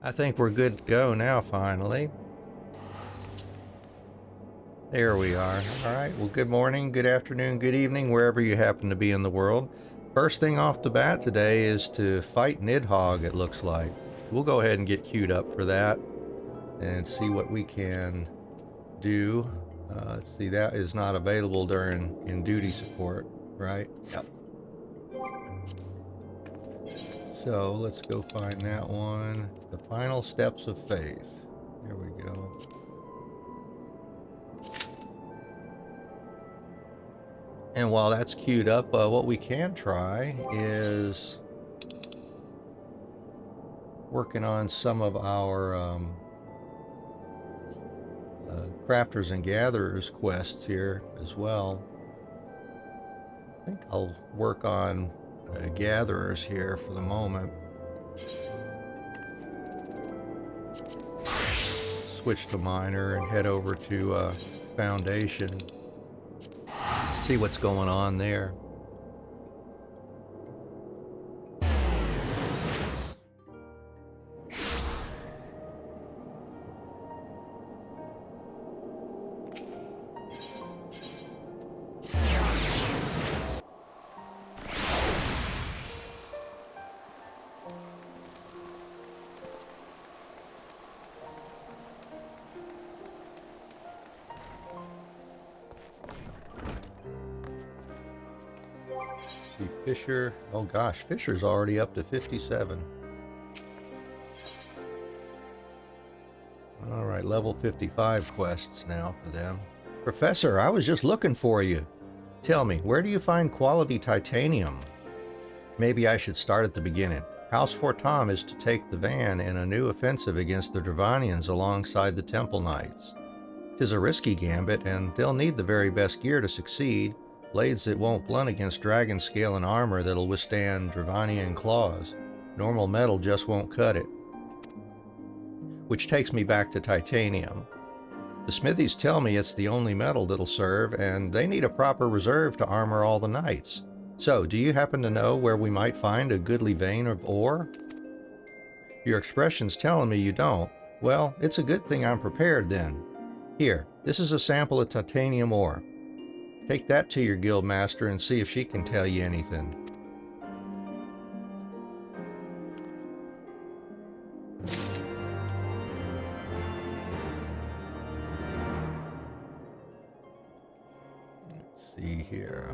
I think we're good to go now, finally. There we are. All right. Well, good morning, good afternoon, good evening, wherever you happen to be in the world. First thing off the bat today is to fight Nidhogg, it looks like. We'll go ahead and get queued up for that and see what we can do. Let's see, that is not available during in-duty support, right? Yep. So let's go find that one. The Final Steps of Faith. There we go. And while that's queued up, what we can try is working on some of our crafters and gatherers quests here as well. I think I'll work on gatherers here for the moment. Switch to miner and head over to foundation. See what's going on there. Fisher, oh gosh, Fisher's already up to 57. All right, level 55 quests now for them. Professor, I was just looking for you. Tell me, where do you find quality titanium? Maybe I should start at the beginning. House Thwarting is to take the van in a new offensive against the Dravanians alongside the Temple Knights. 'Tis a risky gambit, and they'll need the very best gear to succeed. Blades that won't blunt against dragon scale and armor that'll withstand Dravanian claws. Normal metal just won't cut it. Which takes me back to titanium. The smithies tell me it's the only metal that'll serve, and they need a proper reserve to armor all the knights. So, do you happen to know where we might find a goodly vein of ore? Your expression's telling me you don't. Well, it's a good thing I'm prepared then. Here, this is a sample of titanium ore. Take that to your guild master and see if she can tell you anything. Let's see here.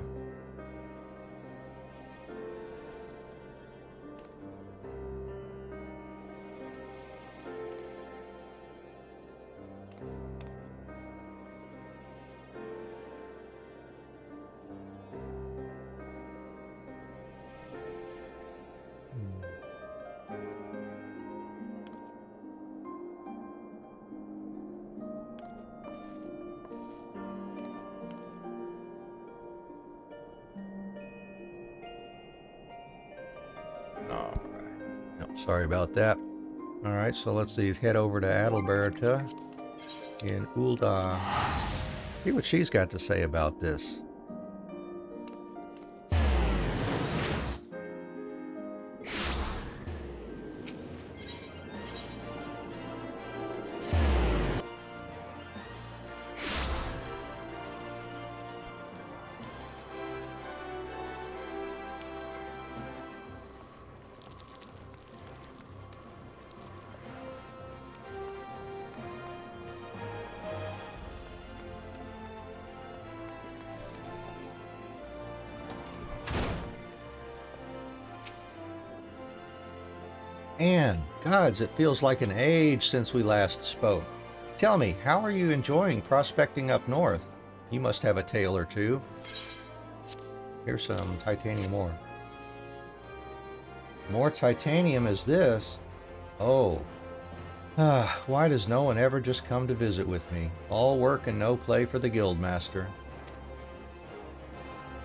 Sorry about that. Alright, so let's see, head over to Adalberta in Ul'dah. See what she's got to say about this. And, gods, it feels like an age since we last spoke. Tell me, how are you enjoying prospecting up north? You must have a tale or two. Here's some titanium ore. More titanium is this? Oh. Why does no one ever just come to visit with me? All work and no play for the guildmaster.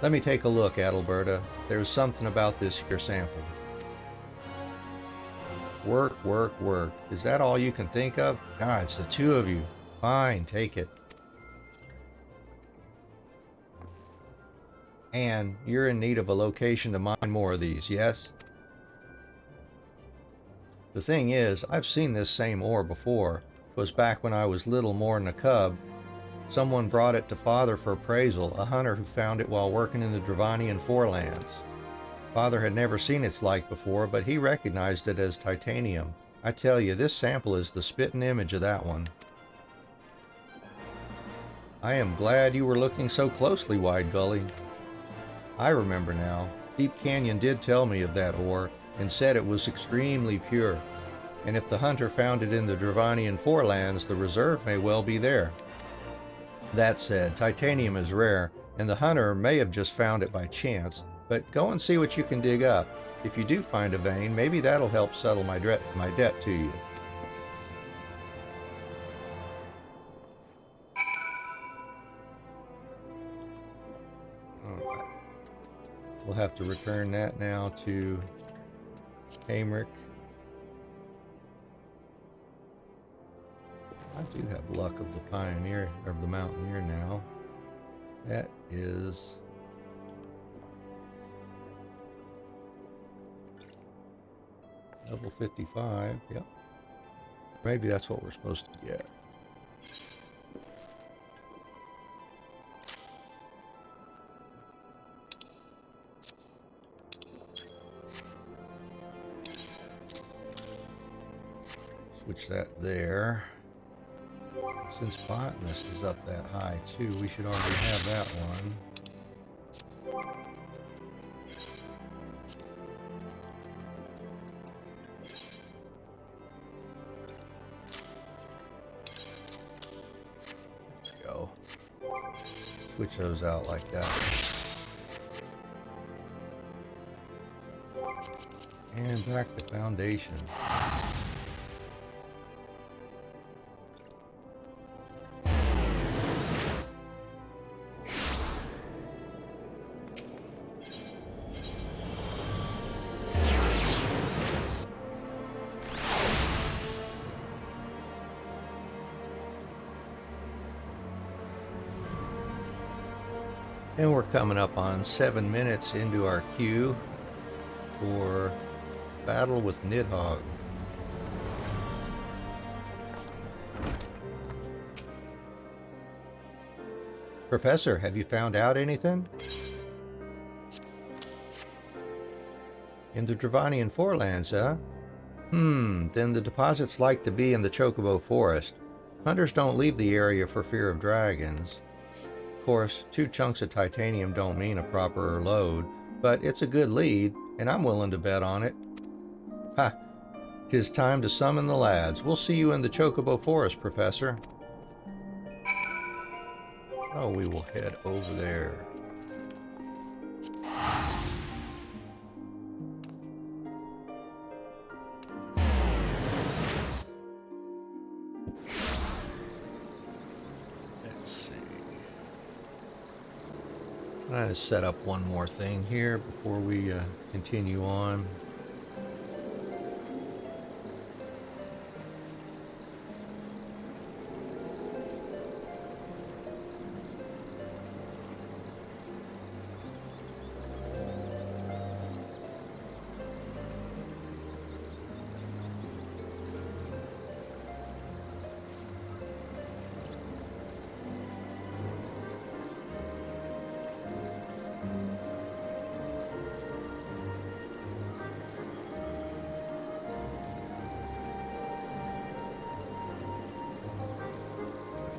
Let me take a look, Adalberta. There's something about this here sample. Work, work, work. Is that all you can think of? God, it's the two of you. Fine, take it. And, you're in need of a location to mine more of these, yes? The thing is, I've seen this same ore before. 'Twas back when I was little more'n a cub. Someone brought it to Father for appraisal, a hunter who found it while working in the Dravanian forelands. Father had never seen its like before, but he recognized it as titanium. I tell you, this sample is the spitting image of that one. I am glad you were looking so closely, Wide Gully. I remember now. Deep Canyon did tell me of that ore, and said it was extremely pure. And if the hunter found it in the Dravanian forelands, the reserve may well be there. That said, titanium is rare, and the hunter may have just found it by chance, but go and see what you can dig up. If you do find a vein, maybe that'll help settle my debt to you. Alright. We'll have to return that now to Hamrick. I do have luck of the pioneer, or the mountaineer now. That is level 55, yep. Maybe that's what we're supposed to get. Switch that there. Since botanist is up that high too, we should already have that one. There we go. Switch those out like that. And back to foundation. And we're coming up on 7 minutes into our queue for battle with Nidhogg. Professor, have you found out anything? In the Dravanian forelands, huh? Then the deposit's like to be in the Chocobo Forest. Hunters don't leave the area for fear of dragons. Of course, 2 chunks of titanium don't mean a proper load, but it's a good lead, and I'm willing to bet on it. Ha! 'Tis time to summon the lads. We'll see you in the Chocobo Forest, Professor. Oh, we will head over there. I'm going to set up one more thing here before we continue on.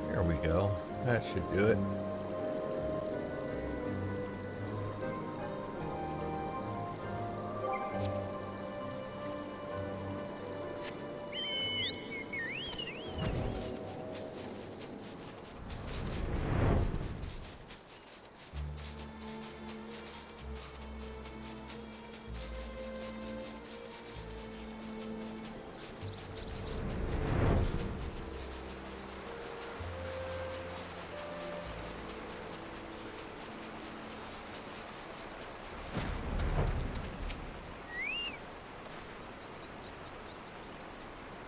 There we go. That should do it.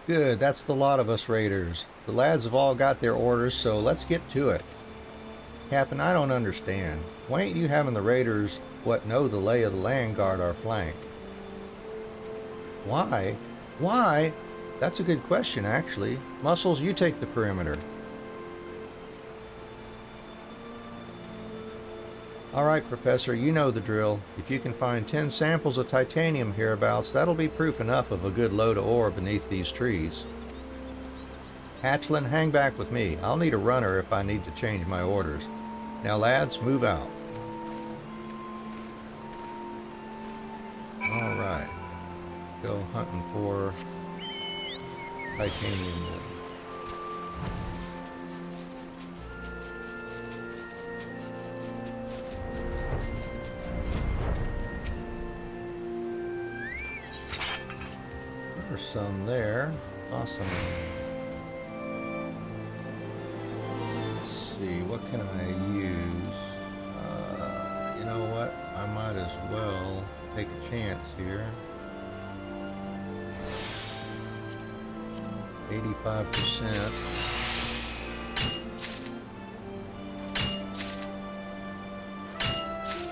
Good, that's the lot of us raiders. The lads have all got their orders, so let's get to it. Captain, I don't understand. Why ain't you having the raiders, what know the lay of the land, guard our flank? Why? Why? That's a good question, actually. Muscles, you take the perimeter. Alright, Professor, you know the drill. If you can find 10 samples of titanium hereabouts, that'll be proof enough of a good load of ore beneath these trees. Hatchlin, hang back with me. I'll need a runner if I need to change my orders. Now, lads, move out. Alright. Go hunting for titanium then. There's some there. Awesome. Let's see, what can I use? You know what? I might as well take a chance here. 85%.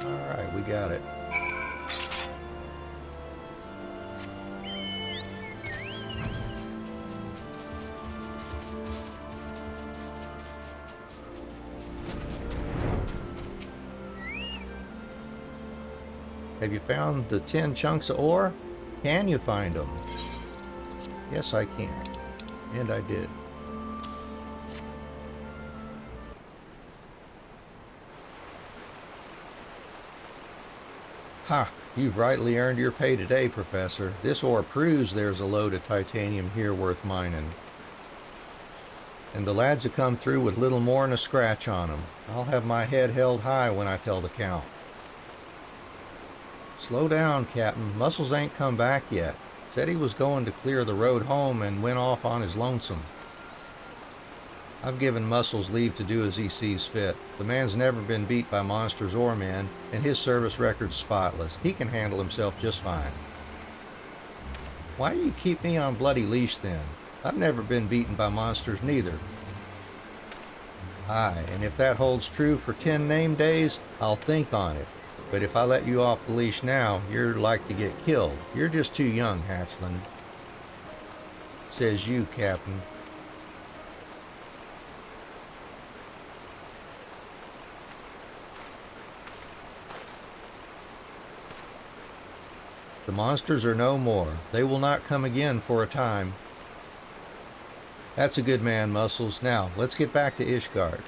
Alright, we got it. Have you found the 10 chunks of ore? Can you find them? Yes, I can. And I did. Ha! You've rightly earned your pay today, Professor. This ore proves there's a load of titanium here worth mining. And the lads have come through with little more than a scratch on them. I'll have my head held high when I tell the count. Slow down, Captain. Muscles ain't come back yet. Said he was going to clear the road home and went off on his lonesome. I've given Muscles leave to do as he sees fit. The man's never been beat by monsters or men, and his service record's spotless. He can handle himself just fine. Why do you keep me on bloody leash then? I've never been beaten by monsters neither. Aye, and if that holds true for 10 name days, I'll think on it. But if I let you off the leash now, you're like to get killed. You're just too young, Hatchland. Says you, Captain. The monsters are no more. They will not come again for a time. That's a good man, Muscles. Now, let's get back to Ishgard.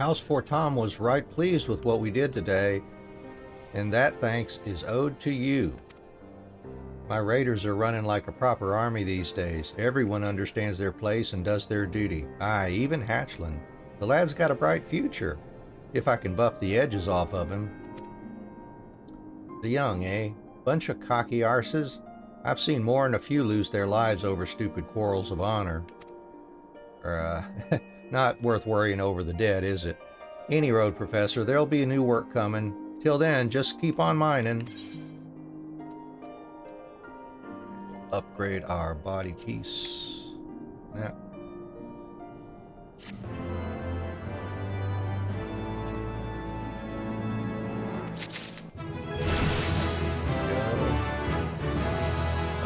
House Thwarting was right pleased with what we did today, and that thanks is owed to you. My raiders are running like a proper army these days. Everyone understands their place and does their duty. Aye, even Hatchland. The lad's got a bright future, if I can buff the edges off of him. The young, eh? Bunch of cocky arses. I've seen more than a few lose their lives over stupid quarrels of honor. Not worth worrying over the dead, is it? Any road, Professor, there'll be new work coming. Till then, just keep on mining. We'll upgrade our body piece. Yeah.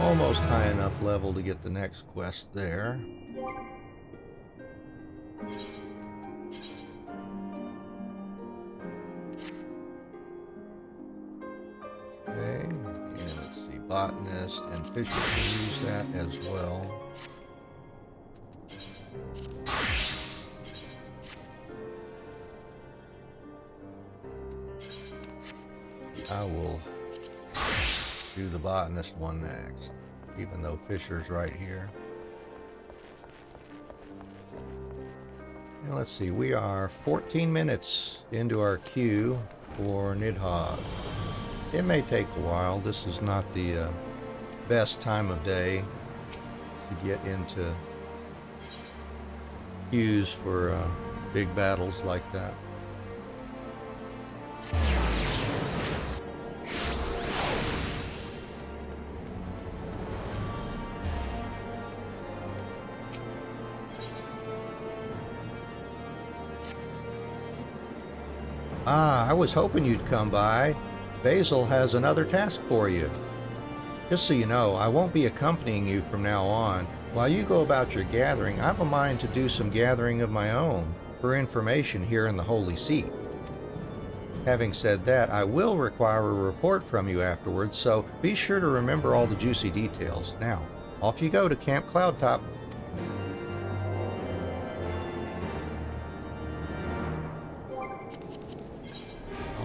Almost high enough level to get the next quest there. Okay, and let's see, botanist and fisher can use that as well. I will do the botanist one next, even though Fisher's right here. And let's see, we are 14 minutes into our queue for Nidhogg. It may take a while. This is not the best time of day to get into queues for big battles like that. Ah, I was hoping you'd come by. Basil has another task for you. Just so you know, I won't be accompanying you from now on. While you go about your gathering, I've a mind to do some gathering of my own for information here in the Holy Seat. Having said that, I will require a report from you afterwards, so be sure to remember all the juicy details. Now, off you go to Camp Cloudtop.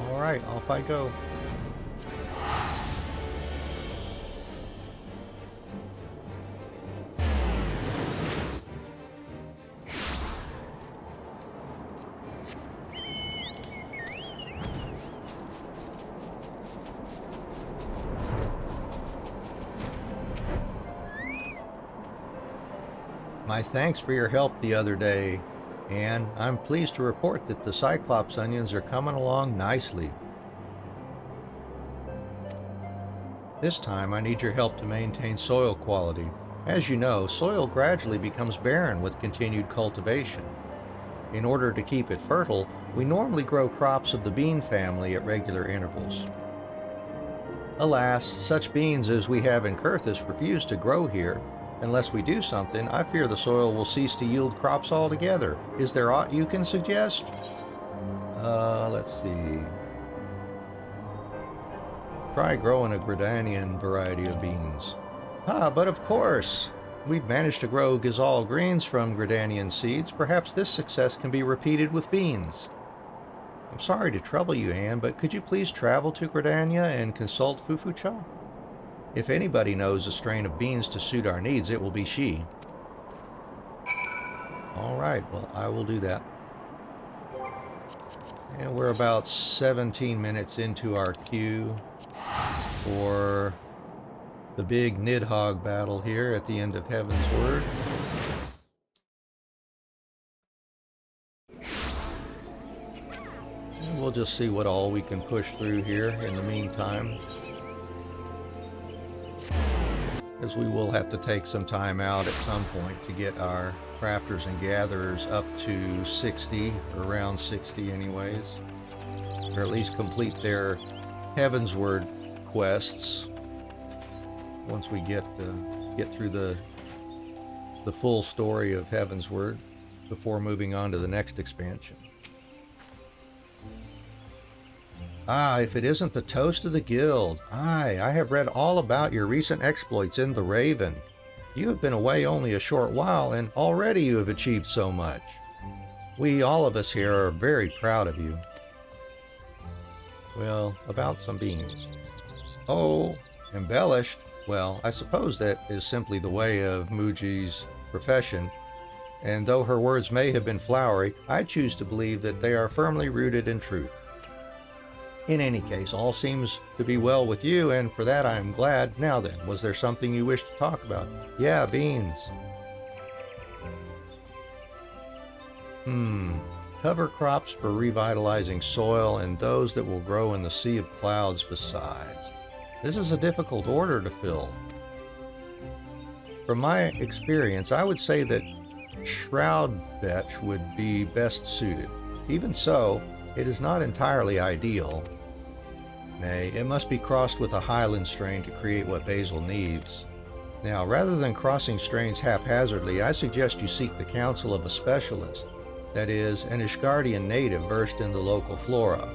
Alright, off I go. My thanks for your help the other day, and I'm pleased to report that the Cyclops onions are coming along nicely. This time I need your help to maintain soil quality. As you know, soil gradually becomes barren with continued cultivation. In order to keep it fertile, we normally grow crops of the bean family at regular intervals. Alas, such beans as we have in Kurthus refuse to grow here. Unless we do something, I fear the soil will cease to yield crops altogether. Is there aught you can suggest? Let's see. Try growing a Gridanian variety of beans. Ah, but of course! We've managed to grow Gizal greens from Gridanian seeds. Perhaps this success can be repeated with beans. I'm sorry to trouble you, Anne, but could you please travel to Gridania and consult Fufucha? If anybody knows a strain of beans to suit our needs, it will be she. Alright, well, I will do that. And we're about 17 minutes into our queue for the big Nidhogg battle here at the end of Heaven's Word. And we'll just see what all we can push through here in the meantime, because we will have to take some time out at some point to get our crafters and gatherers up to 60, or around 60 anyways, or at least complete their Heavensward quests once we get through the full story of Heavensward before moving on to the next expansion. Ah, if it isn't the toast of the guild. Aye, I have read all about your recent exploits in the Raven. You have been away only a short while, and already you have achieved so much. We, all of us here, are very proud of you. Well, about some beans. Oh, embellished? Well, I suppose that is simply the way of Muji's profession, and though her words may have been flowery, I choose to believe that they are firmly rooted in truth. In any case, all seems to be well with you, and for that I am glad. Now then, was there something you wish to talk about? Yeah, beans. Cover crops for revitalizing soil, and those that will grow in the sea of clouds besides. This is a difficult order to fill. From my experience, I would say that Shroud Vetch would be best suited. Even so, it is not entirely ideal. Nay, it must be crossed with a Highland strain to create what Basil needs. Now, rather than crossing strains haphazardly, I suggest you seek the counsel of a specialist, that is, an Ishgardian native versed in the local flora.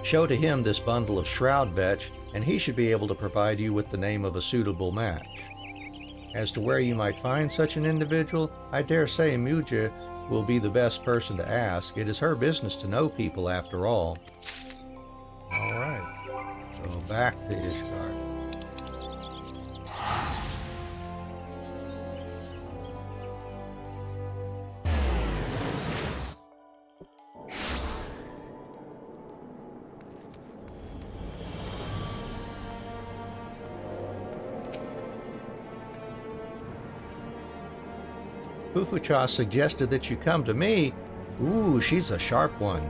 Show to him this bundle of Shroud Vetch, and he should be able to provide you with the name of a suitable match. As to where you might find such an individual, I dare say Muja will be the best person to ask. It is her business to know people after all. Alright, so back to Ishgard. Fufucha suggested that you come to me. Ooh, she's a sharp one.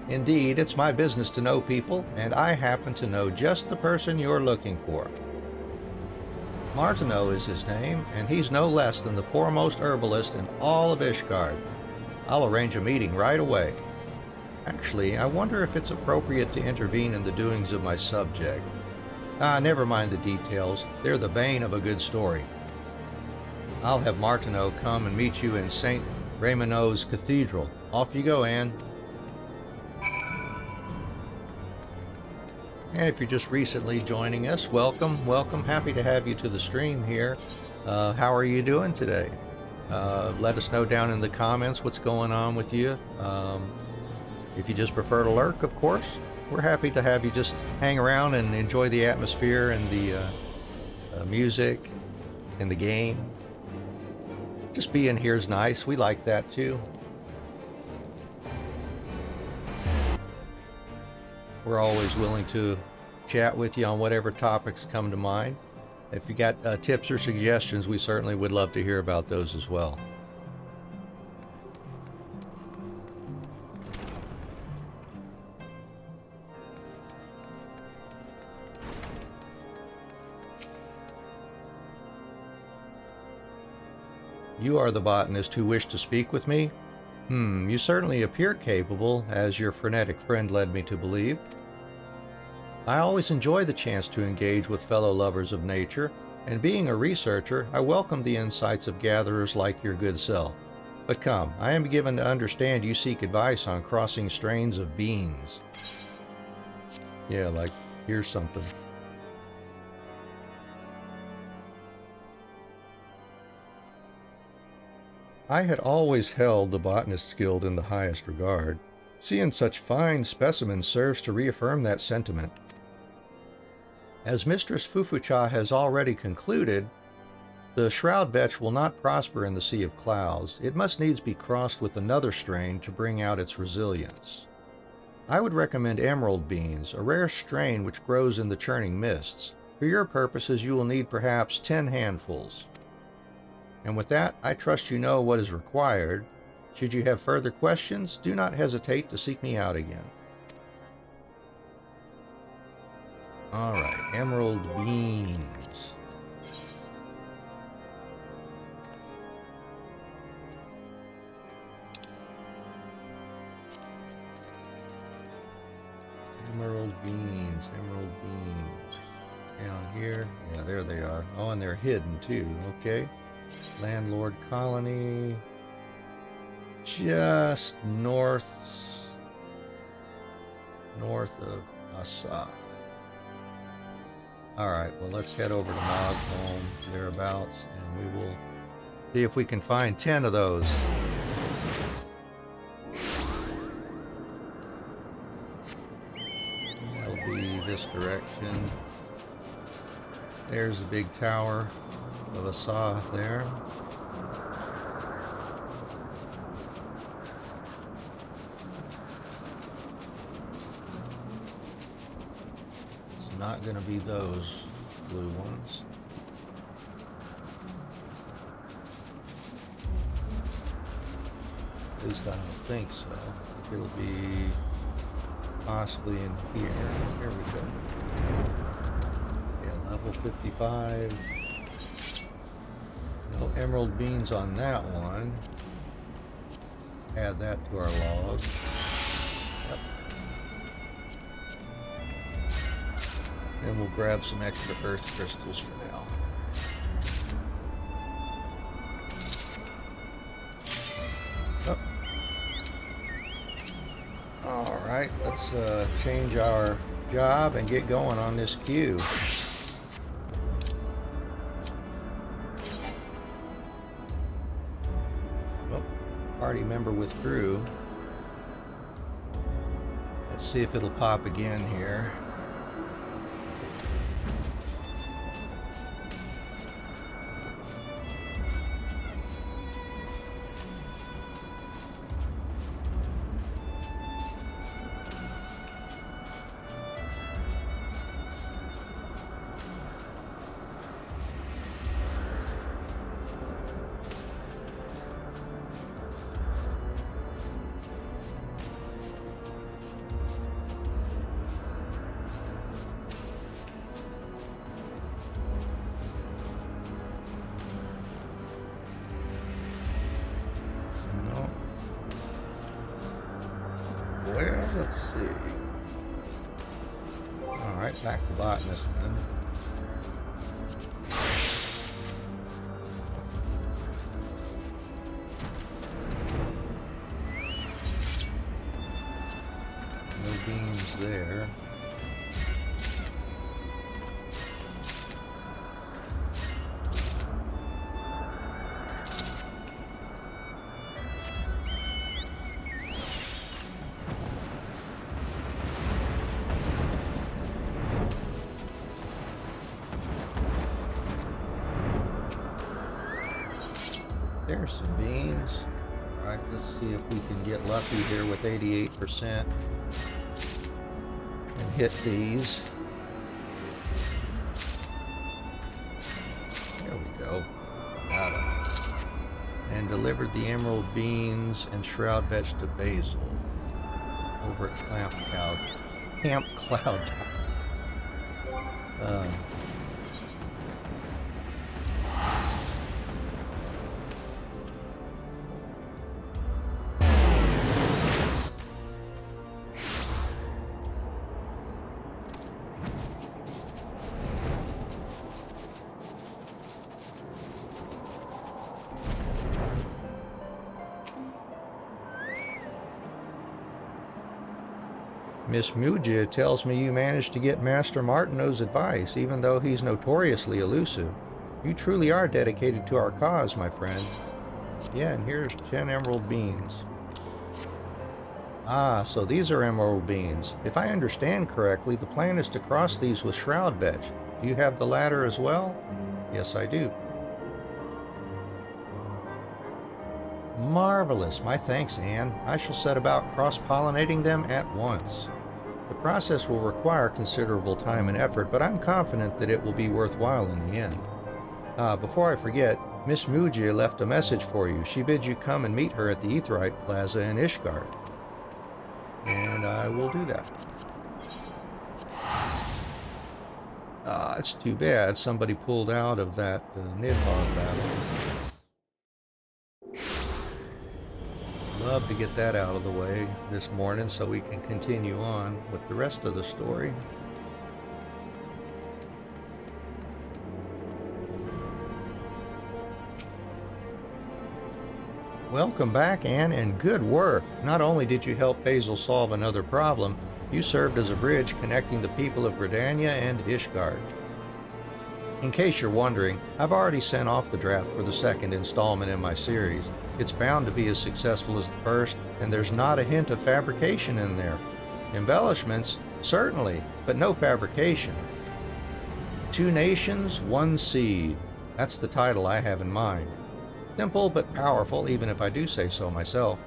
Indeed, it's my business to know people, and I happen to know just the person you're looking for. Martineau is his name, and he's no less than the foremost herbalist in all of Ishgard. I'll arrange a meeting right away. Actually, I wonder if it's appropriate to intervene in the doings of my subject. Never mind the details. They're the bane of a good story. I'll have Martineau come and meet you in St. Raymond's Cathedral. Off you go, Anne. And if you're just recently joining us, welcome, welcome. Happy to have you to the stream here. How are you doing today? Let us know down in the comments what's going on with you. If you just prefer to lurk, of course, we're happy to have you just hang around and enjoy the atmosphere and the music and the game. Just being here is nice. We like that too. We're always willing to chat with you on whatever topics come to mind. If you got tips or suggestions, we certainly would love to hear about those as well. You are the botanist who wished to speak with me? You certainly appear capable, as your frenetic friend led me to believe. I always enjoy the chance to engage with fellow lovers of nature, and being a researcher, I welcome the insights of gatherers like your good self. But come, I am given to understand you seek advice on crossing strains of beans. Yeah, like, here's something. I had always held the Botanist's Guild in the highest regard. Seeing such fine specimens serves to reaffirm that sentiment. As Mistress Fufucha has already concluded, the Shroud Vetch will not prosper in the Sea of Clouds. It must needs be crossed with another strain to bring out its resilience. I would recommend Emerald Beans, a rare strain which grows in the churning mists. For your purposes, you will need perhaps 10 handfuls. And with that, I trust you know what is required. Should you have further questions, do not hesitate to seek me out again. Alright, Emerald Beans. Emerald Beans, Emerald Beans. Down here, yeah, there they are. Oh, and they're hidden too, okay. Landlord Colony, just north of Asa. Alright, well let's head over to Mosholm, thereabouts, and we will see if we can find 10 of those. That'll be this direction. There's the big tower of Asa there. It's not going to be those blue ones. At least I don't think so. I think it'll be possibly in here. Here we go. Yeah, level 55. No emerald beans on that one. Add that to our log. Yep. And we'll grab some extra earth crystals for now. Oh. Alright, let's change our job and get going on this queue. Party member withdrew. Let's see if it'll pop again here. well, let's see. Alright, back to botanist then. No beams there. There's some beans. Alright, let's see if we can get lucky here with 88% and hit these. There we go. Got it. And delivered the emerald beans and shroud vetch to Basil over at Camp Cloud. Miss Mugia tells me you managed to get Master Martineau's advice, even though he's notoriously elusive. You truly are dedicated to our cause, my friend. Yeah, and here's 10 emerald beans. Ah, so these are emerald beans. If I understand correctly, the plan is to cross these with shroud vetch. Do you have the latter as well? Yes, I do. Marvelous. My thanks, Anne. I shall set about cross-pollinating them at once. The process will require considerable time and effort, but I'm confident that it will be worthwhile in the end. Before I forget, Miss Mugia left a message for you. She bids you come and meet her at the Aetheryte Plaza in Ishgard. And I will do that. It's too bad somebody pulled out of that Nidhogg battle. Love to get that out of the way this morning so we can continue on with the rest of the story. Welcome back, Anne, and good work. Not only did you help Basil solve another problem, you served as a bridge connecting the people of Gridania and Ishgard. In case you're wondering, I've already sent off the draft for the second installment in my series. It's bound to be as successful as the first, and there's not a hint of fabrication in there. Embellishments, certainly, but no fabrication. 2 nations, 1 seed. That's the title I have in mind. Simple but powerful, even if I do say so myself.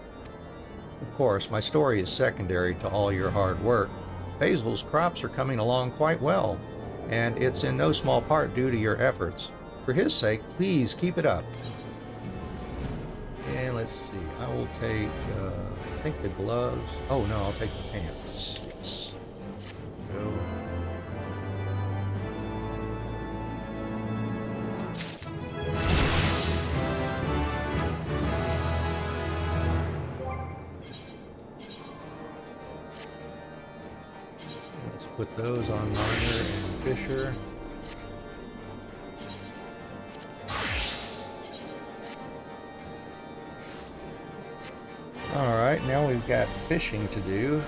Of course, my story is secondary to all your hard work. Basil's crops are coming along quite well, and it's in no small part due to your efforts. For his sake, please keep it up. And let's see, I will take, I think the gloves. Oh no, I'll take the pants. Yes. Go. Let's put those on Marner and Fisher. Alright, now we've got fishing to do.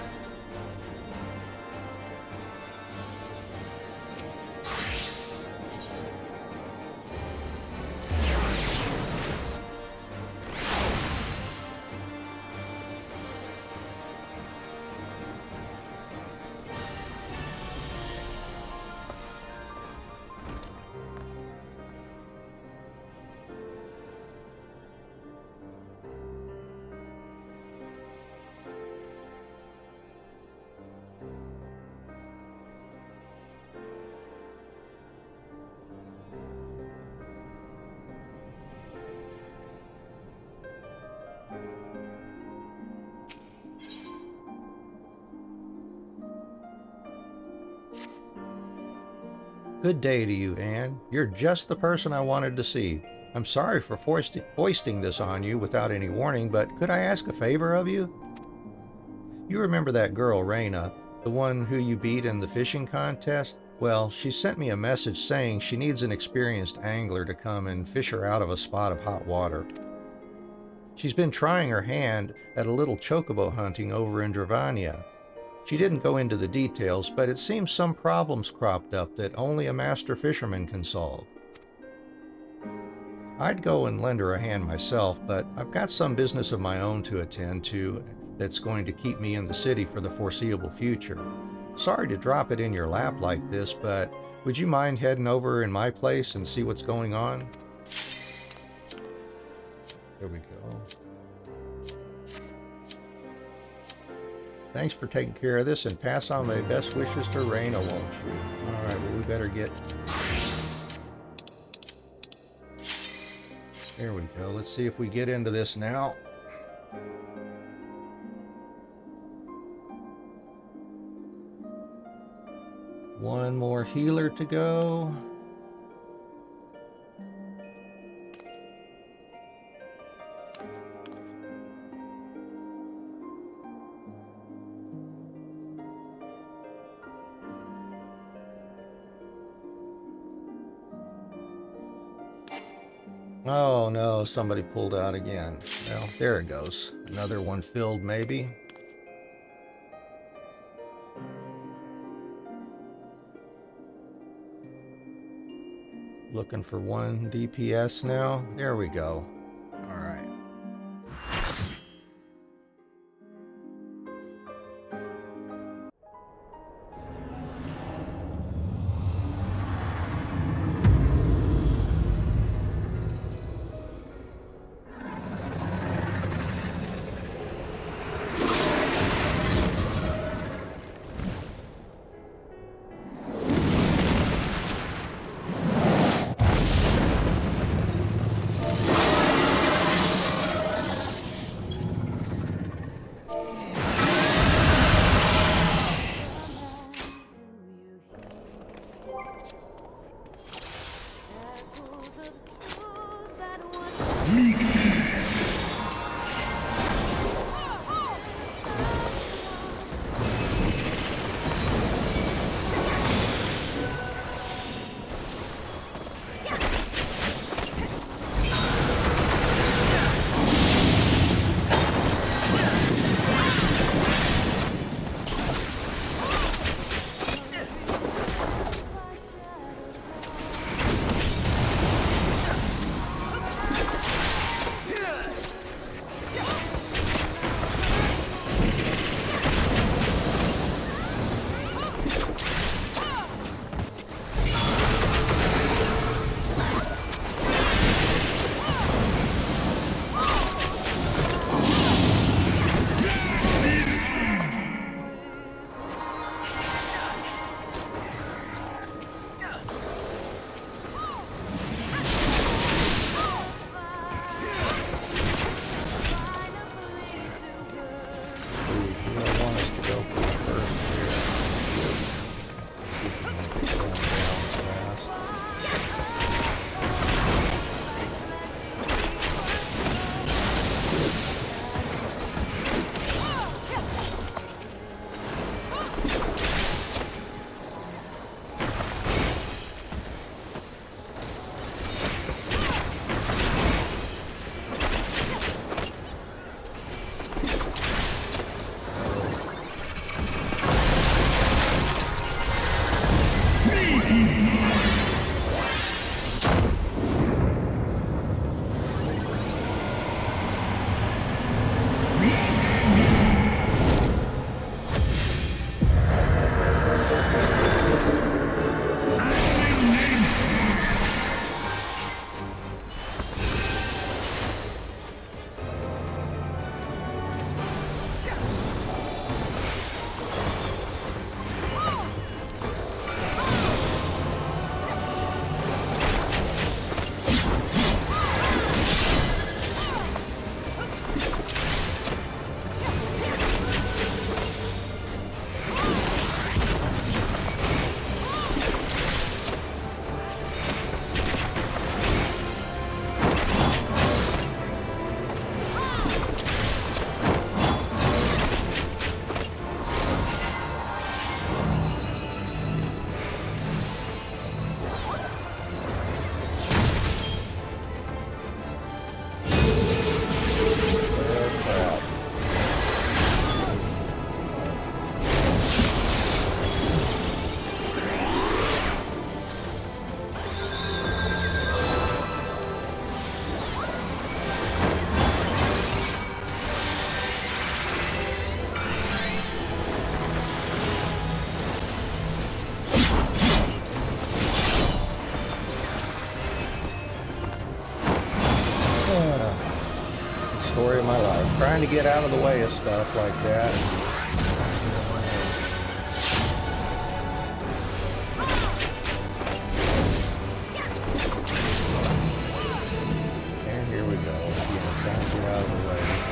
Good day to you, Anne. You're just the person I wanted to see. I'm sorry for foisting this on you without any warning, but could I ask a favor of you? You remember that girl, Raina, the one who you beat in the fishing contest? Well, she sent me a message saying she needs an experienced angler to come and fish her out of a spot of hot water. She's been trying her hand at a little chocobo hunting over in Dravania. She didn't go into the details, but it seems some problems cropped up that only a master fisherman can solve. I'd go and lend her a hand myself, but I've got some business of my own to attend to that's going to keep me in the city for the foreseeable future. Sorry to drop it in your lap like this, but would you mind heading over in my place and see what's going on? There we go. Thanks for taking care of this, and pass on my best wishes to Raina, won't you? Alright, well, we better get... There we go. Let's see if we get into this now. One more healer to go. Oh no, somebody pulled out again. Well, there it goes. Another one filled, maybe. Looking for one DPS now. There we go. All right. Trying to get out of the way of stuff like that. And here we go. Again, trying to get out of the way.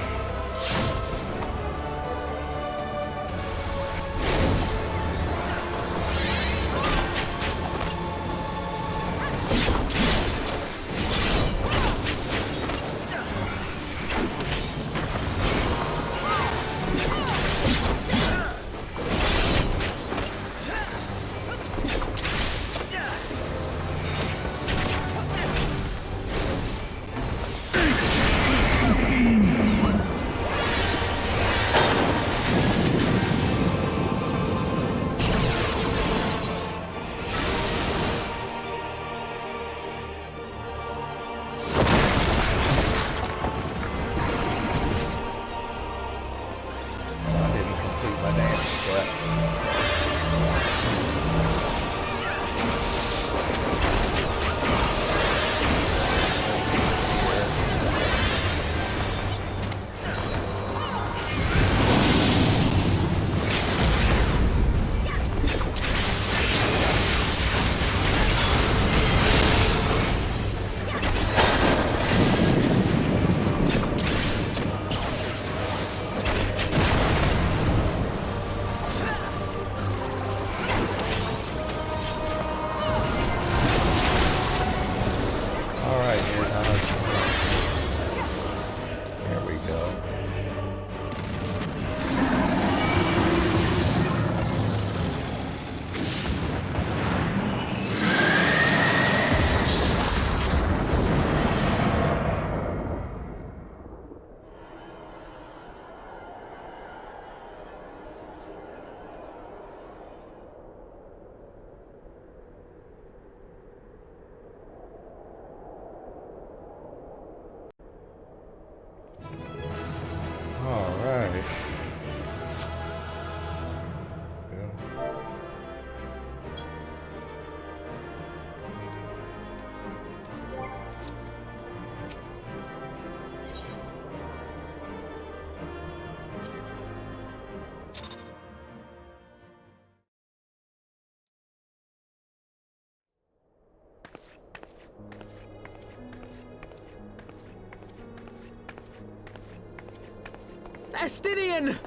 Estinien!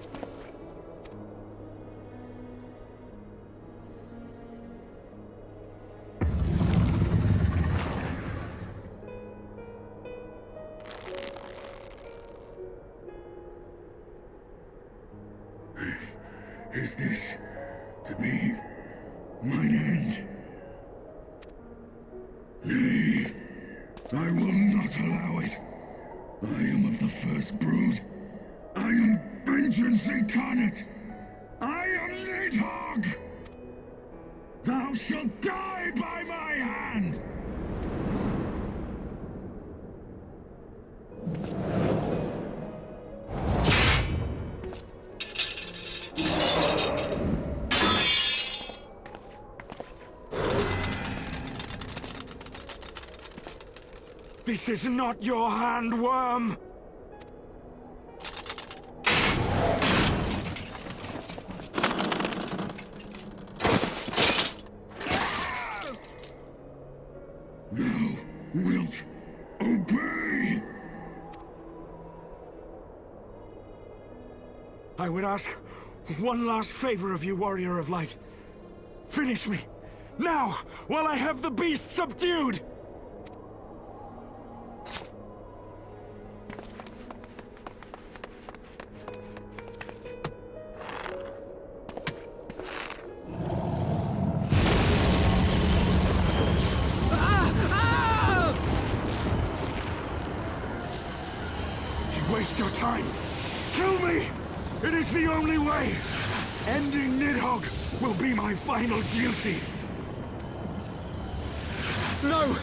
Is this to be mine end? Nay, I will not allow it. I am of the first brood. I am vengeance incarnate. I am Nidhogg. Thou shalt die by my hand. This is not your hand, worm! Thou wilt obey! I would ask one last favor of you, Warrior of Light. Finish me, now, while I have the beast subdued! Waste your time! Kill me! It is the only way! Ending Nidhogg will be my final duty! No!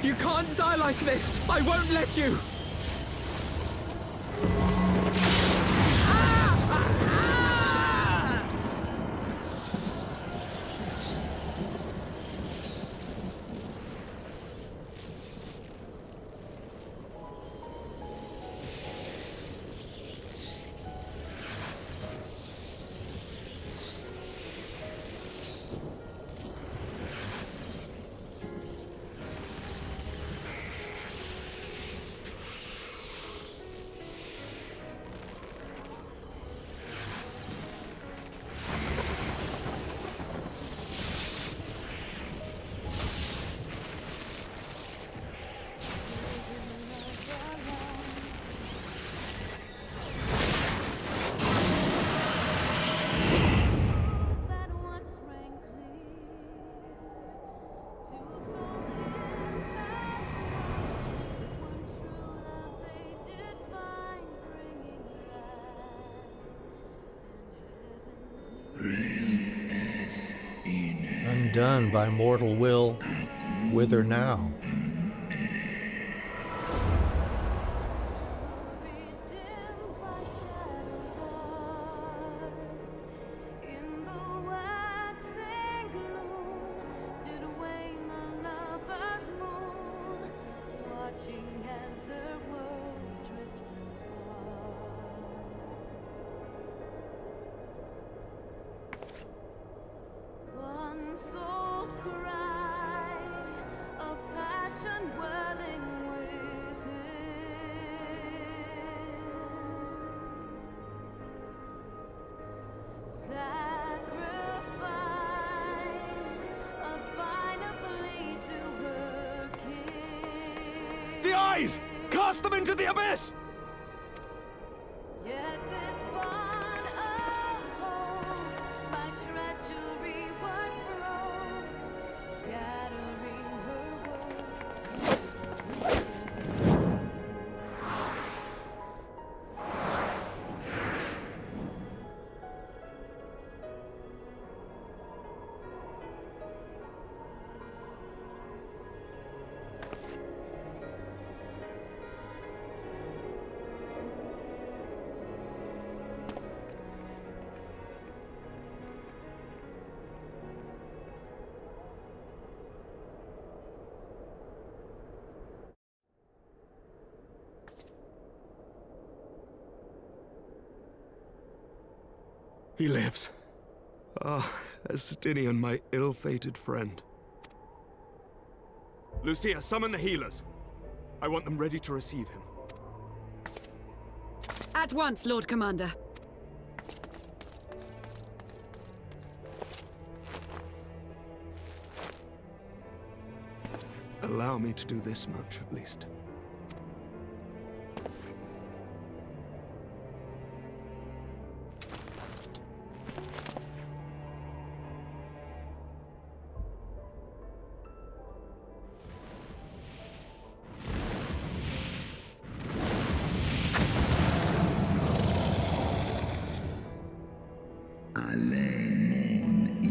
You can't die like this! I won't let you! done by mortal will, wither now. The eyes! Cast them into the abyss! Yet this bond of hope by treachery was broke, scattering her words. He lives. Ah, Estinien, my ill-fated friend. Lucia, summon the healers. I want them ready to receive him. At once, Lord Commander. Allow me to do this much, at least.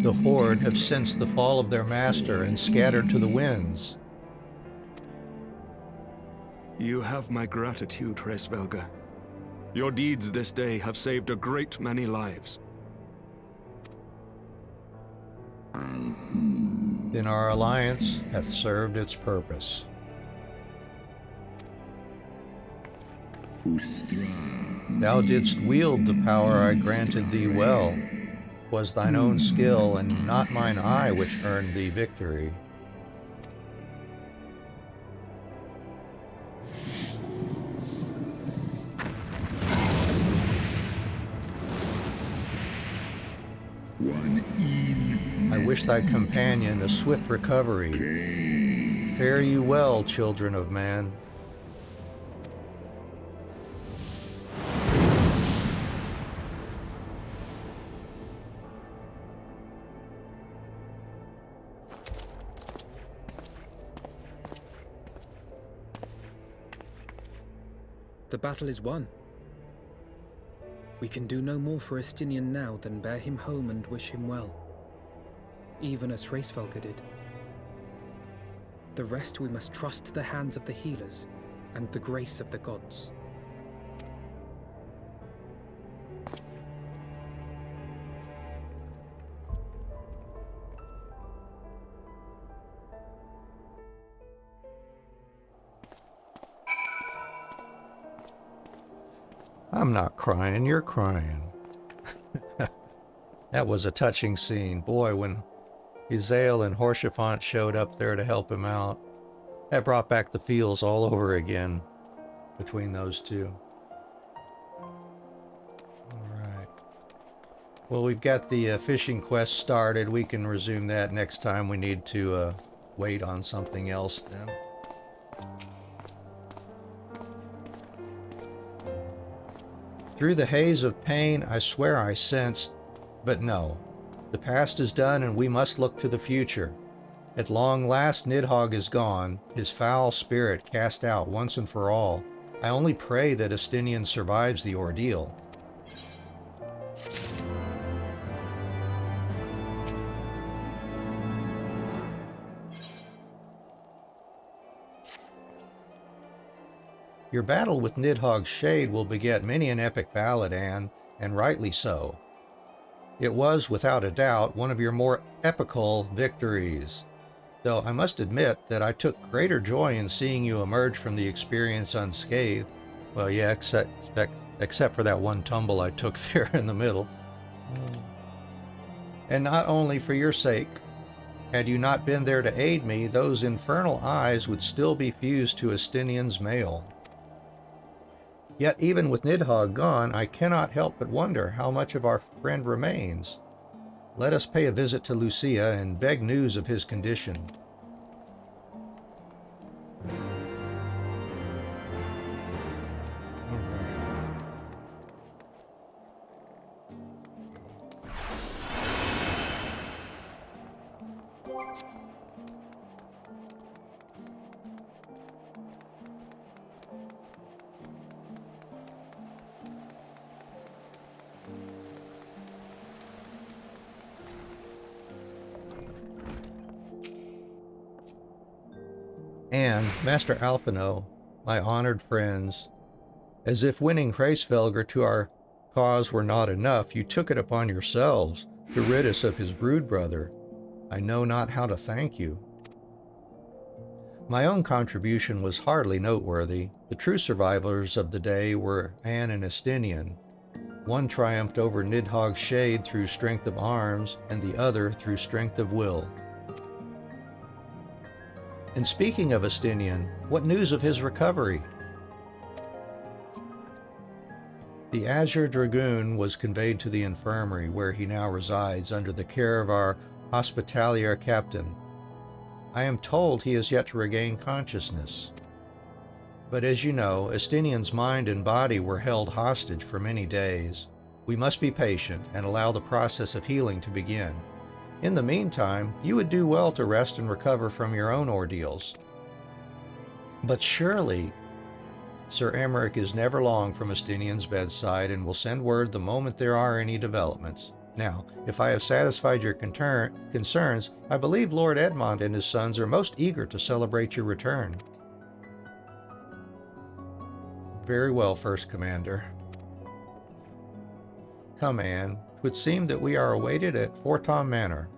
The Horde have sensed the fall of their master and scattered to the winds. You have my gratitude, Hraesvelga. Your deeds this day have saved a great many lives. Then our alliance hath served its purpose. Thou didst wield the power I granted thee well. 'Twas thine own skill and not mine eye which earned thee victory. I wish thy companion a swift recovery. Fare you well, children of man. The battle is won. We can do no more for Estinien now than bear him home and wish him well, even as Hraesvelga did. The rest we must trust to the hands of the healers and the grace of the gods. I'm not crying, you're crying. That was a touching scene. Boy, when Xelphatol and Haurchefant showed up there to help him out, that brought back the feels all over again between those two. Alright. Well, we've got the fishing quest started. We can resume that next time. We need to wait on something else then. Through the haze of pain, I swear I sensed, but no. The past is done and we must look to the future. At long last Nidhogg is gone, his foul spirit cast out once and for all. I only pray that Estinien survives the ordeal. Your battle with Nidhogg's Shade will beget many an epic ballad, Anne, and rightly so. It was, without a doubt, one of your more epical victories, though I must admit that I took greater joy in seeing you emerge from the experience unscathed. Well, yeah, except for that one tumble I took there in the middle. And not only for your sake. Had you not been there to aid me, those infernal eyes would still be fused to Estinien's mail. Yet even with Nidhogg gone, I cannot help but wonder how much of our friend remains. Let us pay a visit to Lucia and beg news of his condition. And, Master Alphino, my honored friends, as if winning Hraesvelgr to our cause were not enough, you took it upon yourselves to rid us of his brood brother. I know not how to thank you. My own contribution was hardly noteworthy. The true survivors of the day were Anne and Estinien. One triumphed over Nidhogg's Shade through strength of arms, and the other through strength of will. And speaking of Estinien, what news of his recovery? The Azure Dragoon was conveyed to the infirmary where he now resides under the care of our hospitalier captain. I am told he is yet to regain consciousness. But as you know, Estinien's mind and body were held hostage for many days. We must be patient and allow the process of healing to begin. In the meantime, you would do well to rest and recover from your own ordeals. But surely, Sir Emmerich is never long from Estinien's bedside and will send word the moment there are any developments. Now, if I have satisfied your concerns, I believe Lord Edmond and his sons are most eager to celebrate your return. Very well, First Commander. Come, Anne. 'Twould seem that we are awaited at Thwarting Manor.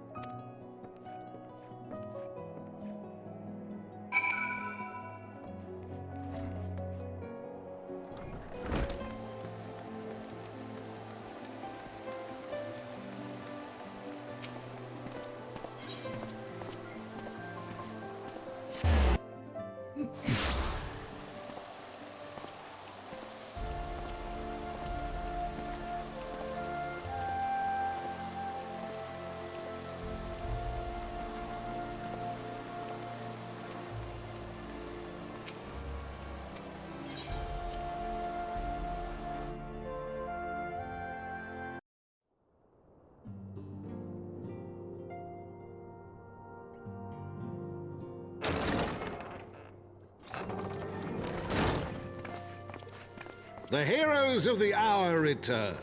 The heroes of the hour return.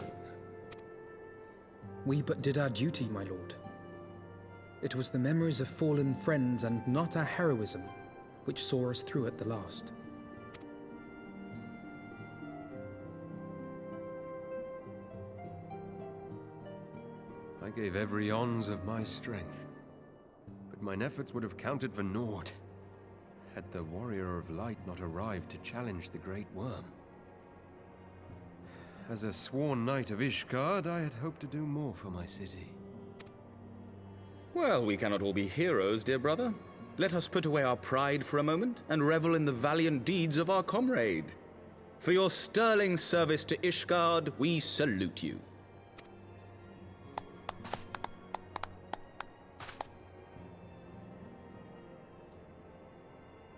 We but did our duty, my lord. It was the memories of fallen friends and not our heroism which saw us through at the last. I gave every ounce of my strength, but mine efforts would have counted for naught had the Warrior of Light not arrived to challenge the Great Worm. As a sworn knight of Ishgard, I had hoped to do more for my city. Well, we cannot all be heroes, dear brother. Let us put away our pride for a moment and revel in the valiant deeds of our comrade. For your sterling service to Ishgard, we salute you.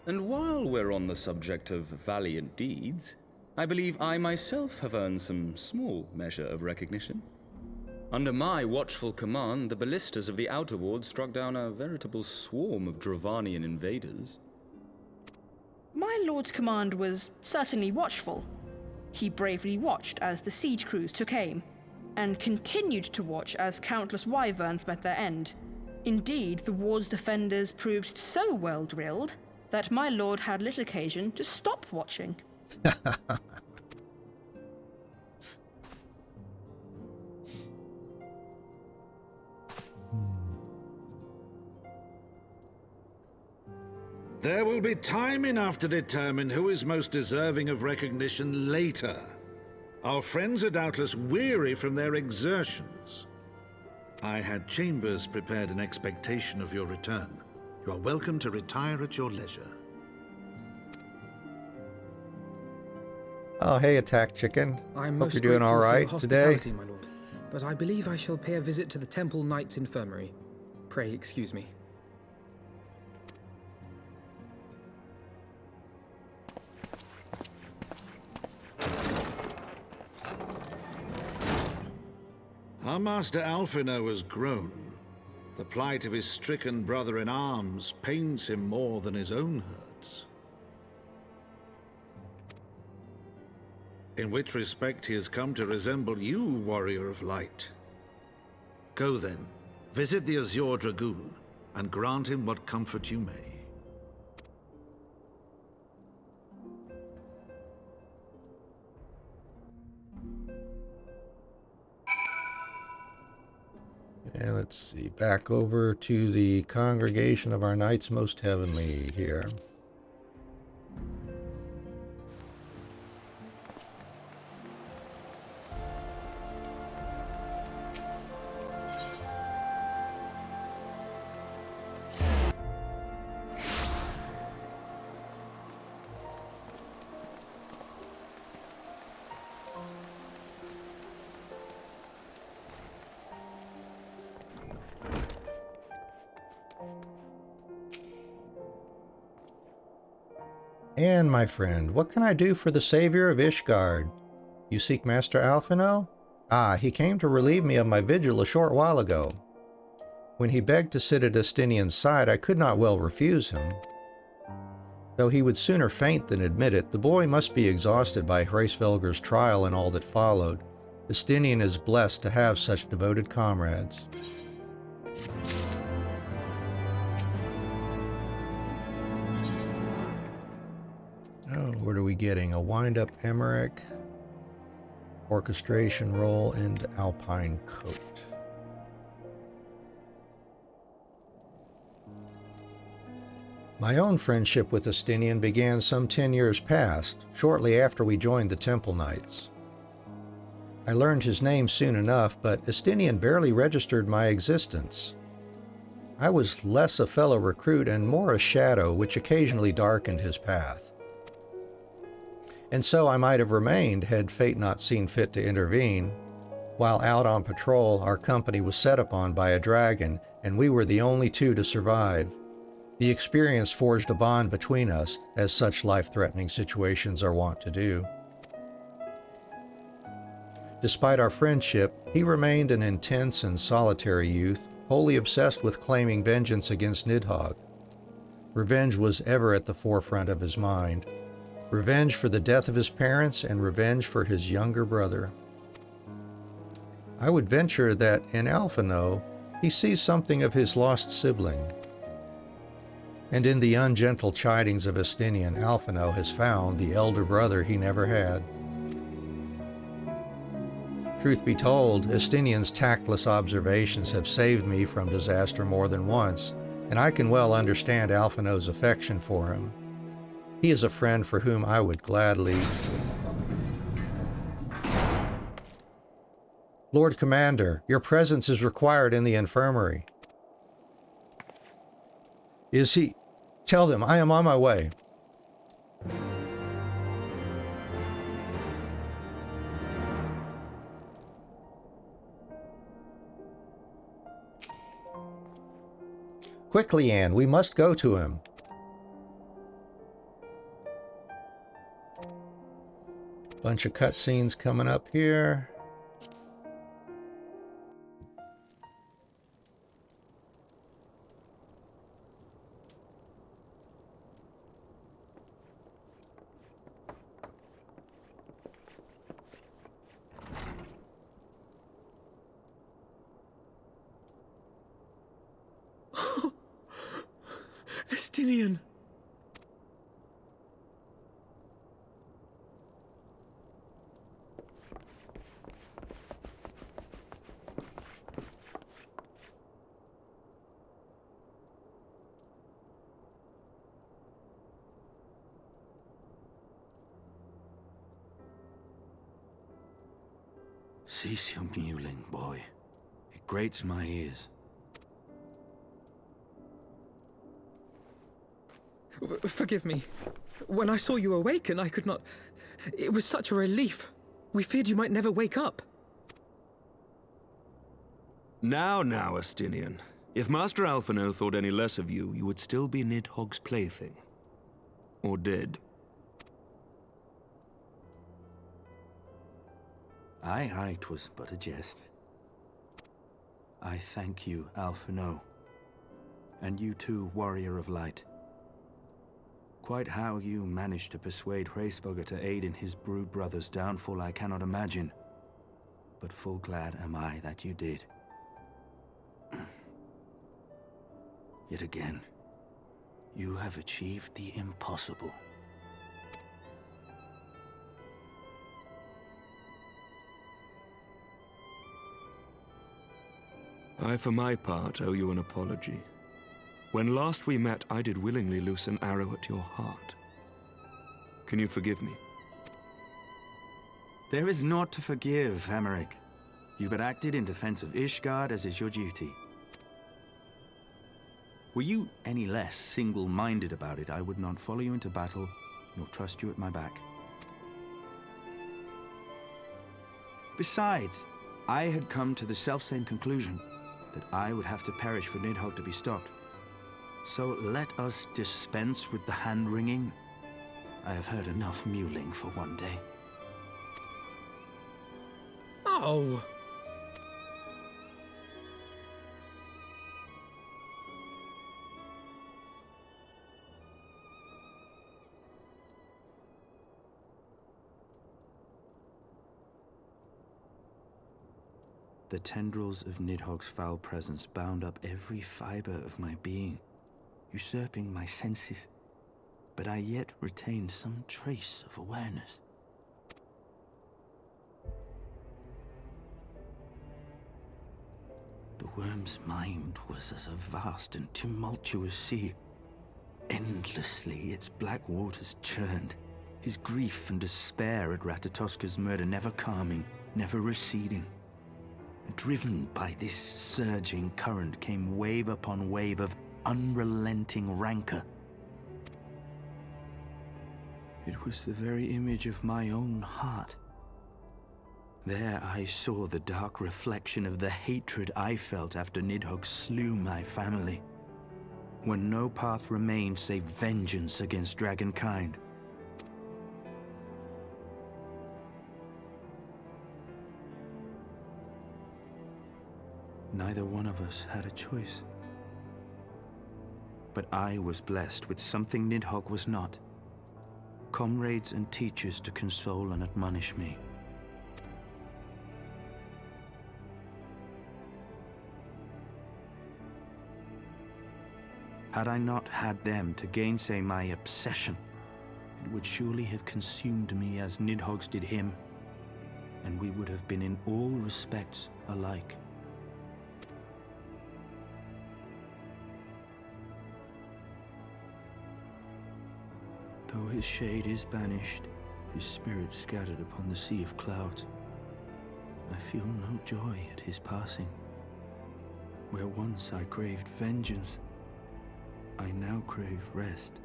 And while we're on the subject of valiant deeds, I believe I myself have earned some small measure of recognition. Under my watchful command, the ballistas of the Outer Ward struck down a veritable swarm of Dravanian invaders. My lord's command was certainly watchful. He bravely watched as the siege crews took aim, and continued to watch as countless wyverns met their end. Indeed, the ward's defenders proved so well drilled that my lord had little occasion to stop watching. There will be time enough to determine who is most deserving of recognition later. Our friends are doubtless weary from their exertions. I had chambers prepared in expectation of your return. You are welcome to retire at your leisure. Oh, hey, Attack Chicken. I'm Hope most you're doing grateful all for your right today. hospitality, my lord, but I believe I shall pay a visit to the Temple Knight's Infirmary. Pray excuse me. Our Master Alphino has grown. The plight of his stricken brother-in-arms pains him more than his own hurts. In which respect he has come to resemble you, Warrior of Light. Go then, visit the Azure Dragoon, and grant him what comfort you may. And let's see, back over to the congregation of our Knights Most Heavenly here. And my friend, what can I do for the savior of Ishgard? You seek Master Alphino? Ah, he came to relieve me of my vigil a short while ago. When he begged to sit at Estinien's side, I could not well refuse him. Though he would sooner faint than admit it, the boy must be exhausted by Hraesvelgur's trial and all that followed. Estinien is blessed to have such devoted comrades. Oh, what are we getting? A wind-up Emmerich, orchestration roll, and alpine coat. My own friendship with Estinien began some 10 years past, shortly after we joined the Temple Knights. I learned his name soon enough, but Estinien barely registered my existence. I was less a fellow recruit and more a shadow which occasionally darkened his path. And so I might have remained had fate not seen fit to intervene. While out on patrol, our company was set upon by a dragon, and we were the only two to survive. The experience forged a bond between us, as such life-threatening situations are wont to do. Despite our friendship, he remained an intense and solitary youth, wholly obsessed with claiming vengeance against Nidhogg. Revenge was ever at the forefront of his mind. Revenge for the death of his parents and revenge for his younger brother. I would venture that in Alphino, he sees something of his lost sibling. And in the ungentle chidings of Estinien, Alphino has found the elder brother he never had. Truth be told, Estinien's tactless observations have saved me from disaster more than once, and I can well understand Alphino's affection for him. He is a friend for whom I would gladly... Lord Commander, your presence is required in the infirmary. Is he? Tell them I am on my way. Quickly, Anne, we must go to him. Bunch of cutscenes coming up here. Estinien! Cease your mewling, boy. It grates my ears. Forgive me. When I saw you awaken, I could not... It was such a relief. We feared you might never wake up. Now, Estinien. If Master Alphinaud thought any less of you, you would still be Nidhogg's plaything. Or dead. Aye, 'twas but a jest. I thank you, Alphinaud. And you too, Warrior of Light. Quite how you managed to persuade Hraesvelgr to aid in his brood brother's downfall I cannot imagine. But full glad am I that you did. Yet again, you have achieved the impossible. I, for my part, owe you an apology. When last we met, I did willingly loose an arrow at your heart. Can you forgive me? There is naught to forgive, Emmerich. You but acted in defense of Ishgard, as is your duty. Were you any less single-minded about it, I would not follow you into battle, nor trust you at my back. Besides, I had come to the selfsame conclusion, that I would have to perish for Nidhogg to be stopped. So let us dispense with the hand-wringing. I have heard enough mewling for one day. Oh! The tendrils of Nidhogg's foul presence bound up every fiber of my being, usurping my senses, but I yet retained some trace of awareness. The worm's mind was as a vast and tumultuous sea. Endlessly its black waters churned, his grief and despair at Ratatoska's murder never calming, never receding. Driven by this surging current came wave upon wave of unrelenting rancor. It was the very image of my own heart. There I saw the dark reflection of the hatred I felt after Nidhogg slew my family, when no path remained save vengeance against dragonkind. Neither one of us had a choice. But I was blessed with something Nidhogg was not. Comrades and teachers to console and admonish me. Had I not had them to gainsay my obsession, it would surely have consumed me as Nidhogg's did him, and we would have been in all respects alike. Though his shade is banished, his spirit scattered upon the sea of clouds, I feel no joy at his passing. Where once I craved vengeance, I now crave rest.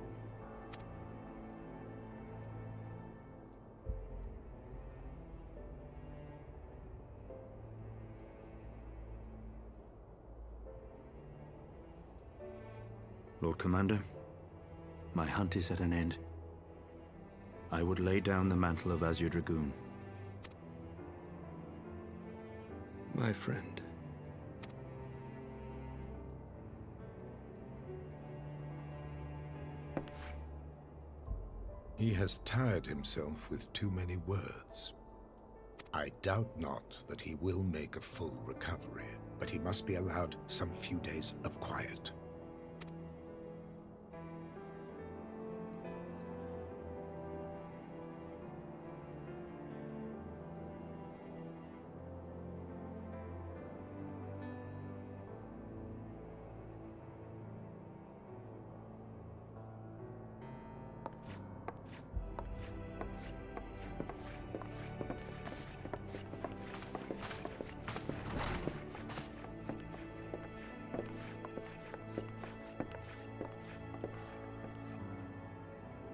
Lord Commander, my hunt is at an end. I would lay down the mantle of Azure Dragoon. My friend. He has tired himself with too many words. I doubt not that he will make a full recovery, but he must be allowed some few days of quiet.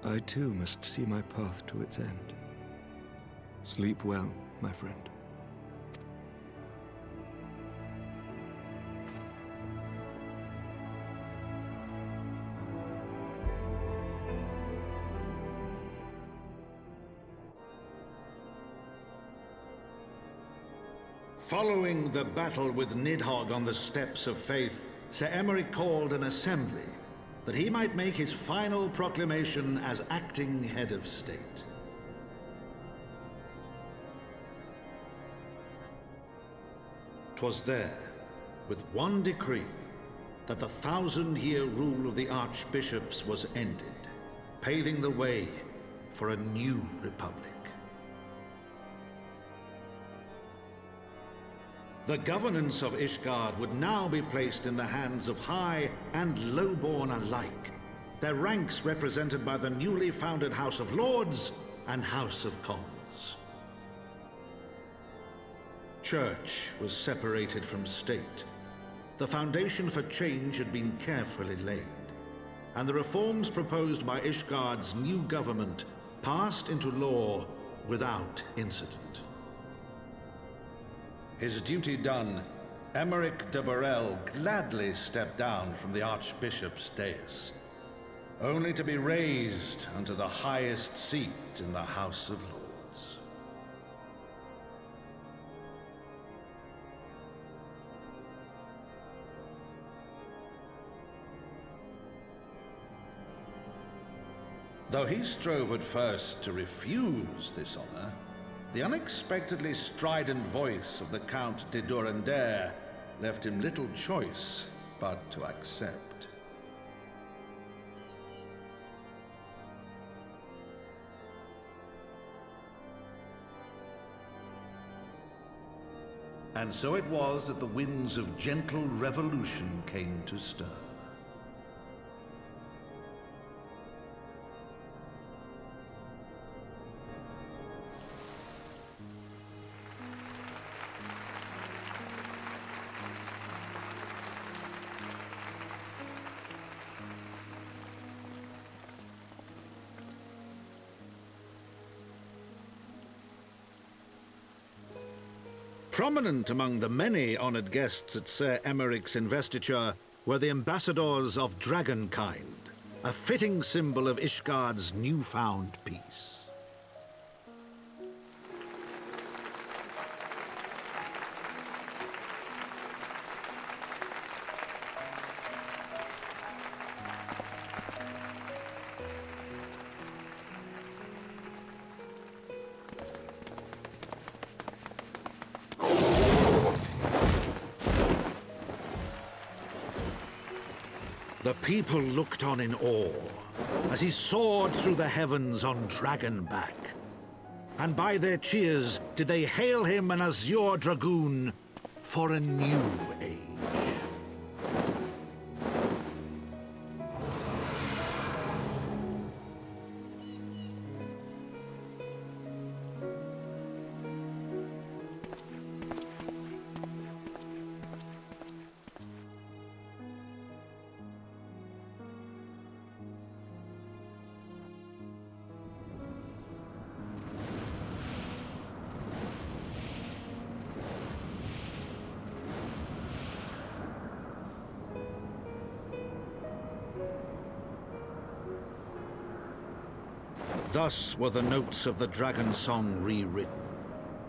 I too must see my path to its end. Sleep well, my friend. Following the battle with Nidhogg on the Steps of Faith, Sir Emeric called an assembly that he might make his final proclamation as acting head of state. 'Twas there, with one decree, that the 1,000-year rule of the archbishops was ended, paving the way for a new republic. The governance of Ishgard would now be placed in the hands of high and lowborn alike, their ranks represented by the newly founded House of Lords and House of Commons. Church was separated from state. The foundation for change had been carefully laid, and the reforms proposed by Ishgard's new government passed into law without incident. His duty done, Emeric de Burrell gladly stepped down from the Archbishop's dais, only to be raised unto the highest seat in the House of Lords. Though he strove at first to refuse this honor, the unexpectedly strident voice of the Count de Durandare left him little choice but to accept. And so it was that the winds of gentle revolution came to stir. Prominent among the many honored guests at Sir Emeric's investiture were the ambassadors of Dragonkind, a fitting symbol of Ishgard's newfound peace. The people looked on in awe as he soared through the heavens on Dragonback. And by their cheers did they hail him an Azure Dragoon for a new age. Thus were the notes of the dragon song rewritten,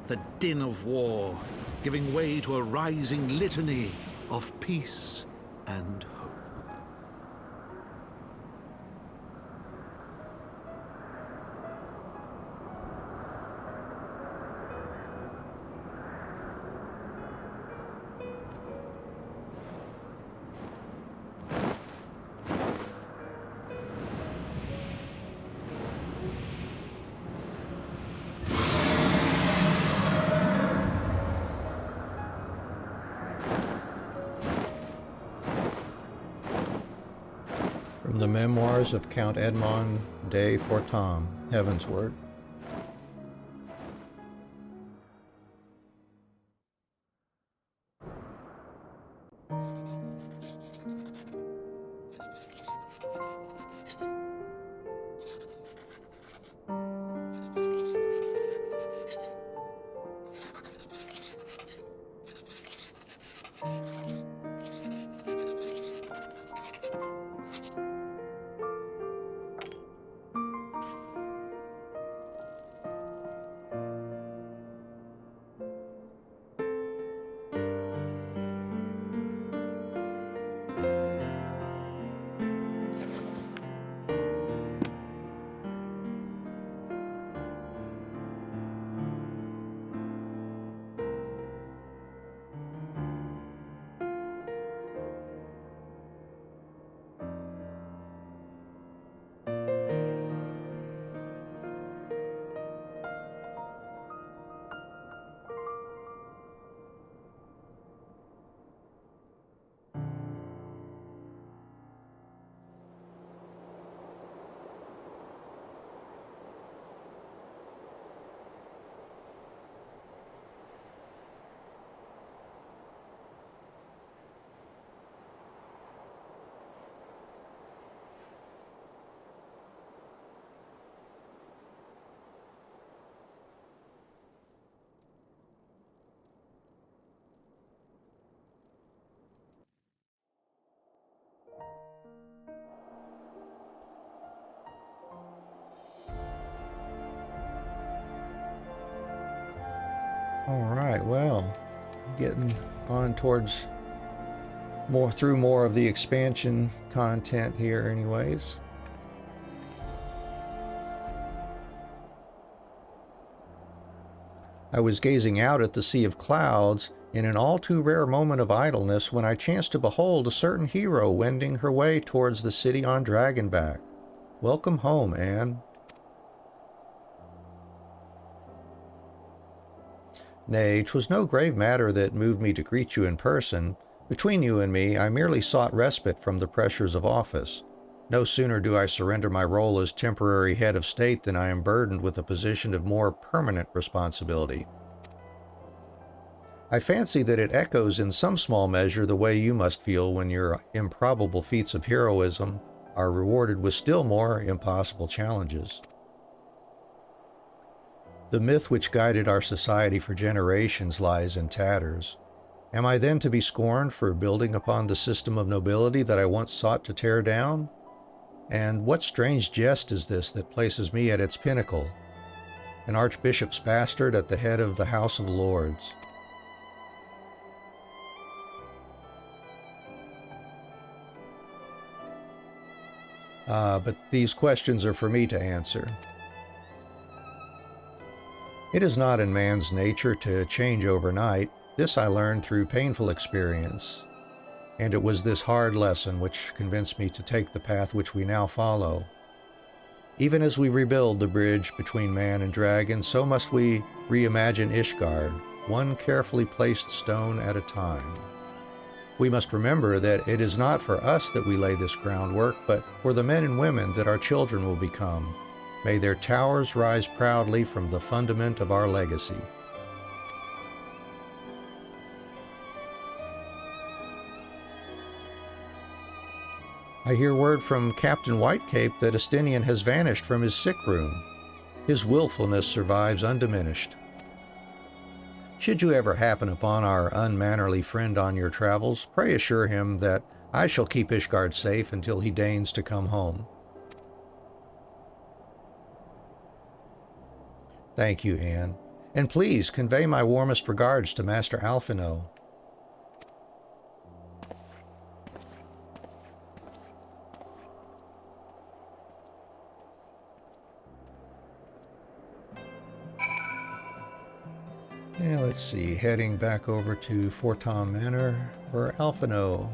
the din of war giving way to a rising litany of peace and hope. From the Memoirs of Count Edmond de Thwarting, Heavensward. Alright, well, getting on towards more of the expansion content here anyways. I was gazing out at the sea of clouds in an all too rare moment of idleness when I chanced to behold a certain hero wending her way towards the city on Dragonback. Welcome home, Anne. Nay, 'twas no grave matter that moved me to greet you in person. Between you and me, I merely sought respite from the pressures of office. No sooner do I surrender my role as temporary head of state than I am burdened with a position of more permanent responsibility. I fancy that it echoes in some small measure the way you must feel when your improbable feats of heroism are rewarded with still more impossible challenges. The myth which guided our society for generations lies in tatters. Am I then to be scorned for building upon the system of nobility that I once sought to tear down? And what strange jest is this that places me at its pinnacle, an archbishop's bastard at the head of the House of Lords? But these questions are for me to answer. It is not in man's nature to change overnight. This I learned through painful experience, and it was this hard lesson which convinced me to take the path which we now follow. Even as we rebuild the bridge between man and dragon, so must we reimagine Ishgard, one carefully placed stone at a time. We must remember that it is not for us that we lay this groundwork, but for the men and women that our children will become. May their towers rise proudly from the fundament of our legacy. I hear word from Captain Whitecape that Estinien has vanished from his sick room. His willfulness survives undiminished. Should you ever happen upon our unmannerly friend on your travels, pray assure him that I shall keep Ishgard safe until he deigns to come home. Thank you, Anne. And please convey my warmest regards to Master Alphino. Yeah, let's see, heading back over to Thwarting Manor for Alphino.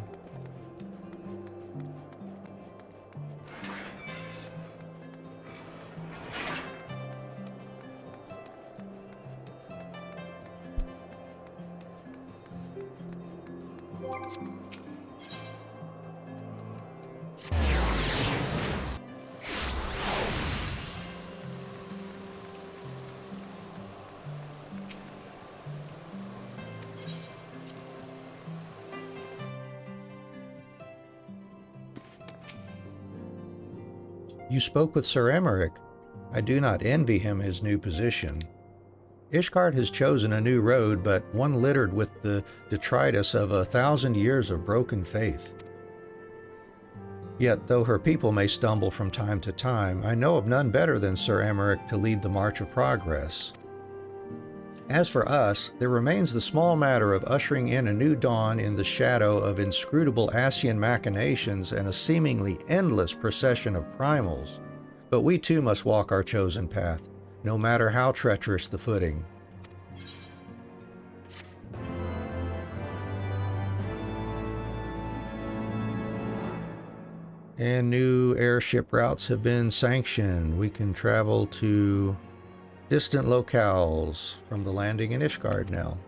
You spoke with Sir Emmerich. I do not envy him his new position. Ishgard has chosen a new road, but one littered with the detritus of 1,000 years of broken faith. Yet, though her people may stumble from time to time, I know of none better than Sir Emmerich to lead the march of progress. As for us, there remains the small matter of ushering in a new dawn in the shadow of inscrutable Ascian machinations and a seemingly endless procession of primals. But we too must walk our chosen path, no matter how treacherous the footing. And new airship routes have been sanctioned. We can travel to distant locales from the landing in Ishgard now.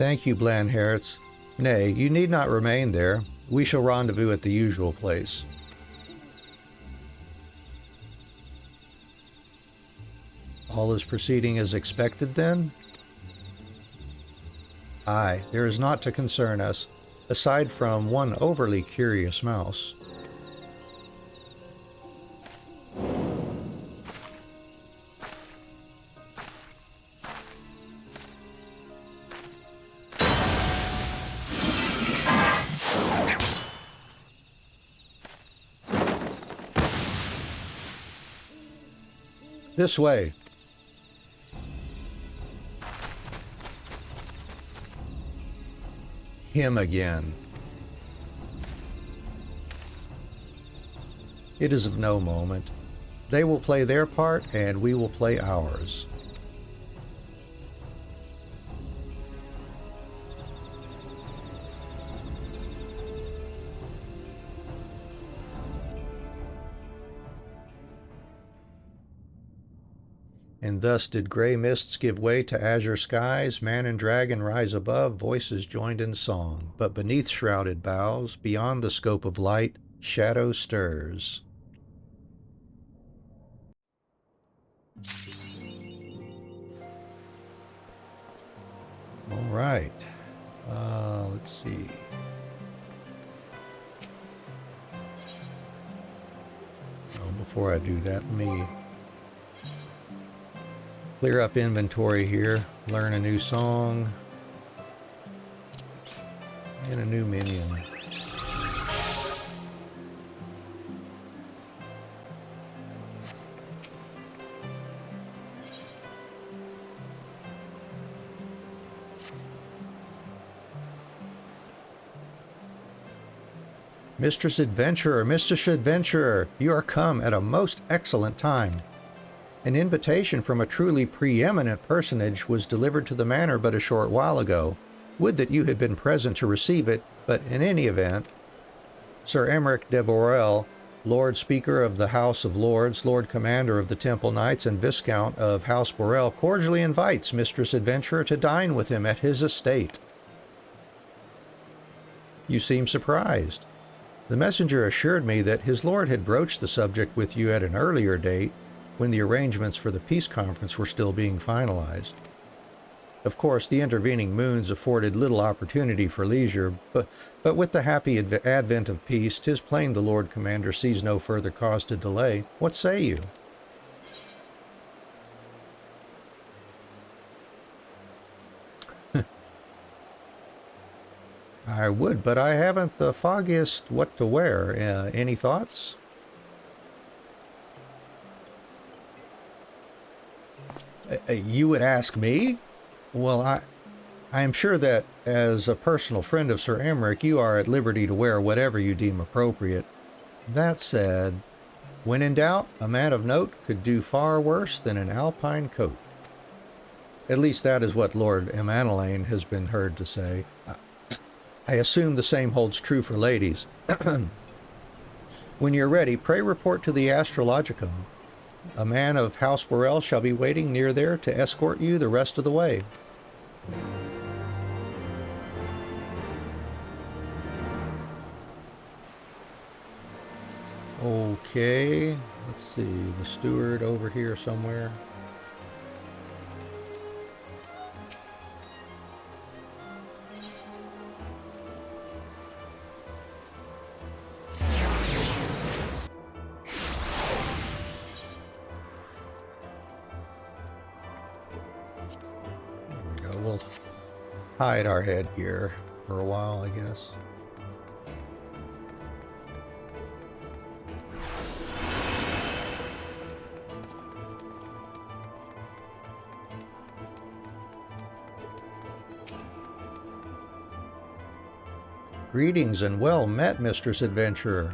Thank you, Blandhertz. Nay, you need not remain there. We shall rendezvous at the usual place. All is proceeding as expected, then? Aye, there is naught to concern us, aside from one overly curious mouse. This way. Him again. It is of no moment. They will play their part, and we will play ours. And thus did gray mists give way to azure skies, man and dragon rise above, voices joined in song. But beneath shrouded boughs, beyond the scope of light, shadow stirs. All right. Let's see. Oh, before I do that, let me clear up inventory here, learn a new song, and a new minion. Mistress Adventurer, you are come at a most excellent time. An invitation from a truly preeminent personage was delivered to the manor but a short while ago. Would that you had been present to receive it, but in any event, Sir Emmerich de Borel, Lord Speaker of the House of Lords, Lord Commander of the Temple Knights, and Viscount of House Borel, cordially invites Mistress Adventurer to dine with him at his estate. You seem surprised. The messenger assured me that his lord had broached the subject with you at an earlier date, when the arrangements for the peace conference were still being finalized. Of course, the intervening moons afforded little opportunity for leisure, but with the happy advent of peace, 'tis plain the Lord Commander sees no further cause to delay. What say you? I would, but I haven't the foggiest what to wear. Any thoughts? You would ask me? Well, I am sure that as a personal friend of Sir Emmerich, you are at liberty to wear whatever you deem appropriate. That said, when in doubt, a man of note could do far worse than an alpine coat. At least that is what Lord Emanelaine has been heard to say. I assume the same holds true for ladies. When you're ready, pray report to the Astrologicum. A man of House Borel shall be waiting near there to escort you the rest of the way. Okay, let's see, the steward over here somewhere. We'll hide our headgear for a while, I guess. Greetings and well met, Mistress Adventurer.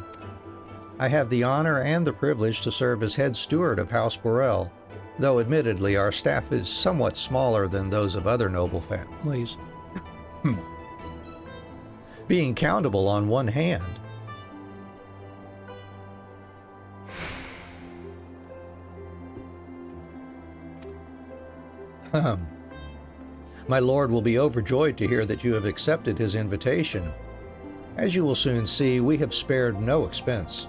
I have the honor and the privilege to serve as head steward of House Borel, though admittedly our staff is somewhat smaller than those of other noble families, being countable on one hand. My lord will be overjoyed to hear that you have accepted his invitation. As you will soon see, we have spared no expense.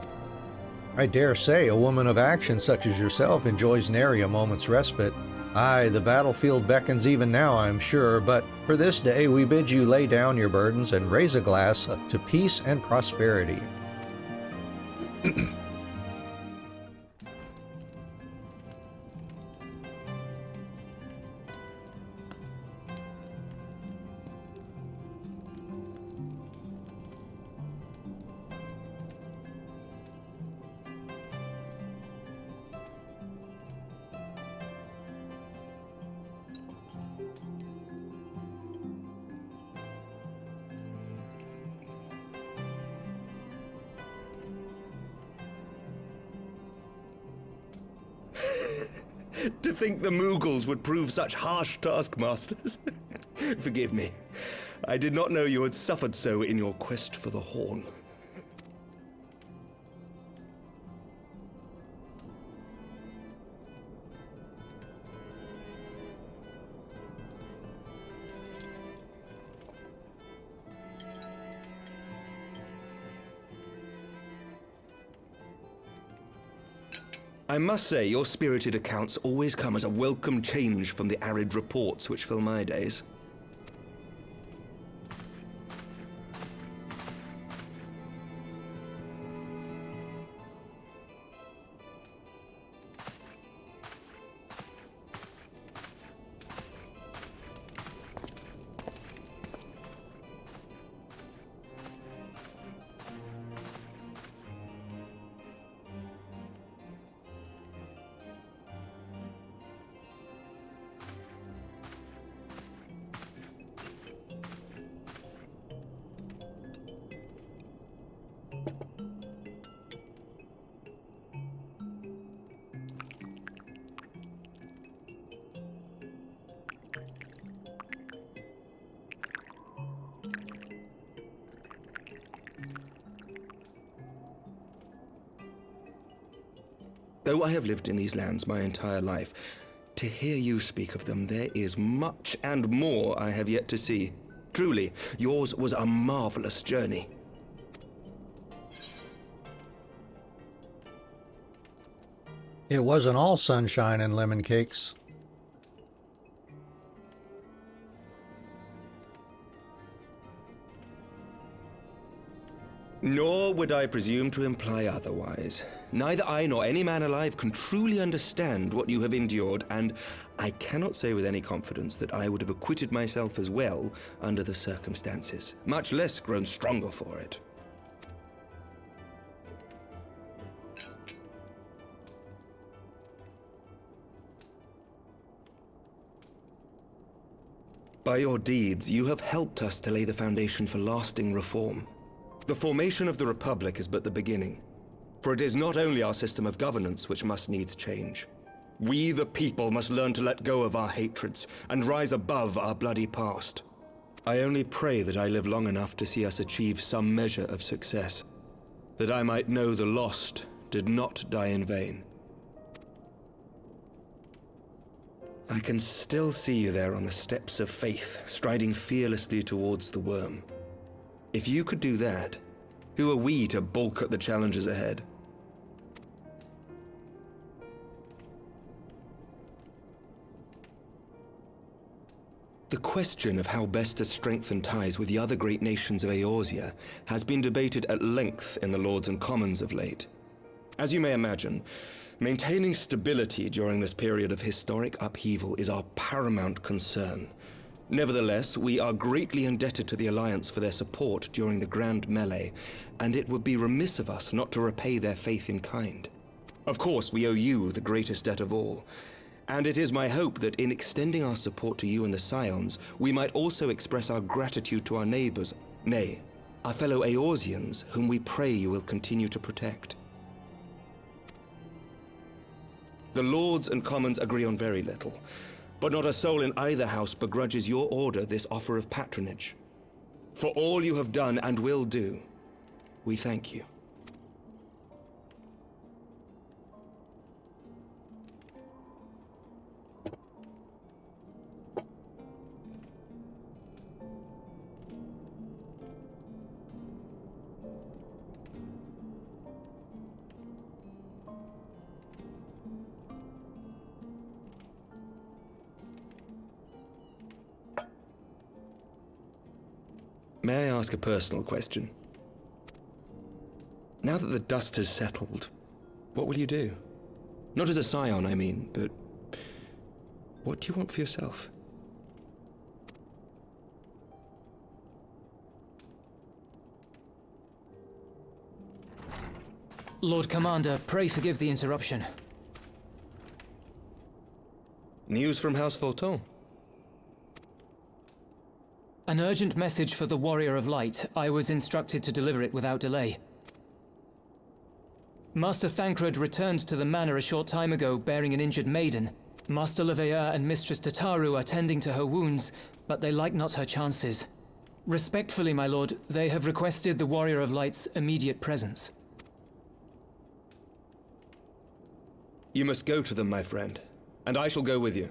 I dare say a woman of action such as yourself enjoys nary a moment's respite. Aye, the battlefield beckons even now, I am sure, but for this day we bid you lay down your burdens and raise a glass to peace and prosperity. To think the Moogles would prove such harsh taskmasters. Forgive me. I did not know you had suffered so in your quest for the Horn. I must say, your spirited accounts always come as a welcome change from the arid reports which fill my days. Though I have lived in these lands my entire life, to hear you speak of them, there is much and more I have yet to see. Truly, yours was a marvelous journey. It wasn't all sunshine and lemon cakes. Nor would I presume to imply otherwise. Neither I nor any man alive can truly understand what you have endured, and I cannot say with any confidence that I would have acquitted myself as well under the circumstances, much less grown stronger for it. By your deeds, you have helped us to lay the foundation for lasting reform. The formation of the Republic is but the beginning, for it is not only our system of governance which must needs change. We, the people, must learn to let go of our hatreds and rise above our bloody past. I only pray that I live long enough to see us achieve some measure of success, that I might know the lost did not die in vain. I can still see you there on the steps of faith, striding fearlessly towards the worm. If you could do that, who are we to balk at the challenges ahead? The question of how best to strengthen ties with the other great nations of Eorzea has been debated at length in the Lords and Commons of late. As you may imagine, maintaining stability during this period of historic upheaval is our paramount concern. Nevertheless, we are greatly indebted to the Alliance for their support during the Grand Melee, and it would be remiss of us not to repay their faith in kind. Of course, we owe you the greatest debt of all, and it is my hope that in extending our support to you and the Scions, we might also express our gratitude to our neighbors, nay, our fellow Eorzeans, whom we pray you will continue to protect. The Lords and Commons agree on very little, but not a soul in either house begrudges your order this offer of patronage. For all you have done and will do, we thank you. May I ask a personal question? Now that the dust has settled, what will you do? Not as a scion, I mean, but what do you want for yourself? Lord Commander, pray forgive the interruption. News from House Thwarting? An urgent message for the Warrior of Light. I was instructed to deliver it without delay. Master Thancred returned to the manor a short time ago, bearing an injured maiden. Master Leveilleur and Mistress Tataru are tending to her wounds, but they like not her chances. Respectfully, my lord, they have requested the Warrior of Light's immediate presence. You must go to them, my friend, and I shall go with you.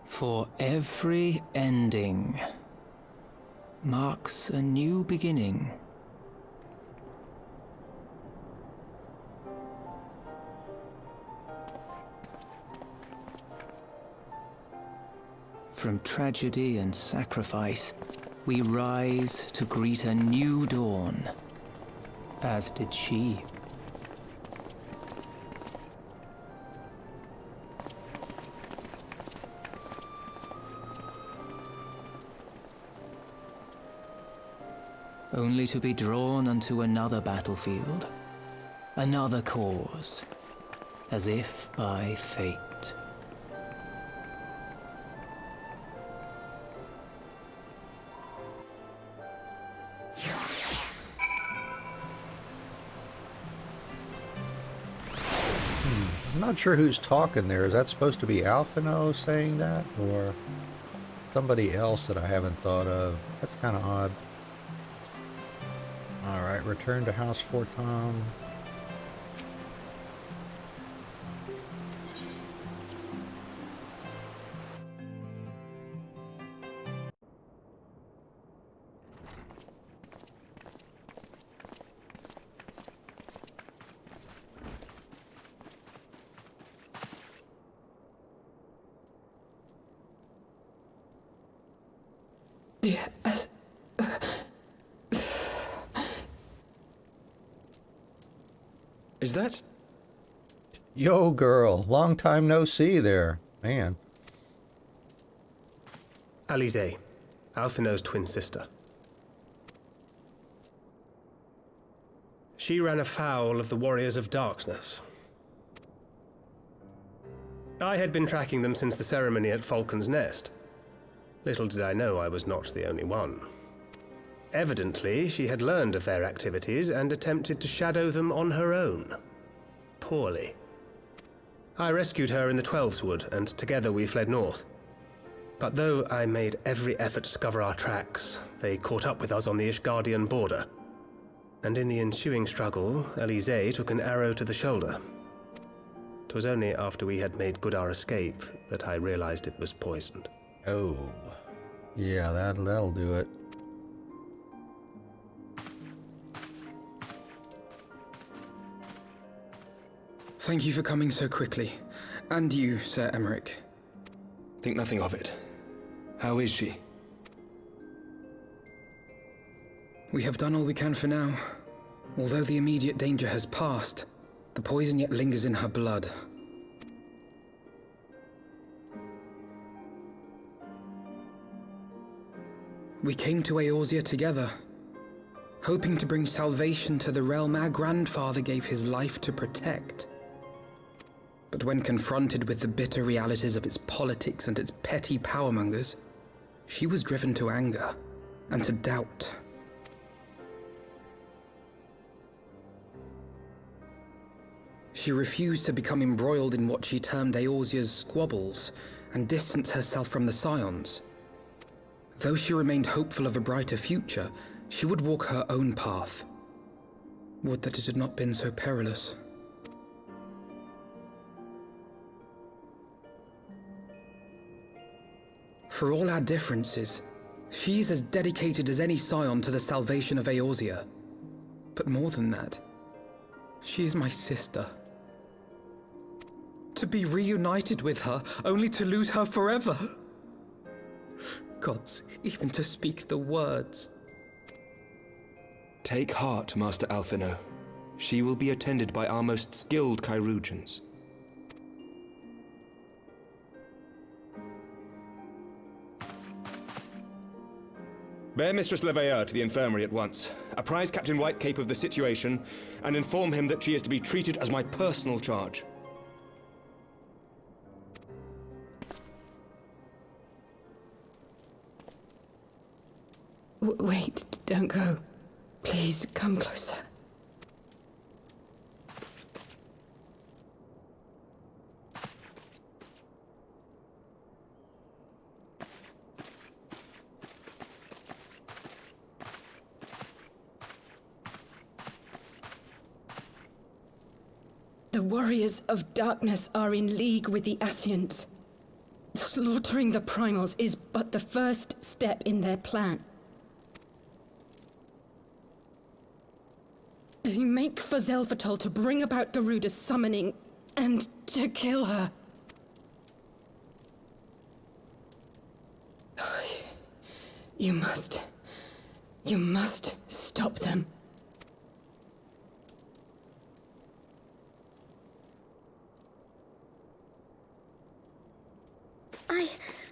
For every ending marks a new beginning. From tragedy and sacrifice, we rise to greet a new dawn, as did she. Only to be drawn unto another battlefield, another cause, as if by fate. I'm not sure who's talking there. Is that supposed to be Alphino saying that, or somebody else that I haven't thought of? That's kind of odd. Alright, return to House Thwarting. Yes. Is that... Yo, girl. Long time no see there. Man. Alize, Alphino's twin sister. She ran afoul of the Warriors of Darkness. I had been tracking them since the ceremony at Falcon's Nest. Little did I know I was not the only one. Evidently, she had learned of their activities and attempted to shadow them on her own. Poorly. I rescued her in the Twelveswood, and together we fled north. But though I made every effort to cover our tracks, they caught up with us on the Ishgardian border. And in the ensuing struggle, Alize took an arrow to the shoulder. 'Twas only after we had made good our escape that I realized it was poisoned. Oh. Yeah, that'll do it. Thank you for coming so quickly. And you, Sir Emmerich. Think nothing of it. How is she? We have done all we can for now. Although the immediate danger has passed, the poison yet lingers in her blood. We came to Eorzea together, hoping to bring salvation to the realm our grandfather gave his life to protect. But when confronted with the bitter realities of its politics and its petty powermongers, she was driven to anger and to doubt. She refused to become embroiled in what she termed Eorzea's squabbles and distance herself from the Scions. Though she remained hopeful of a brighter future, she would walk her own path. Would that it had not been so perilous. For all our differences, she's as dedicated as any Scion to the salvation of Eorzea. But more than that, she is my sister. To be reunited with her, only to lose her forever. Gods, even to speak the words. Take heart, Master Alphino. She will be attended by our most skilled chirurgeons. Bear Mistress Leveilleur to the infirmary at once. Apprise Captain Whitecape of the situation, and inform him that she is to be treated as my personal charge. Wait, don't go. Please, come closer. The warriors of darkness are in league with the Ascients. Slaughtering the Primals is but the first step in their plan. They make for Xelphatol to bring about Garuda's summoning and to kill her. You must stop them.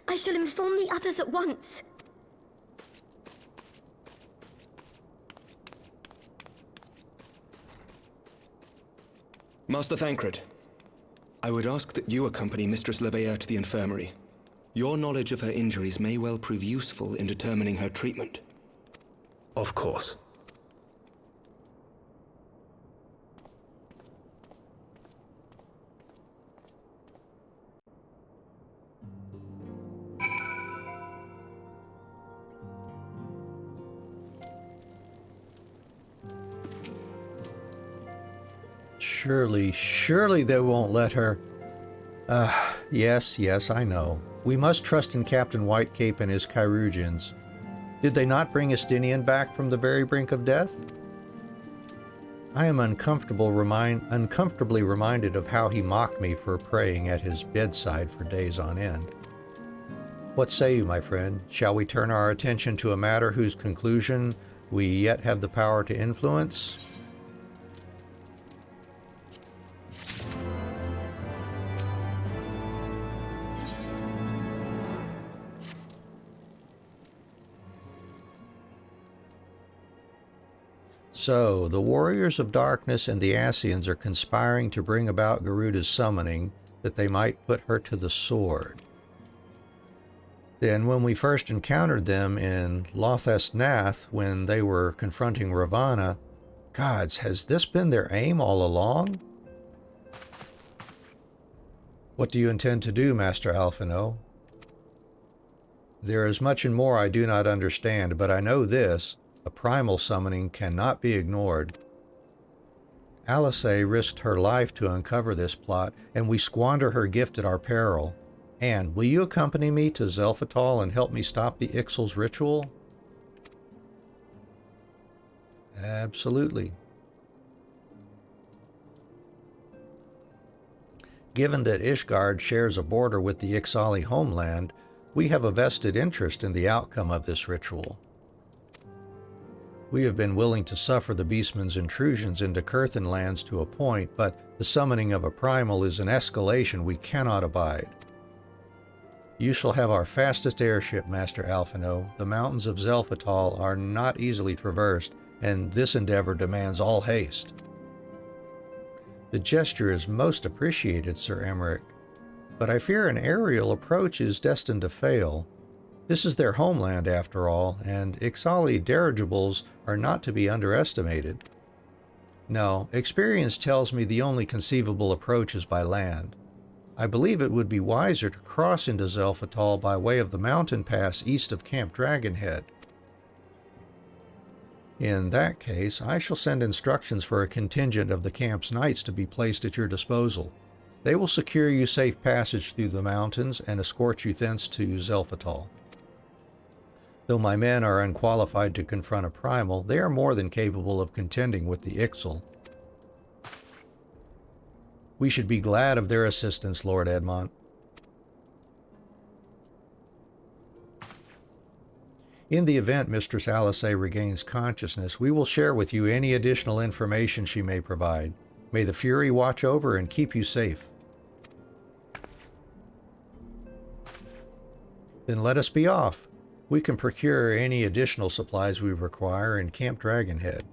I shall inform the others at once. Master Thancred, I would ask that you accompany Mistress Leveilleur to the infirmary. Your knowledge of her injuries may well prove useful in determining her treatment. Of course. Surely they won't let her. Yes, I know. We must trust in Captain Whitecape and his chirurgeons. Did they not bring Estinien back from the very brink of death? I am uncomfortably reminded of how he mocked me for praying at his bedside for days on end. What say you, my friend? Shall we turn our attention to a matter whose conclusion we yet have the power to influence? So, the warriors of darkness and the Ascients are conspiring to bring about Garuda's summoning, that they might put her to the sword. Then, when we first encountered them in Lothest Nath, when they were confronting Ravana, gods, has this been their aim all along? What do you intend to do, Master Alphino? There is much and more I do not understand, but I know this. A primal summoning cannot be ignored. Alice risked her life to uncover this plot, and we squander her gift at our peril. Anne, will you accompany me to Xelphatol and help me stop the Ixal's ritual? Absolutely. Given that Ishgard shares a border with the Ixali homeland, we have a vested interest in the outcome of this ritual. We have been willing to suffer the Beastman's intrusions into Curthan lands to a point, but the summoning of a primal is an escalation we cannot abide. You shall have our fastest airship, Master Alphino. The mountains of Xelphatol are not easily traversed, and this endeavor demands all haste. The gesture is most appreciated, Sir Emmerich, but I fear an aerial approach is destined to fail. This is their homeland, after all, and Ixali dirigibles are not to be underestimated. No, experience tells me the only conceivable approach is by land. I believe it would be wiser to cross into Xelphatol by way of the mountain pass east of Camp Dragonhead. In that case, I shall send instructions for a contingent of the camp's knights to be placed at your disposal. They will secure you safe passage through the mountains and escort you thence to Xelphatol. Though my men are unqualified to confront a Primal, they are more than capable of contending with the Ixal. We should be glad of their assistance, Lord Edmont. In the event Mistress Alice regains consciousness, we will share with you any additional information she may provide. May the Fury watch over and keep you safe. Then let us be off. We can procure any additional supplies we require in Camp Dragonhead.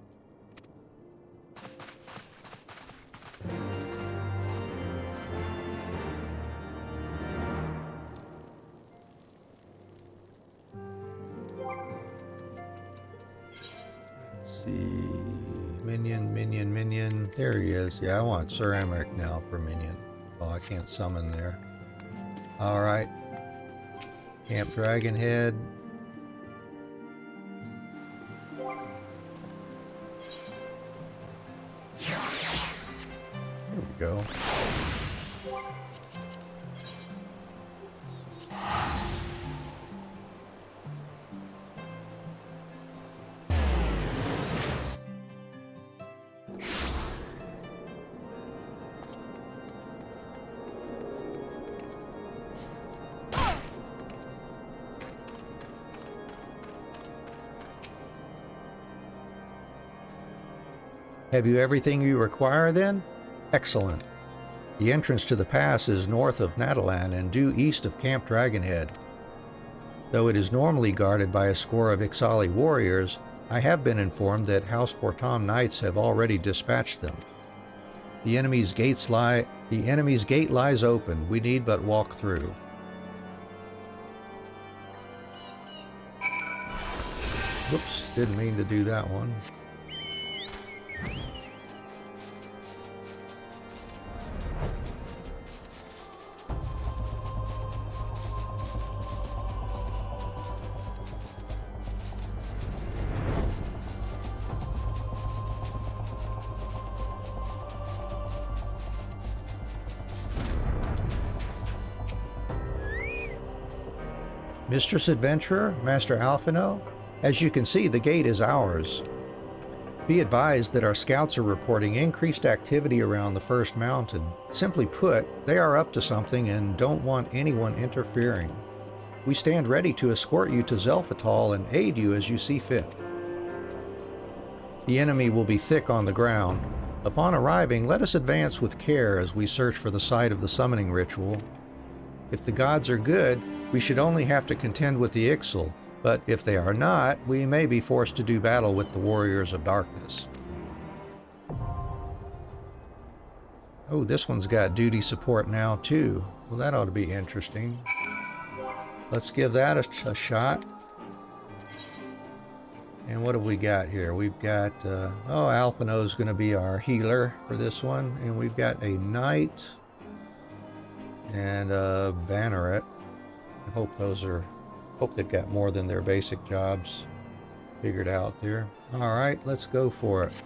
Let's see. Minion. There he is. Yeah, I want Sir Emmerich now for Minion. Oh, I can't summon there. Alright. Camp Dragonhead. There we go. Have you everything you require then? Excellent. The entrance to the pass is north of Natalan and due east of Camp Dragonhead. Though it is normally guarded by a score of Ixali warriors, I have been informed that House Fortam knights have already dispatched them. The enemy's gate lies open. We need but walk through. Whoops, didn't mean to do that one. Mistress Adventurer, Master Alphino, as you can see, the gate is ours. Be advised that our scouts are reporting increased activity around the First Mountain. Simply put, they are up to something and don't want anyone interfering. We stand ready to escort you to Xelphatol and aid you as you see fit. The enemy will be thick on the ground. Upon arriving, let us advance with care as we search for the site of the summoning ritual. If the gods are good, we should only have to contend with the Ixal, but if they are not, we may be forced to do battle with the Warriors of Darkness. Oh, this one's got duty support now too. Well, that ought to be interesting. Let's give that a shot. And what have we got here? We've got, Alphino's going to be our healer for this one. And we've got a knight and a banneret. I hope they've got more than their basic jobs figured out there. All right, let's go for it.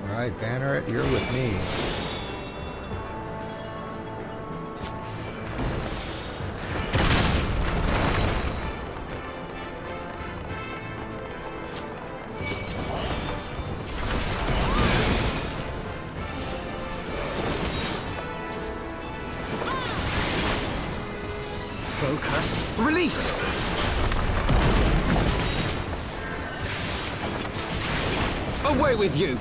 Alright, Banneret, you're with me. Focus. Release! Away with you!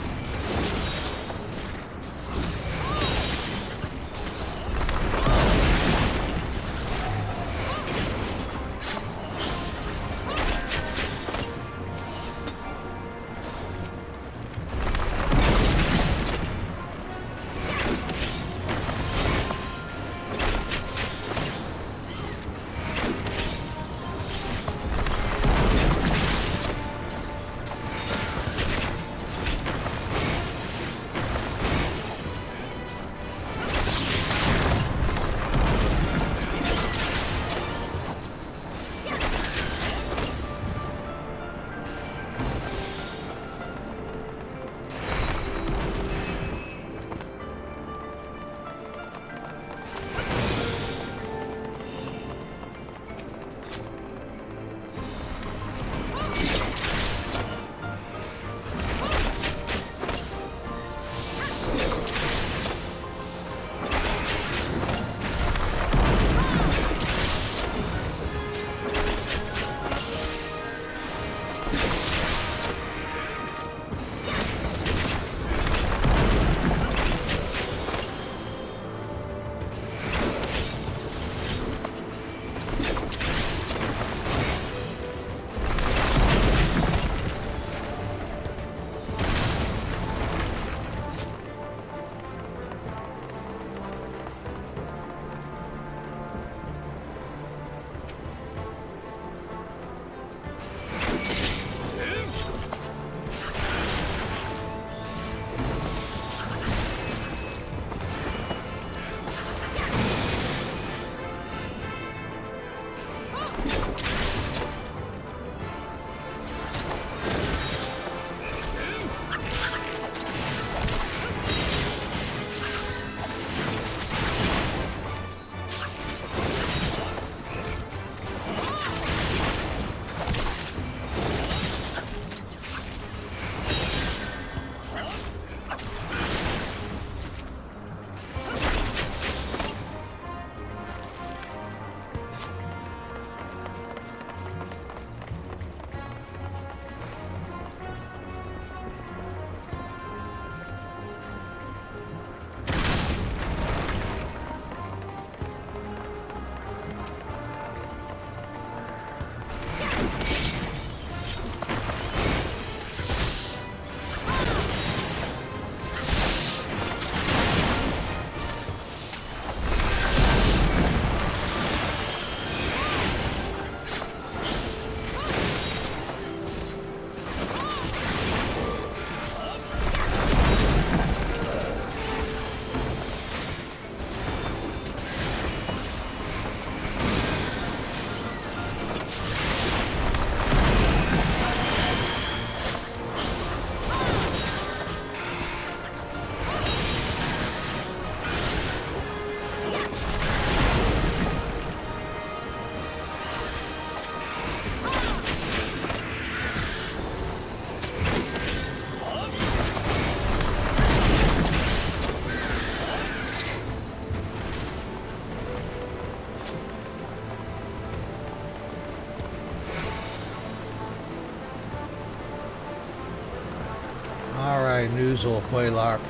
razzle, Waylock.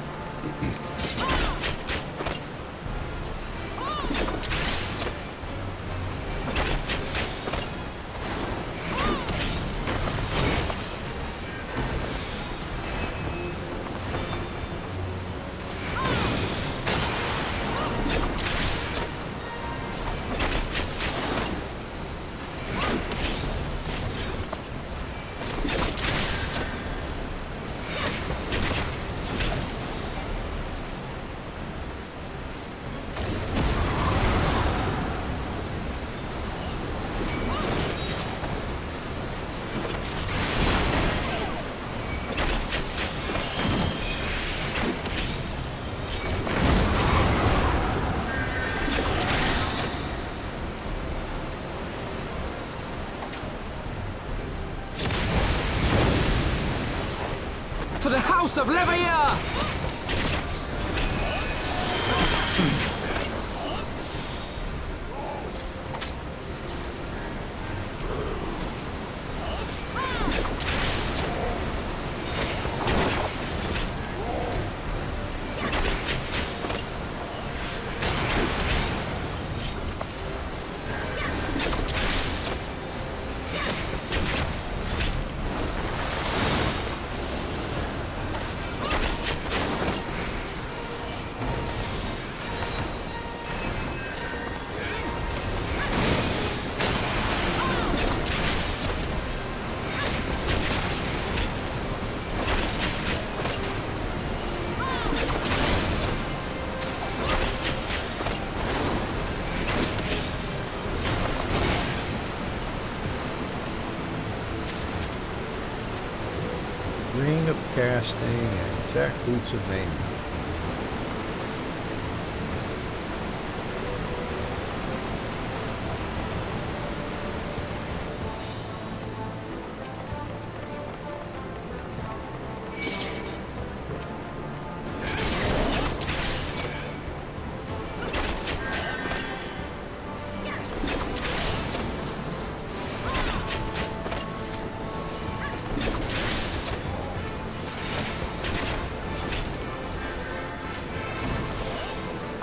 For the House of Leveilleur! Ring of Casting and Jackboots of Maine.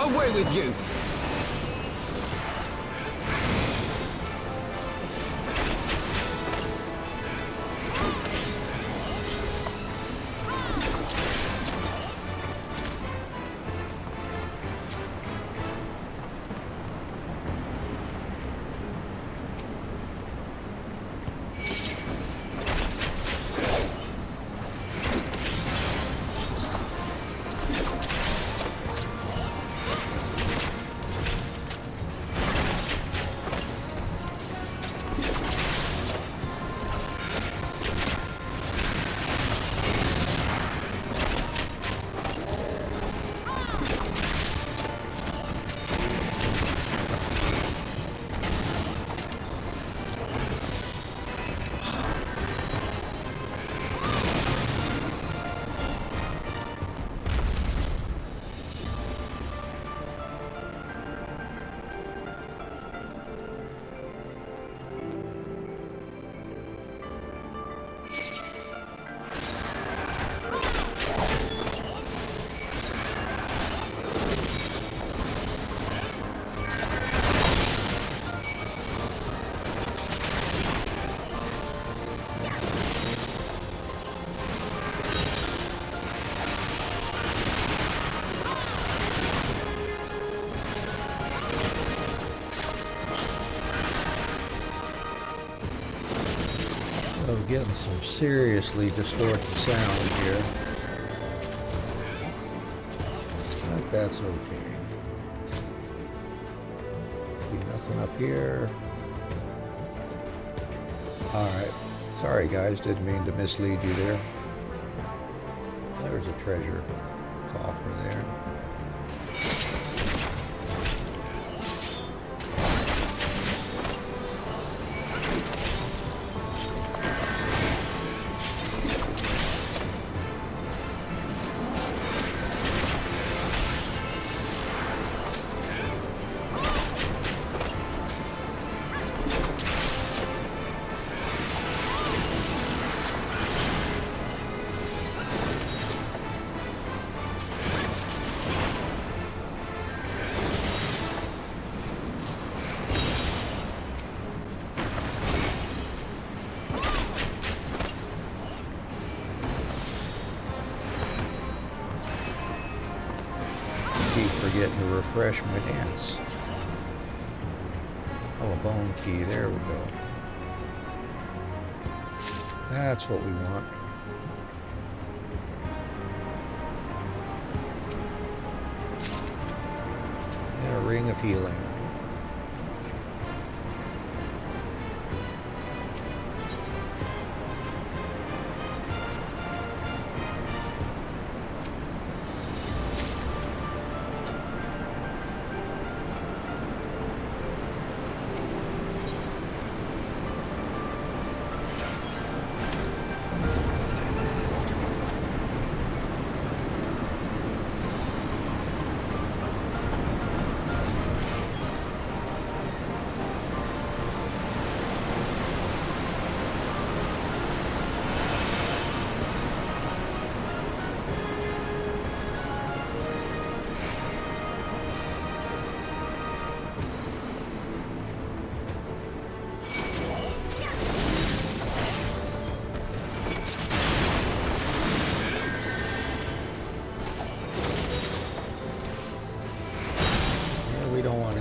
Away with you! Oh, getting some seriously distorted sound here. But that's okay. See nothing up here. Alright. Sorry guys, didn't mean to mislead you there. There's a treasure coffer there. keep forgetting to refresh my dance. Oh, a bone key. There we go. That's what we want. And a ring of healing.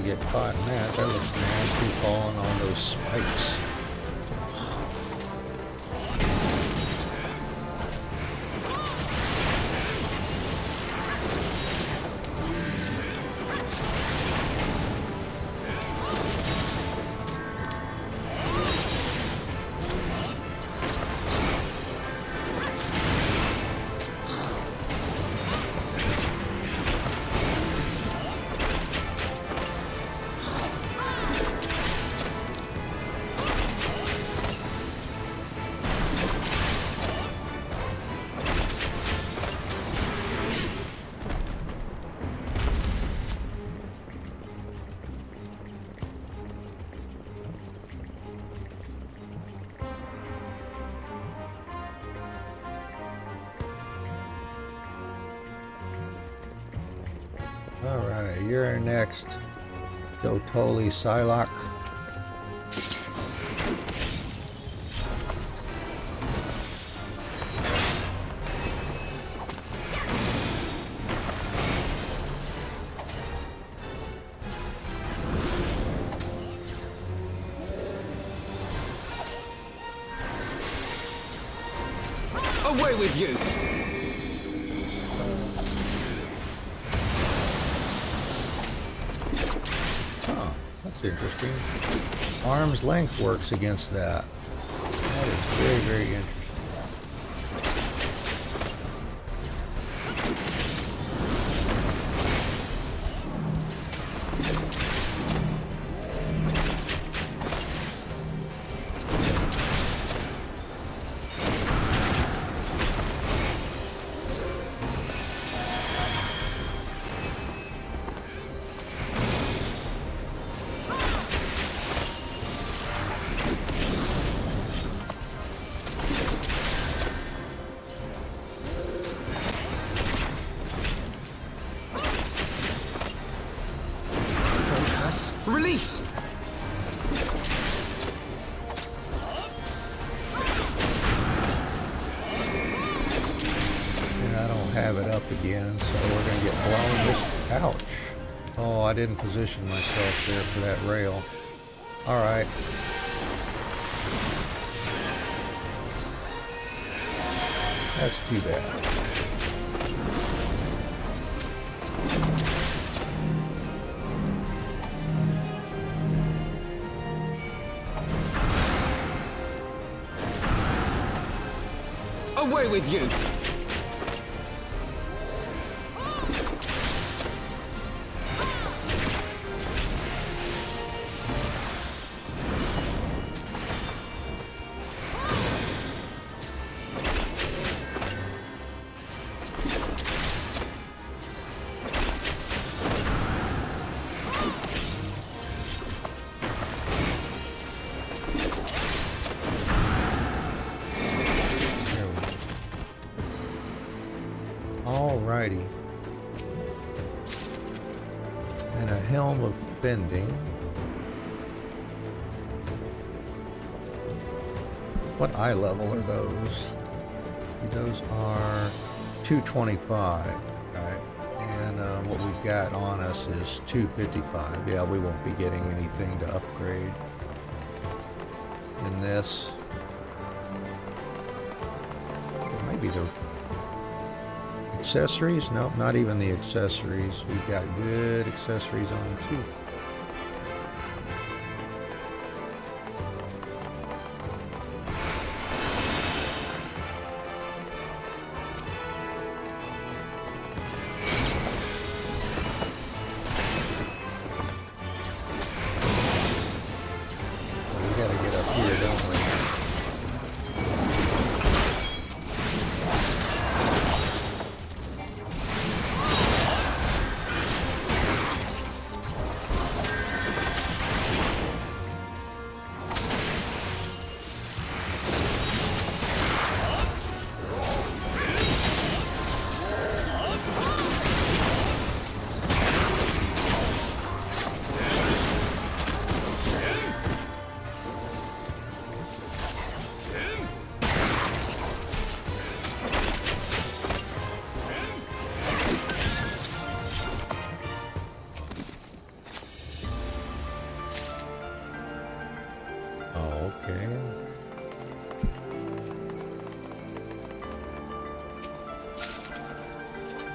Get caught in that. That looks nasty, falling on those spikes. Alright, you're next. Dotoli Psylocke. Away with you! Interesting. Arm's length works against that. That is very, very interesting. Release! And I don't have it up again, so we're gonna get blown this. Ouch. Oh, I didn't position myself there for that rail. Alright. That's too bad. Away with you! Alrighty. And a helm of bending. What eye level are those? See, those are 225, right? And what we've we've got on us is 255. Yeah, we won't be getting anything to upgrade in this. Maybe the accessories? Nope, not even the accessories. We've got good accessories on too.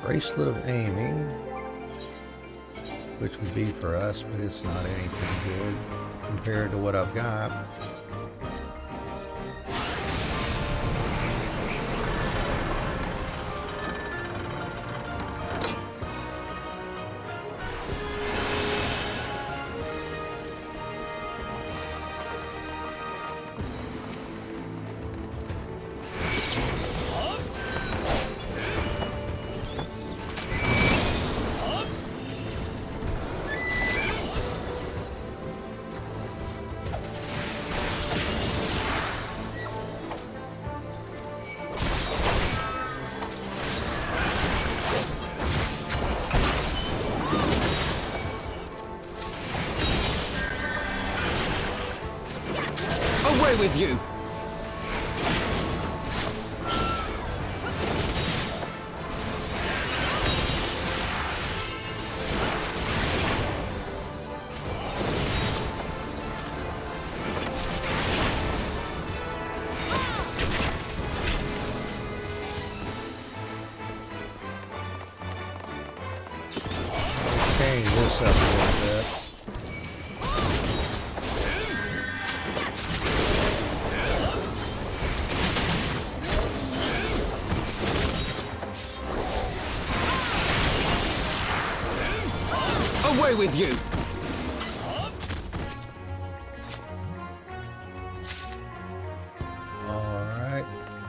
Bracelet of aiming, which would be for us, but it's not anything good compared to what I've got. Away with you! Change this up a little bit. Away with you! Alright,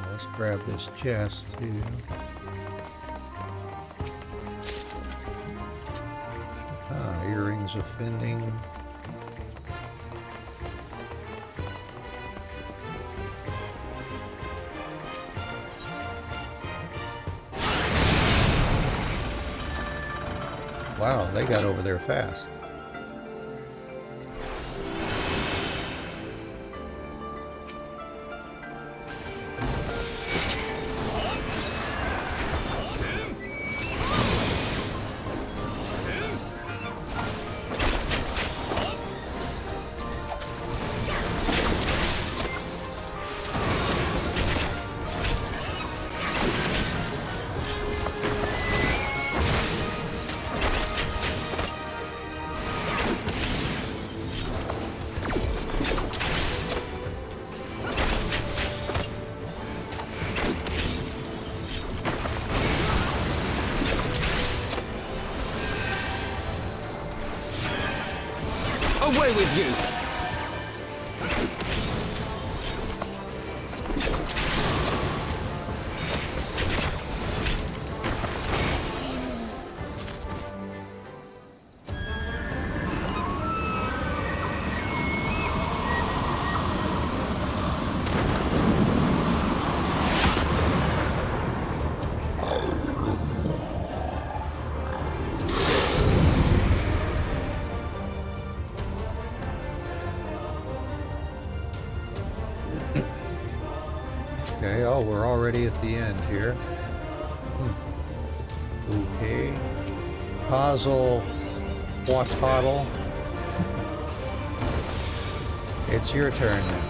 let's grab this chest too. Earrings offending. Wow, they got over there fast. Away with you! Okay, oh, we're already at the end here. Okay. Xelphatol. It's your turn now.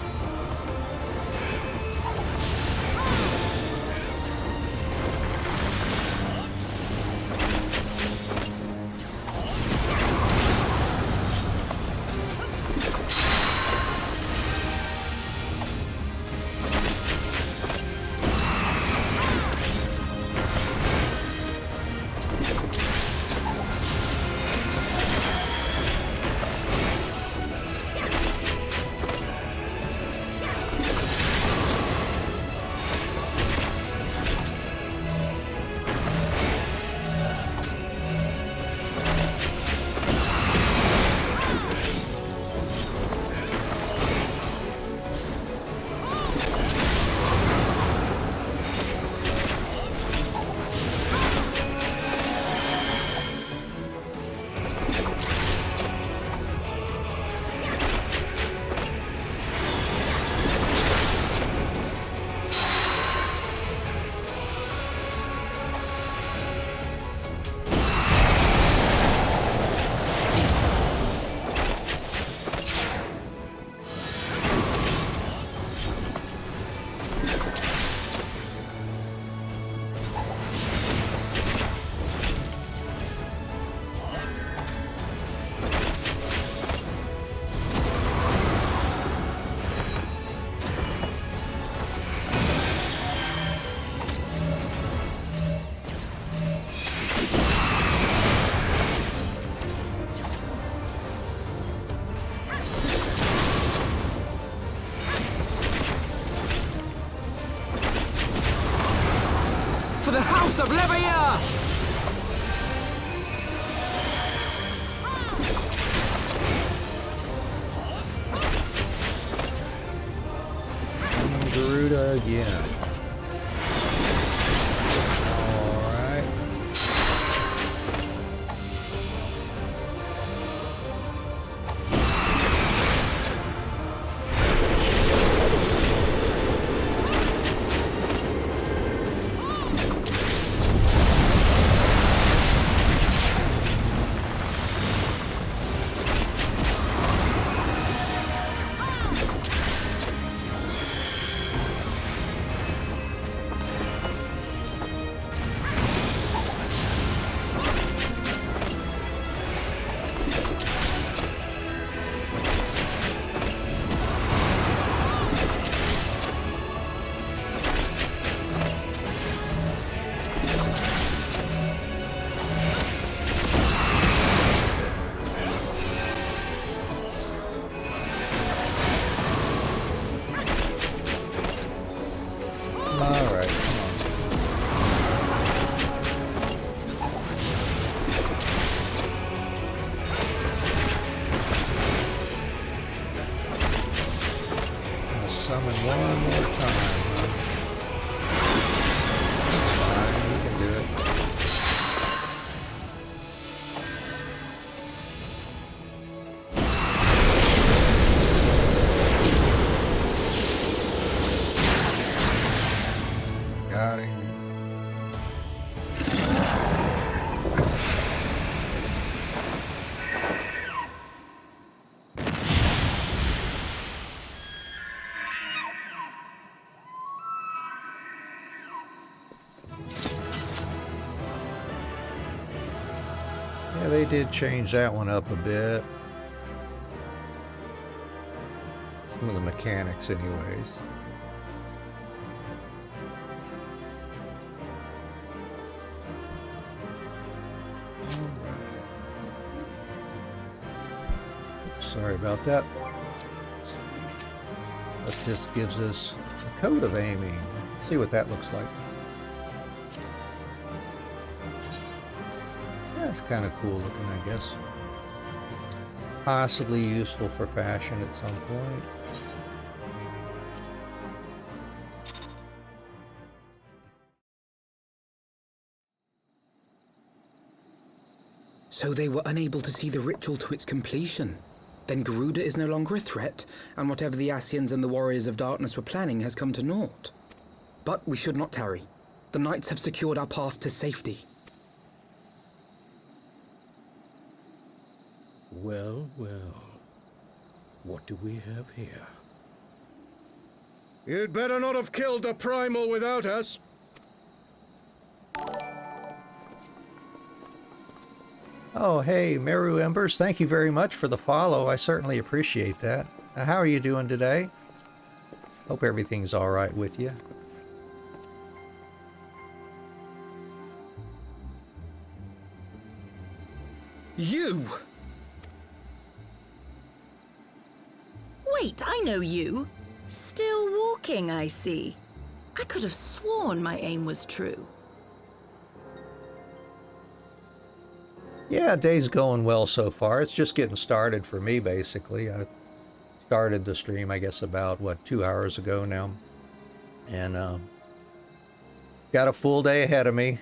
For the House of Levair! Garuda again. Alright. Summon one more time. That's fine, you can do it. Got him. Yeah, they did change that one up a bit. Some of the mechanics anyways. Sorry about that. But this gives us a code of aiming. See what that looks like. That's kind of cool looking, I guess. Possibly useful for fashion at some point. So they were unable to see the ritual to its completion. Then Garuda is no longer a threat, and whatever the Ascians and the Warriors of Darkness were planning has come to naught. But we should not tarry. The Knights have secured our path to safety. Well, well. What do we have here? You'd better not have killed the Primal without us. Oh, hey, Meru Embers, thank you very much for the follow. I certainly appreciate that. How are you doing today? Hope everything's all right with you. You! Wait, I know you. Still walking, I see. I could have sworn my aim was true. Yeah, day's going well so far. It's just getting started for me, basically. I started the stream, I guess, about, 2 hours ago now. And got a full day ahead of me.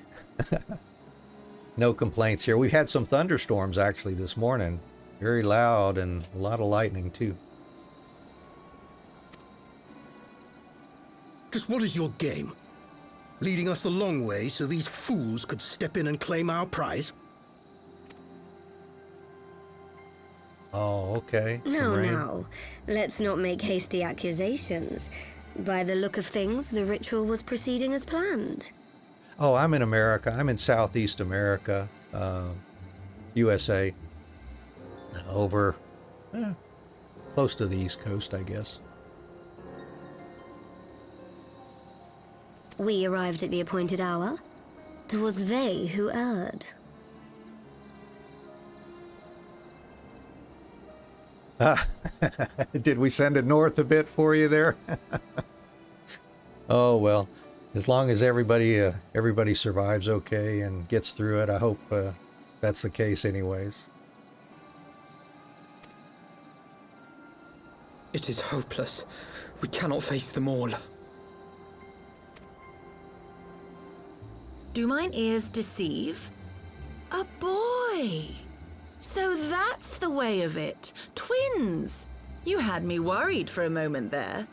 No complaints here. We've had some thunderstorms, actually, this morning. Very loud and a lot of lightning, too. Just what is your game? Leading us the long way so these fools could step in and claim our prize? Oh, okay. No. Let's not make hasty accusations. By the look of things, the ritual was proceeding as planned. Oh, I'm in America. I'm in Southeast America, USA. Over close to the East Coast, I guess. We arrived at the appointed hour. 'Twas they who erred. Did we send it north a bit for you there? Oh, well, as long as everybody survives okay and gets through it, I hope that's the case anyways. It is hopeless. We cannot face them all. Do mine ears deceive? A boy! So that's the way of it. Twins! You had me worried for a moment there.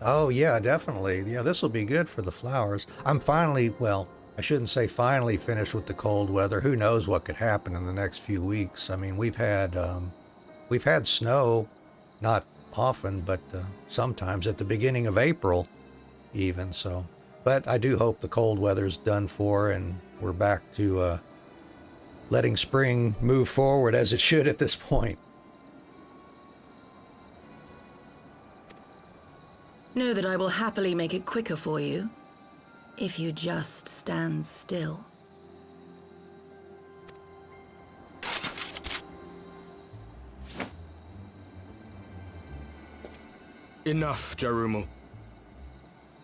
Oh, yeah, definitely. Yeah, this will be good for the flowers. I'm finally, well, I shouldn't say finally finished with the cold weather. Who knows what could happen in the next few weeks. I mean, we've had snow, not often, but sometimes at the beginning of April even, so. But I do hope the cold weather's done for and we're back to letting spring move forward as it should at this point. Know that I will happily make it quicker for you, if you just stand still. Enough, Jarumul.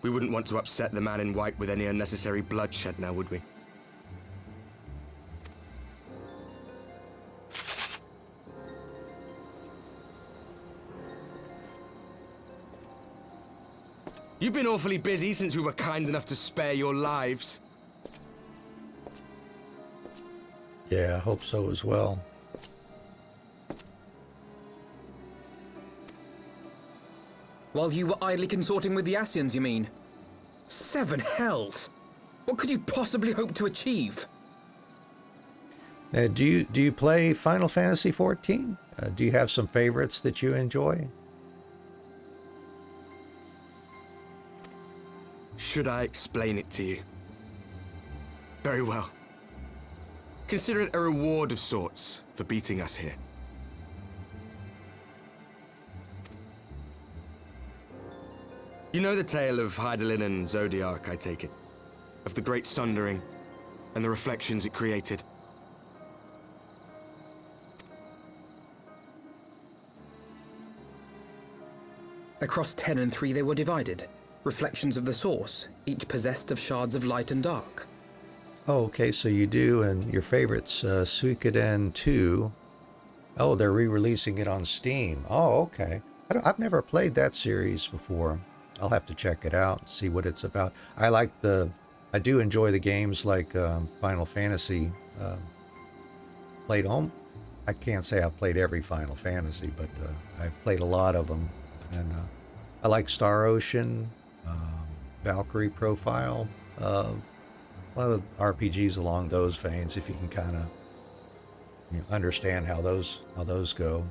We wouldn't want to upset the man in white with any unnecessary bloodshed now, would we? You've been awfully busy since we were kind enough to spare your lives. Yeah, I hope so as well. While you were idly consorting with the Ascians, you mean? 7 hells! What could you possibly hope to achieve? Do you play Final Fantasy XIV? Do you have some favorites that you enjoy? Should I explain it to you? Very well. Consider it a reward of sorts for beating us here. You know the tale of Hydaelyn and Zodiac, I take it? Of the Great Sundering and the reflections it created? Across 10 and 3 they were divided. Reflections of the source, each possessed of shards of light and dark. Oh, okay, so you do, and your favorite's Suikoden 2. Oh, they're re-releasing it on Steam. Oh, okay. I've never played that series before. I'll have to check it out, see what it's about. I do enjoy the games like Final Fantasy. I can't say I've played every Final Fantasy, but I've played a lot of them. And I like Star Ocean, Valkyrie Profile, a lot of RPGs along those veins, if you can kind of understand how those go.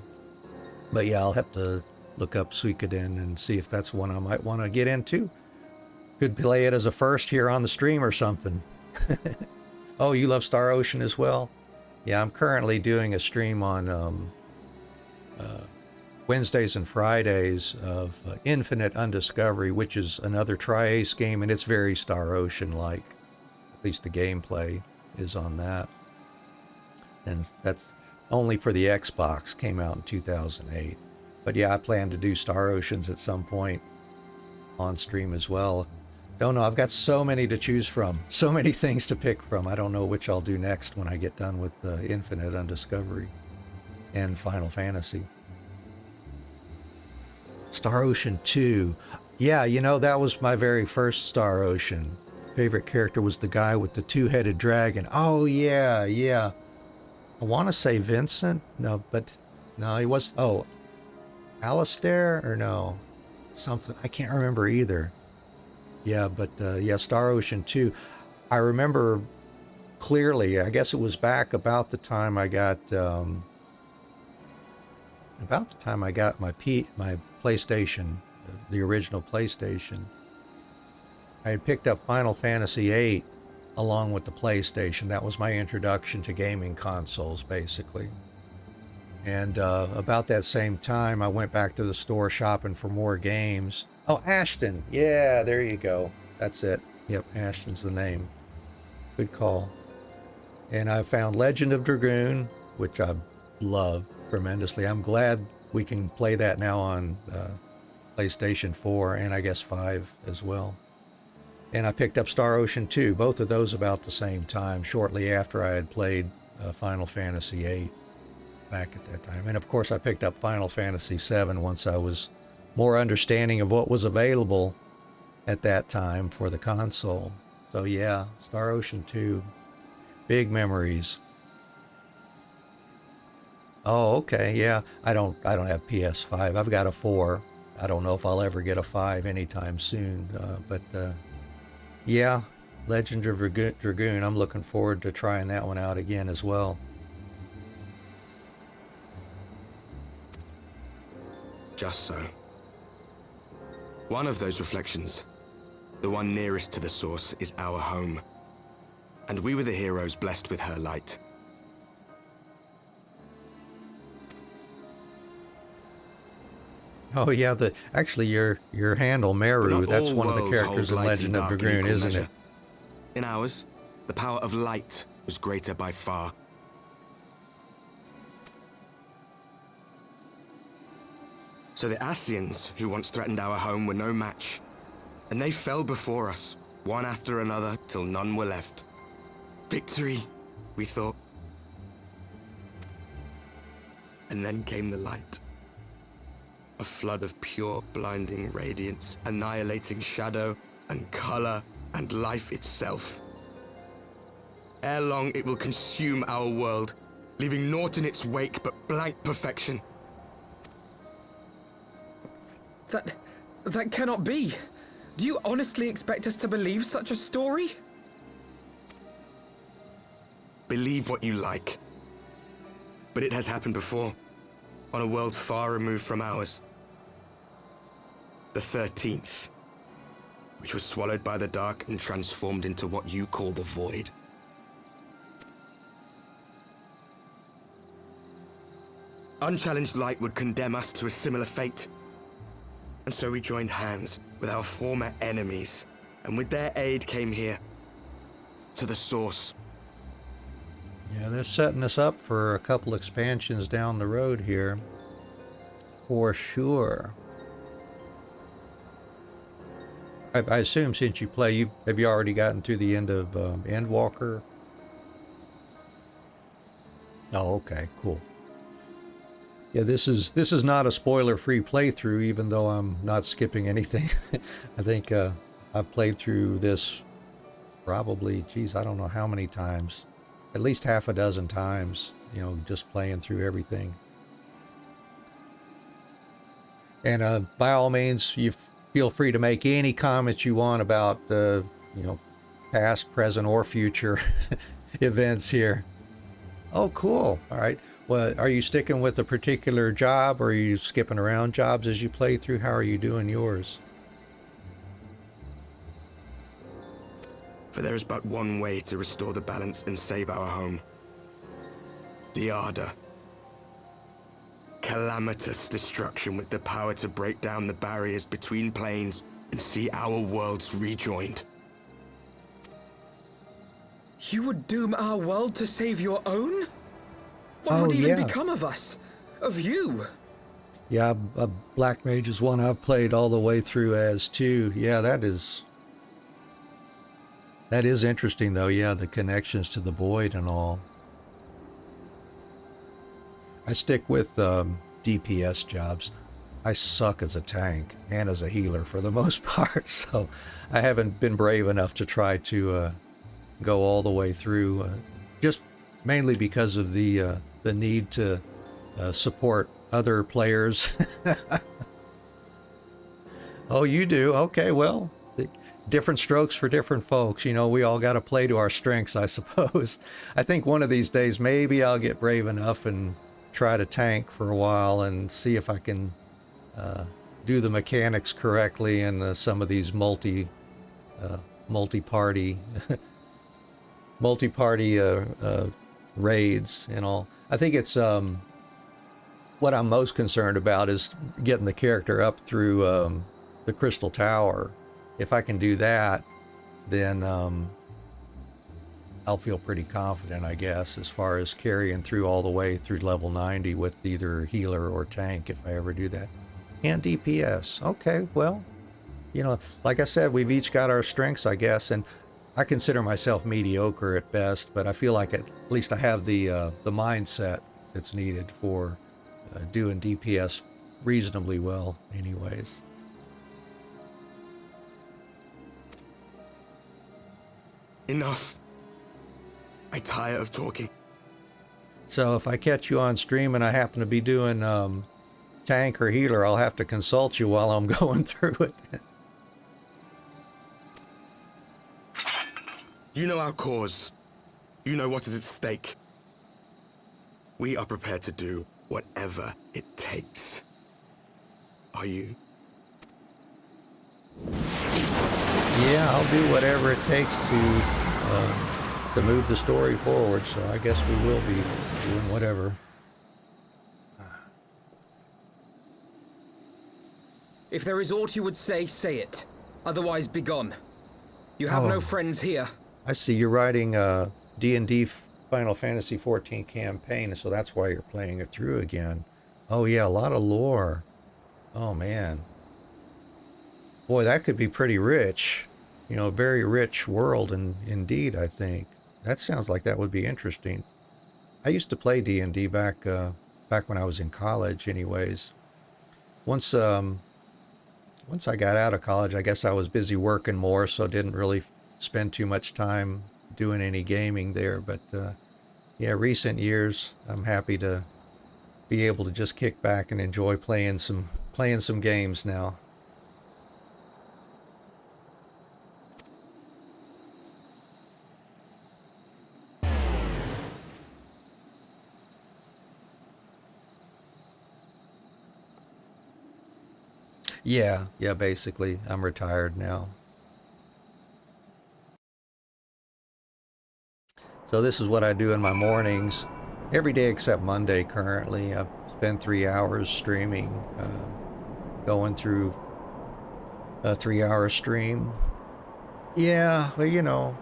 But yeah, I'll have to look up Suikoden and see if that's one I might want to get into. Could play it as a first here on the stream or something. Oh, you love Star Ocean as well? Yeah, I'm currently doing a stream on Wednesdays and Fridays of Infinite Undiscovery, which is another Tri-Ace game, and it's very Star Ocean-like. At least the gameplay is on that. And that's only for the Xbox, came out in 2008. But yeah, I plan to do Star Oceans at some point on stream as well. Don't know, I've got so many to choose from, so many things to pick from. I don't know which I'll do next when I get done with Infinite Undiscovery and Final Fantasy. Star Ocean 2. Yeah, you know, that was my very first Star Ocean. Favorite character was the guy with the two-headed dragon. Oh, yeah, yeah. I want to say Vincent. No, but no, he was... Oh, Alistair? Or no? Something. I can't remember either. Yeah, but yeah, Star Ocean 2. I remember clearly, I guess it was back about the time I got... about the time I got my PlayStation, the original PlayStation. I had picked up Final Fantasy VIII along with the PlayStation. That was my introduction to gaming consoles, basically. And about that same time, I went back to the store shopping for more games. Oh, Ashton. Yeah, there you go. That's it. Yep, Ashton's the name. Good call. And I found Legend of Dragoon, which I love tremendously. I'm glad we can play that now on PlayStation 4 and I guess 5 as well. And I picked up Star Ocean 2, both of those about the same time, shortly after I had played Final Fantasy VIII back at that time. And of course I picked up Final Fantasy 7 once I was more understanding of what was available at that time for the console. So yeah, Star Ocean 2, big memories. Oh, okay, yeah. I don't have PS5. I've got a 4. I don't know if I'll ever get a 5 anytime soon. But yeah, Legend of Dragoon. I'm looking forward to trying that one out again as well. Just so. One of those reflections, the one nearest to the source, is our home. And we were the heroes blessed with her light. Oh yeah, actually your handle, Meru, that's one of the characters in Legend of Dragoon, isn't it? In ours, the power of light was greater by far. So the Ascians, who once threatened our home, were no match. And they fell before us, one after another, till none were left. Victory, we thought. And then came the light. A flood of pure, blinding radiance, annihilating shadow and color and life itself. Ere long, it will consume our world, leaving naught in its wake but blank perfection. That cannot be. Do you honestly expect us to believe such a story? Believe what you like. But it has happened before, on a world far removed from ours. The 13th, which was swallowed by the dark and transformed into what you call the Void. Unchallenged light would condemn us to a similar fate. And so we joined hands with our former enemies, and with their aid came here, to the source. Yeah, they're setting us up for a couple expansions down the road here, for sure. I assume since you play, have you already gotten to the end of Endwalker? Oh, okay, cool. Yeah, this is not a spoiler-free playthrough, even though I'm not skipping anything. I think I've played through this probably, geez, I don't know how many times. At least half a dozen times, you know, just playing through everything. And by all means, you feel free to make any comments you want about the, you know, past, present, or future events here. Oh, cool. All right. Well, are you sticking with a particular job, or are you skipping around jobs as you play through? How are you doing yours? For there is but one way to restore the balance and save our home. The Ardor. Calamitous destruction with the power to break down the barriers between planes and see our worlds rejoined. You would doom our world to save your own? What would even become of us? Of you? Yeah, a Black Mage is one I've played all the way through as too. Yeah, that is interesting though. Yeah, the connections to the Void and all. I stick with DPS jobs. I suck as a tank and as a healer for the most part, so I haven't been brave enough to try to go all the way through, just mainly because of the need to support other players. Oh, you do? Okay, well, different strokes for different folks. You know, we all got to play to our strengths, I suppose. I think one of these days maybe I'll get brave enough and try to tank for a while and see if I can do the mechanics correctly in some of these multi-party raids and all. I think it's what I'm most concerned about is getting the character up through the Crystal Tower. If I can do that, then I'll feel pretty confident, I guess, as far as carrying through all the way through level 90 with either healer or tank, if I ever do that. And DPS. Okay, well, you know, like I said, we've each got our strengths, I guess, and I consider myself mediocre at best, but I feel like at least I have the mindset that's needed for doing DPS reasonably well anyways. Enough. I tire of talking. So if I catch you on stream and I happen to be doing tank or healer, I'll have to consult you while I'm going through it. You know our cause. You know what is at stake. We are prepared to do whatever it takes. Are you? Yeah, I'll do whatever it takes to move the story forward, so I guess we will be doing whatever. If there is aught you would say, say it. Otherwise, begone. You have no friends here. I see you're writing D&D Final Fantasy XIV campaign, so that's why you're playing it through again. Oh yeah, a lot of lore. Oh man. Boy, that could be pretty rich. You know, a very rich world indeed, I think. That sounds like that would be interesting. I used to play D&D back when I was in college anyways. Once I got out of college, I guess I was busy working more, so didn't really spend too much time doing any gaming there. But yeah, recent years, I'm happy to be able to just kick back and enjoy playing some games now. Yeah, basically, I'm retired now. So this is what I do in my mornings, every day except Monday currently. I spend 3 hours streaming, going through a 3-hour stream. Yeah, well, you know,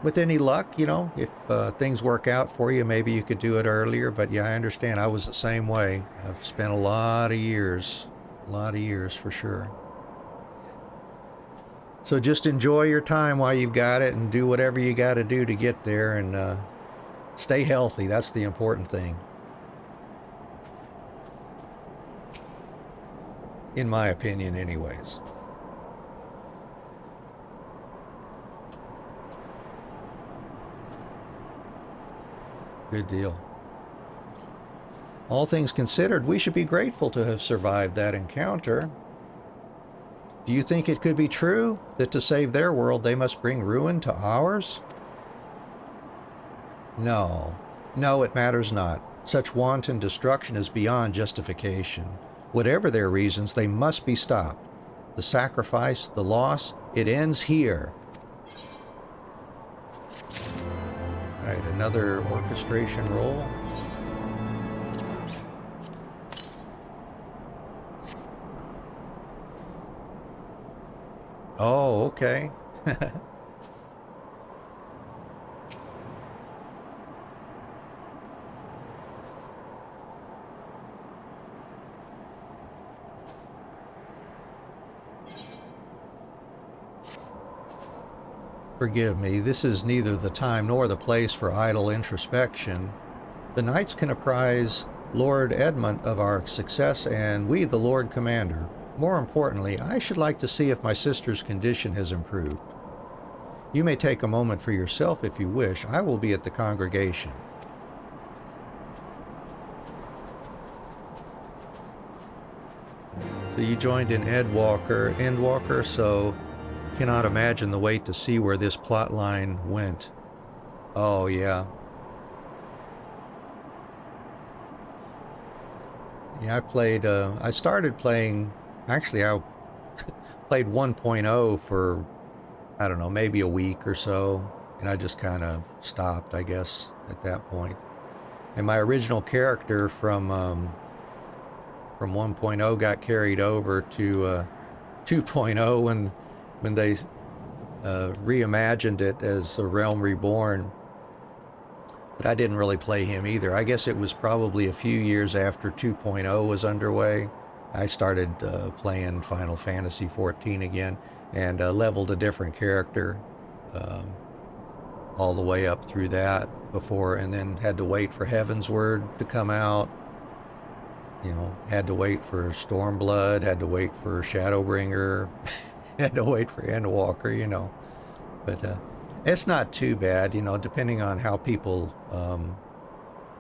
with any luck, you know, if things work out for you, maybe you could do it earlier. But yeah, I understand. I was the same way. I've spent a lot of years for sure. So just enjoy your time while you've got it and do whatever you got to do to get there, and stay healthy. That's the important thing. In my opinion, anyways. Good deal. All things considered, we should be grateful to have survived that encounter. Do you think it could be true that to save their world they must bring ruin to ours? No, No, it matters not. Such wanton destruction is beyond justification. Whatever their reasons, they must be stopped. The sacrifice, the loss, it ends here. Alright, another orchestration roll. Oh, okay. Forgive me, this is neither the time nor the place for idle introspection. The knights can apprise Lord Edmund of our success, and we the Lord Commander. More importantly, I should like to see if my sister's condition has improved. You may take a moment for yourself if you wish. I will be at the congregation. So you joined in Endwalker, so cannot imagine the wait to see where this plot line went. Oh, yeah. Yeah, I started playing, actually I played 1.0 for, I don't know, maybe a week or so, and I just kind of stopped, I guess, at that point. And my original character from 1.0 got carried over to 2.0 when they reimagined it as A Realm Reborn. But I didn't really play him either. I guess it was probably a few years after 2.0 was underway. I started playing Final Fantasy XIV again and leveled a different character all the way up through that before, and then had to wait for Heavensward to come out. You know, had to wait for Stormblood, had to wait for Shadowbringer, had to wait for Endwalker, you know. But it's not too bad, you know, depending on how people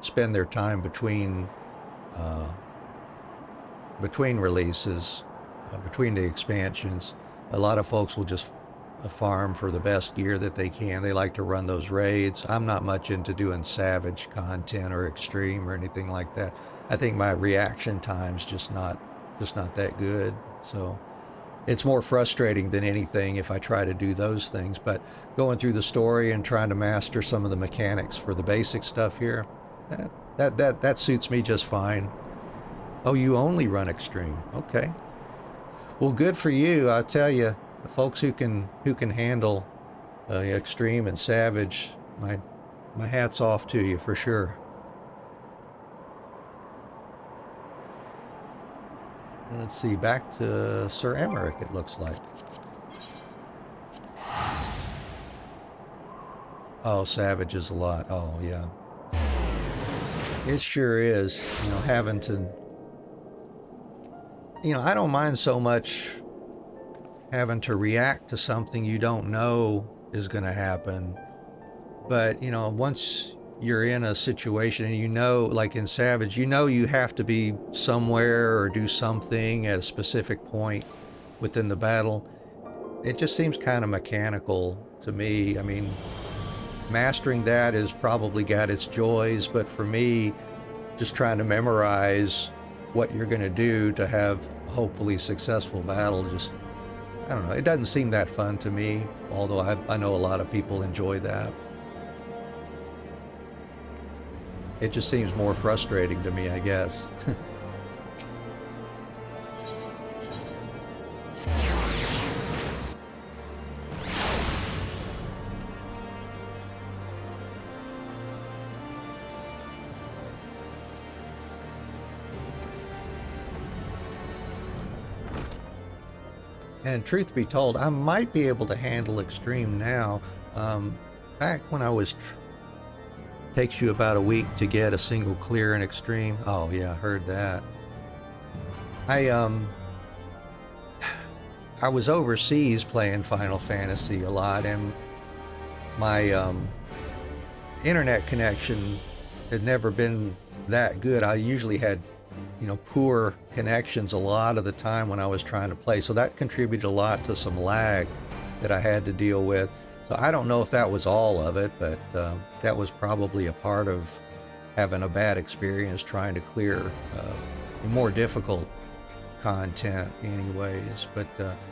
spend their time between releases, between the expansions. A lot of folks will just farm for the best gear that they can. They like to run those raids. I'm not much into doing savage content or extreme or anything like that. I think my reaction time's just not that good. So it's more frustrating than anything if I try to do those things. But going through the story and trying to master some of the mechanics for the basic stuff here, that suits me just fine. Oh, you only run extreme. Okay. Well, good for you. I tell you, the folks who can handle extreme and savage, my hat's off to you for sure. Let's see, back to Sir Emmerich, it looks like. Oh, savage is a lot. Oh, yeah. It sure is, you know, having to... You know, I don't mind so much having to react to something you don't know is going to happen. But, you know, once you're in a situation and you know, like in Savage, you know you have to be somewhere or do something at a specific point within the battle, it just seems kind of mechanical to me. I mean, mastering that has probably got its joys, but for me, just trying to memorize what you're going to do to have a hopefully successful battle, just, I don't know, it doesn't seem that fun to me, although I know a lot of people enjoy that. It just seems more frustrating to me, I guess. And truth be told, I might be able to handle extreme now. Back when I was... Takes you about a week to get a single clear in extreme. Oh yeah, I heard that. I was overseas playing Final Fantasy a lot, and my internet connection had never been that good. I usually had, you know, poor connections a lot of the time when I was trying to play, so that contributed a lot to some lag that I had to deal with. So I don't know if that was all of it, but that was probably a part of having a bad experience trying to clear more difficult content anyways. But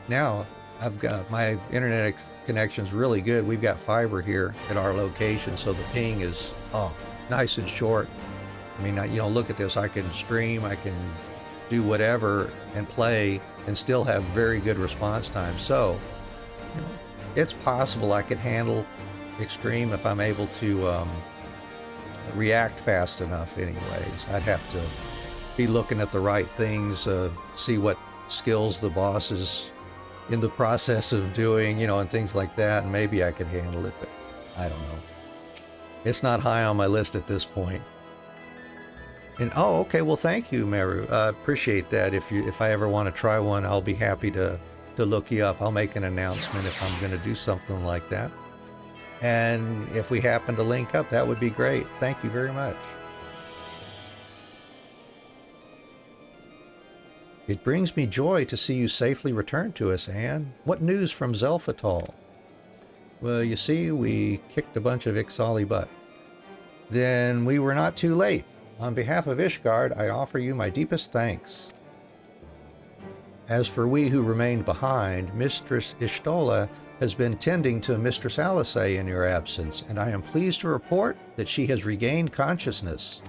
now I've got my internet connection's really good. We've got fiber here at our location, so the ping is nice and short. I mean, look at this. I can stream, I can do whatever and play and still have very good response time. So, it's possible I could handle extreme if I'm able to react fast enough anyways. I'd have to be looking at the right things, see what skills the boss is in the process of doing, and things like that, and maybe I could handle it, but I don't know. It's not high on my list at this point. And okay, well, thank you, Meru. Appreciate that. If I ever want to try one, I'll be happy to look you up. I'll make an announcement if I'm going to do something like that. And if we happen to link up, that would be great. Thank you very much. It brings me joy to see you safely return to us, Anne. What news from Xelphatol? Well, you see, we kicked a bunch of Ixali butt. Then we were not too late. On behalf of Ishgard, I offer you my deepest thanks. As for we who remained behind, Mistress Ishtola has been tending to Mistress Alisei in your absence, and I am pleased to report that she has regained consciousness.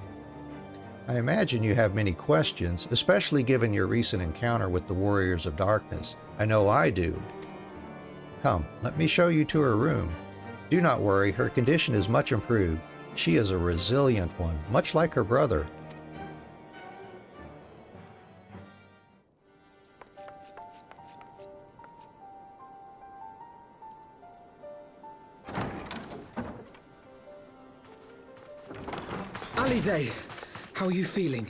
I imagine you have many questions, especially given your recent encounter with the Warriors of Darkness. I know I do. Come, let me show you to her room. Do not worry, her condition is much improved. She is a resilient one, much like her brother. Alizé, how are you feeling?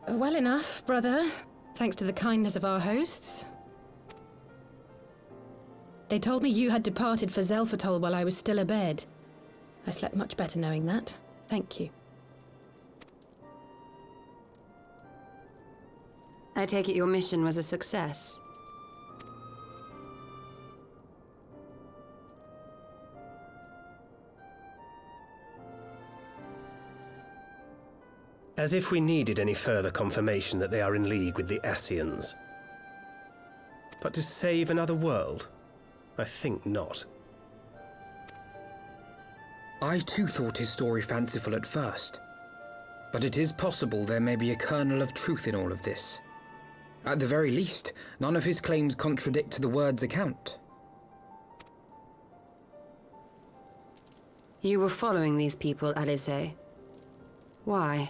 Well enough, brother. Thanks to the kindness of our hosts. They told me you had departed for Xelphatol while I was still abed. I slept much better knowing that. Thank you. I take it your mission was a success. As if we needed any further confirmation that they are in league with the Ascians. But to save another world? I think not. I too thought his story fanciful at first. But it is possible there may be a kernel of truth in all of this. At the very least, none of his claims contradict the word's account. You were following these people, Alizé. Why?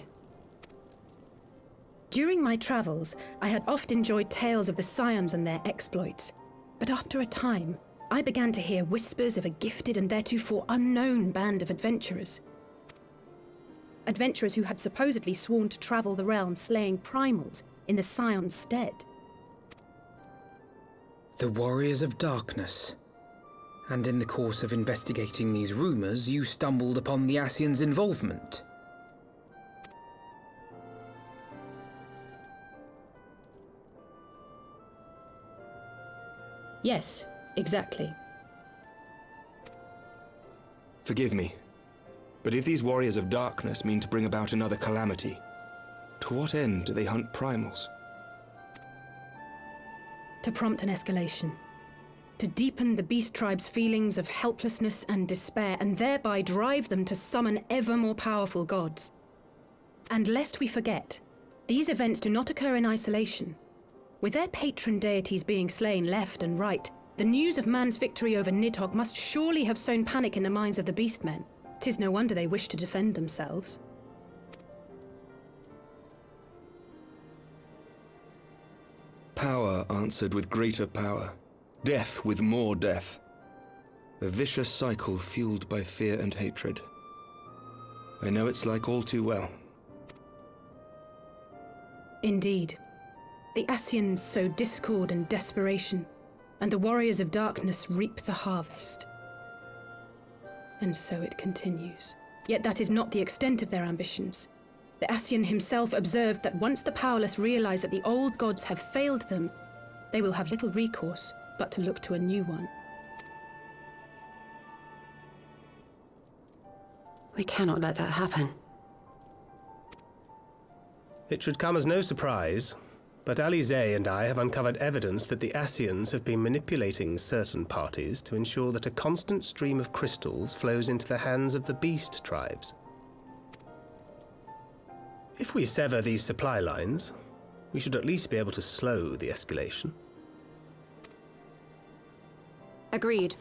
During my travels, I had oft enjoyed tales of the Scions and their exploits. But after a time, I began to hear whispers of a gifted and theretofore unknown band of adventurers. Adventurers who had supposedly sworn to travel the realm slaying primals in the Scion's stead. The Warriors of Darkness. And in the course of investigating these rumors, you stumbled upon the Ascians' involvement. Yes, exactly. Forgive me, but if these Warriors of Darkness mean to bring about another calamity, to what end do they hunt primals? To prompt an escalation. To deepen the beast tribe's feelings of helplessness and despair, and thereby drive them to summon ever more powerful gods. And lest we forget, these events do not occur in isolation. With their patron deities being slain left and right, the news of man's victory over Nidhogg must surely have sown panic in the minds of the beastmen. 'Tis no wonder they wish to defend themselves. Power answered with greater power. Death with more death. A vicious cycle fueled by fear and hatred. I know it's like all too well. Indeed. The Ascians sow discord and desperation, and the Warriors of Darkness reap the harvest. And so it continues. Yet that is not the extent of their ambitions. The Ascian himself observed that once the powerless realize that the old gods have failed them, they will have little recourse but to look to a new one. We cannot let that happen. It should come as no surprise, but Alizé and I have uncovered evidence that the Ascians have been manipulating certain parties to ensure that a constant stream of crystals flows into the hands of the beast tribes. If we sever these supply lines, we should at least be able to slow the escalation. Agreed.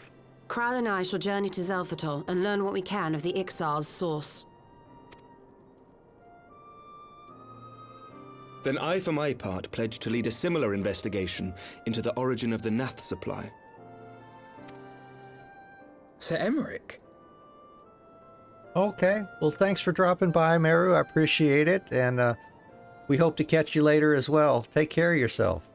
Kral and I shall journey to Xelphatol and learn what we can of the Ixal's source. Then I, for my part, pledge to lead a similar investigation into the origin of the Nath supply. Sir Emmerich? Okay, well thanks for dropping by, Meru. I appreciate it, and we hope to catch you later as well. Take care of yourself.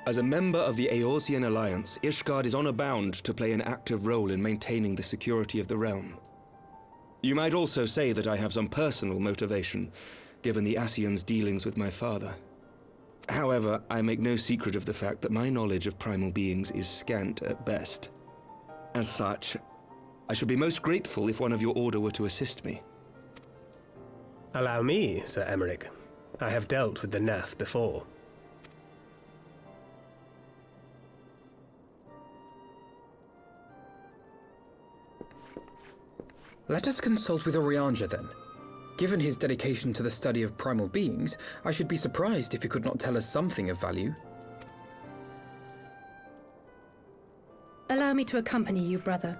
As a member of the Eorzean Alliance, Ishgard is honor-bound to play an active role in maintaining the security of the realm. You might also say that I have some personal motivation, given the Ascians' dealings with my father. However, I make no secret of the fact that my knowledge of primal beings is scant at best. As such, I should be most grateful if one of your order were to assist me. Allow me, Sir Emmerich. I have dealt with the Nath before. Let us consult with Orianja then. Given his dedication to the study of primal beings, I should be surprised if he could not tell us something of value. Allow me to accompany you, brother.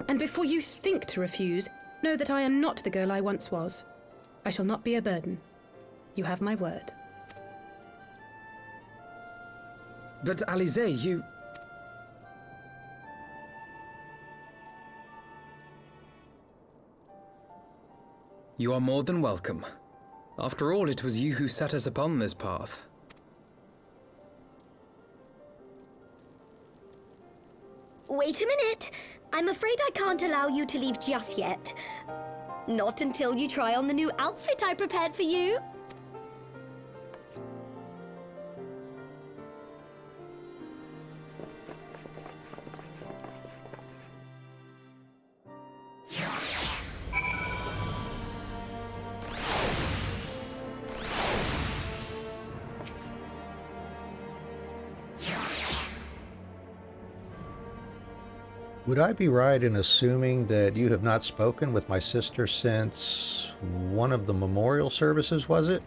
And before you think to refuse, know that I am not the girl I once was. I shall not be a burden. You have my word. But Alizé, you... You are more than welcome. After all, it was you who set us upon this path. Wait a minute! I'm afraid I can't allow you to leave just yet. Not until you try on the new outfit I prepared for you. Would I be right in assuming that you have not spoken with my sister since one of the memorial services, was it?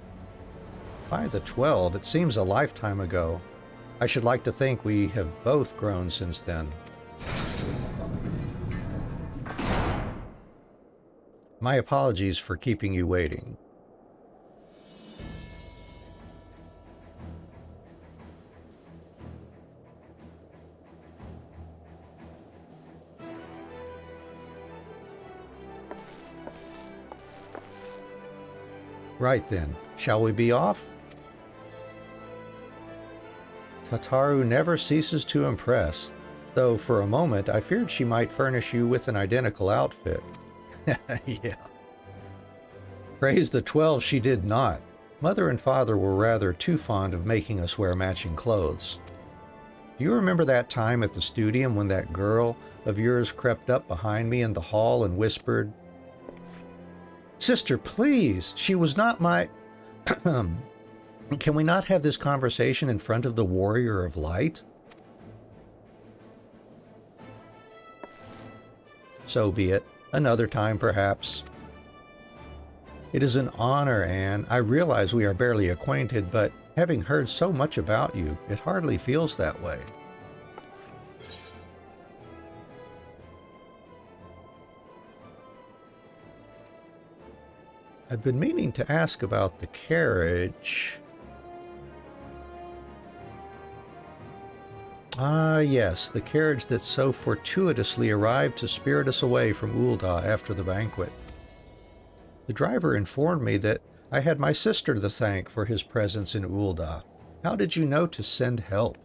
By the 12, it seems a lifetime ago. I should like to think we have both grown since then. My apologies for keeping you waiting. Right then, shall we be off? Tataru never ceases to impress, though for a moment I feared she might furnish you with an identical outfit. Yeah. Praise the 12, she did not. Mother and father were rather too fond of making us wear matching clothes. Do you remember that time at the studium when that girl of yours crept up behind me in the hall and whispered, "Sister, please, she was not my..." Can we not have this conversation in front of the Warrior of Light? So be it. Another time, perhaps. It is an honor, Anne. I realize we are barely acquainted, but having heard so much about you, it hardly feels that way. I've been meaning to ask about the carriage. Ah, yes, the carriage that so fortuitously arrived to spirit us away from Ul'dah after the banquet. The driver informed me that I had my sister to thank for his presence in Ul'dah. How did you know to send help?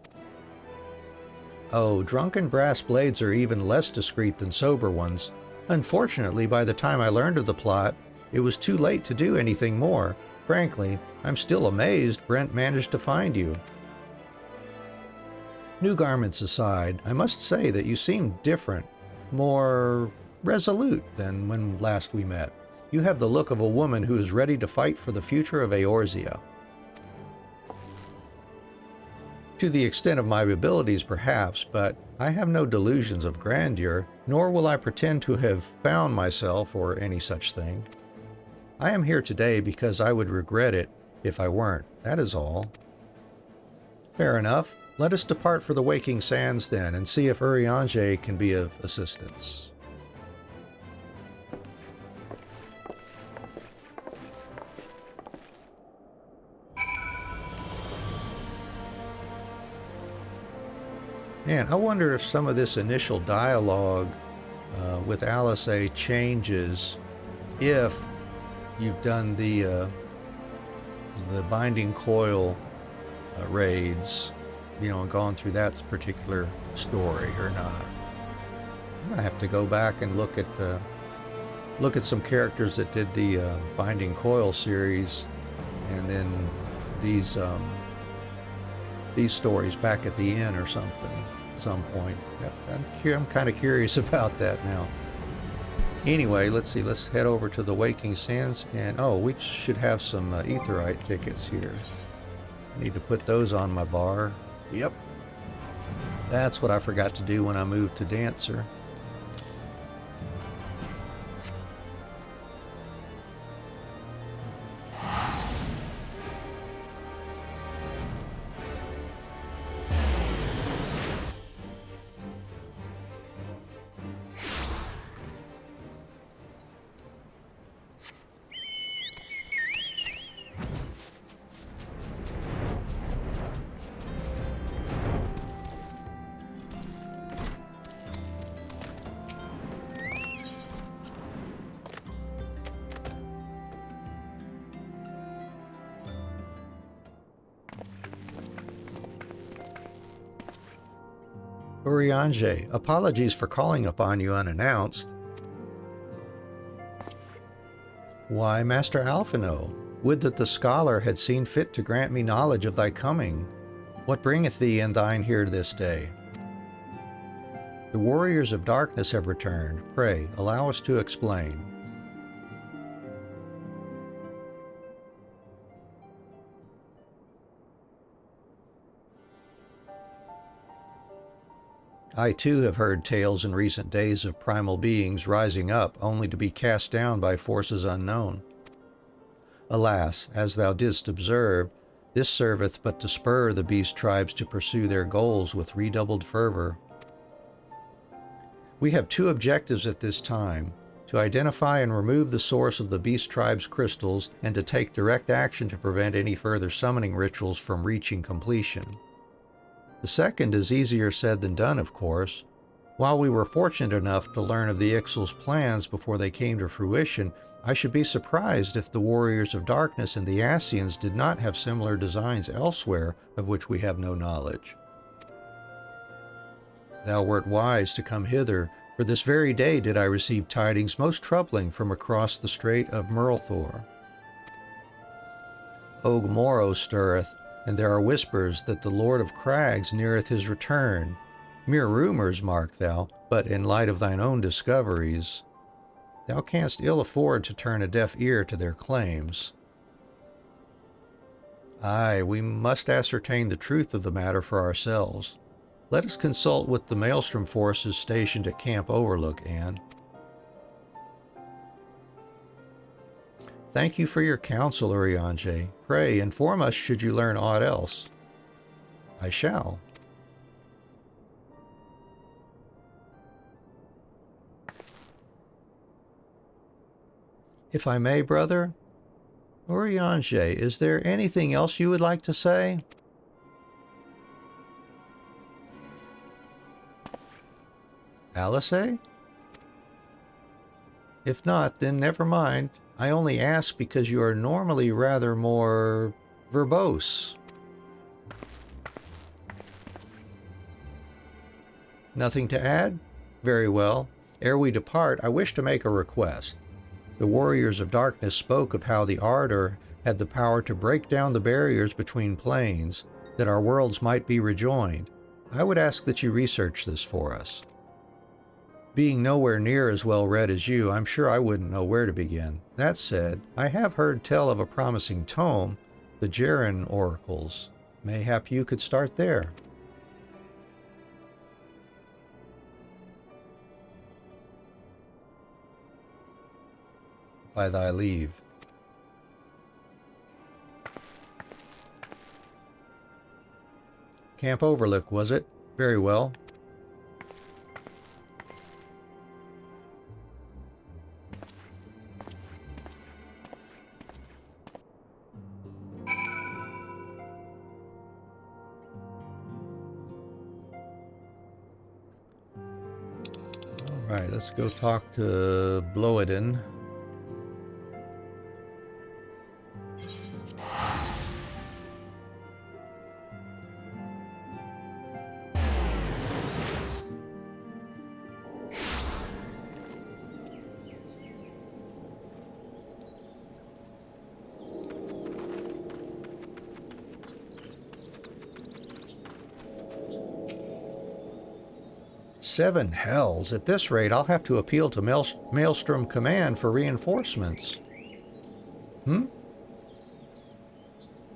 Oh, drunken brass blades are even less discreet than sober ones. Unfortunately, by the time I learned of the plot, it was too late to do anything more. Frankly, I'm still amazed Brent managed to find you. New garments aside, I must say that you seem different, more resolute than when last we met. You have the look of a woman who is ready to fight for the future of Eorzea. To the extent of my abilities, perhaps, but I have no delusions of grandeur, nor will I pretend to have found myself or any such thing. I am here today because I would regret it if I weren't, that is all. Fair enough. Let us depart for the Waking Sands then, and see if Urianger can be of assistance. Man, I wonder if some of this initial dialogue with Alisaie changes if you've done the Binding Coil raids, you know, and gone through that particular story or not. I have to go back and look at some characters that did the Binding Coil series, and then these stories back at the inn or something at some point. I'm kind of curious about that now. Anyway, let's see. Let's head over to the Waking Sands, and oh, we should have some Aetheryte tickets here. I need to put those on my bar. Yep. That's what I forgot to do when I moved to Dancer. Urianger, apologies for calling upon you unannounced. Why, Master Alphino, would that the scholar had seen fit to grant me knowledge of thy coming. What bringeth thee and thine here this day? The warriors of darkness have returned. Pray, allow us to explain. I too have heard tales in recent days of primal beings rising up only to be cast down by forces unknown. Alas, as thou didst observe, this serveth but to spur the beast tribes to pursue their goals with redoubled fervor. We have two objectives at this time: to identify and remove the source of the beast tribe's crystals, and to take direct action to prevent any further summoning rituals from reaching completion. The second is easier said than done, of course. While we were fortunate enough to learn of the Ixal's plans before they came to fruition, I should be surprised if the Warriors of Darkness and the Ascians did not have similar designs elsewhere of which we have no knowledge. Thou wert wise to come hither, for this very day did I receive tidings most troubling from across the Strait of Murlthor. Ogmoro stirreth, and there are whispers that the Lord of Crags neareth his return. Mere rumors, mark thou, but in light of thine own discoveries, thou canst ill afford to turn a deaf ear to their claims. Aye, we must ascertain the truth of the matter for ourselves. Let us consult with the Maelstrom forces stationed at Camp Overlook, Anne. Thank you for your counsel, Urianger. Pray, inform us should you learn aught else. I shall. If I may, brother? Urianger, is there anything else you would like to say? Alisaie? If not, then never mind. I only ask because you are normally rather more verbose. Nothing to add? Very well. Ere we depart, I wish to make a request. The Warriors of Darkness spoke of how the Ardor had the power to break down the barriers between planes, that our worlds might be rejoined. I would ask that you research this for us. Being nowhere near as well read as you, I'm sure I wouldn't know where to begin. That said, I have heard tell of a promising tome, the Jaren Oracles. Mayhap you could start there. By thy leave. Camp Overlook, was it? Very well. Alright, let's go talk to Bloedin. Seven hells. At this rate, I'll have to appeal to Maelstrom Command for reinforcements.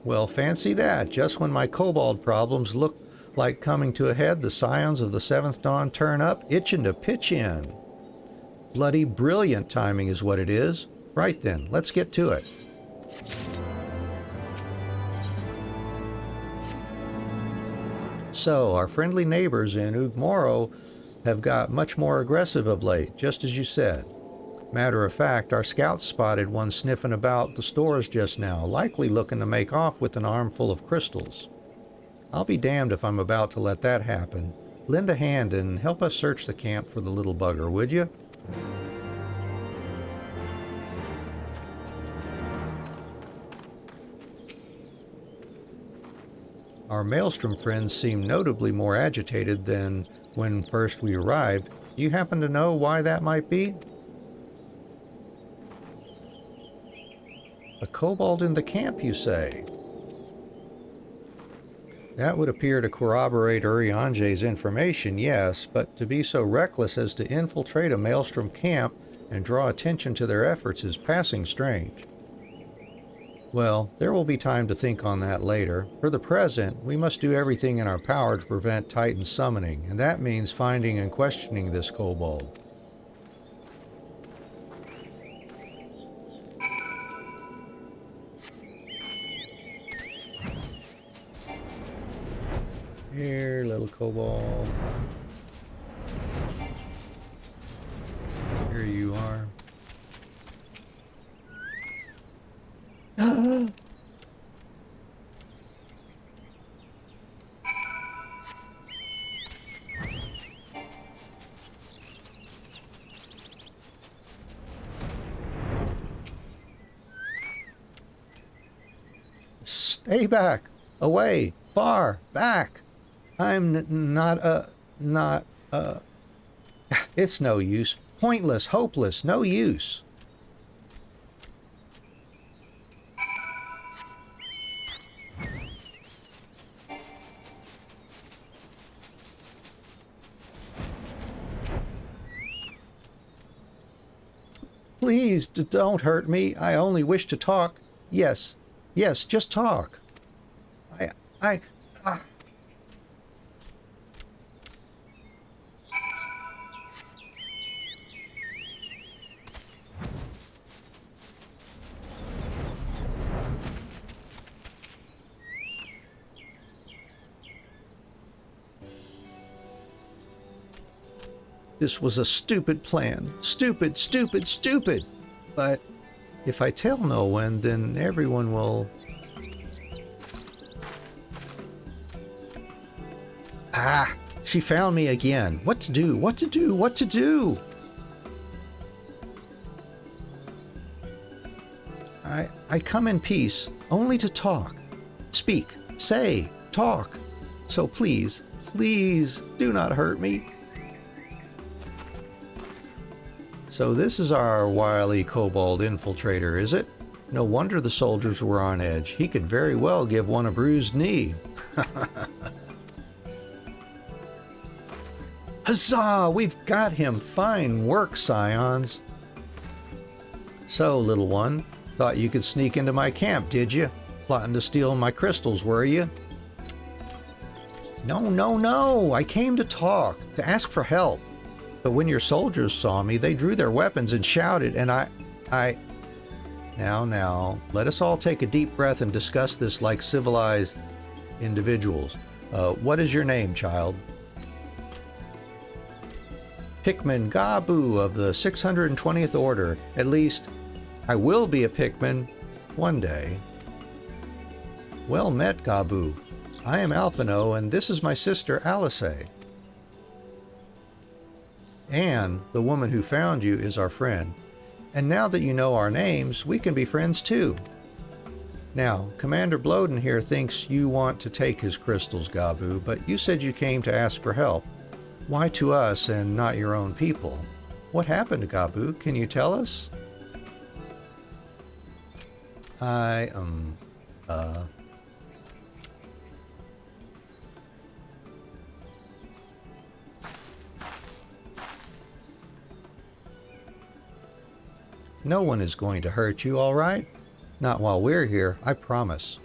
Well, fancy that. Just when my kobold problems look like coming to a head, the scions of the Seventh Dawn turn up, itching to pitch in. Bloody brilliant timing is what it is. Right then, let's get to it. So, our friendly neighbors in Ugmoro have got much more aggressive of late, just as you said. Matter of fact, our scouts spotted one sniffing about the stores just now, likely looking to make off with an armful of crystals. I'll be damned if I'm about to let that happen. Lend a hand and help us search the camp for the little bugger, would you? Our Maelstrom friends seem notably more agitated than when first we arrived. Do you happen to know why that might be? A kobold in the camp, you say? That would appear to corroborate Urianger's information, yes, but to be so reckless as to infiltrate a Maelstrom camp and draw attention to their efforts is passing strange. Well, there will be time to think on that later. For the present, we must do everything in our power to prevent Titan summoning, and that means finding and questioning this kobold. Here, little kobold. Here you are. Stay back! Away! Far! Back! I'm not. It's no use. Pointless, hopeless, no use. Please, don't hurt me. I only wish to talk. Yes, just talk. This was a stupid plan. Stupid, stupid, stupid! But if I tell no one, then everyone will... Ah! She found me again. What to do? What to do? What to do? I come in peace, only to talk. Speak, say, talk. So please, please, do not hurt me. So this is our wily kobold infiltrator, is it? No wonder the soldiers were on edge. He could very well give one a bruised knee. Huzzah! We've got him! Fine work, Scions! So, little one, thought you could sneak into my camp, did you? Plotting to steal my crystals, were you? No, no, no! I came to talk, to ask for help. But when your soldiers saw me, they drew their weapons and shouted, and I... Now, let us all take a deep breath and discuss this like civilized individuals. What is your name, child? Pikmin Gabu of the 620th Order. At least, I will be a Pikmin one day. Well met, Gabu. I am Alphino, and this is my sister, Alice. Anne, the woman who found you, is our friend. And now that you know our names, we can be friends too. Now, Commander Bloden here thinks you want to take his crystals, Gabu, but you said you came to ask for help. Why to us and not your own people? What happened, Gabu? Can you tell us? No one is going to hurt you, all right? Not while we're here, I promise.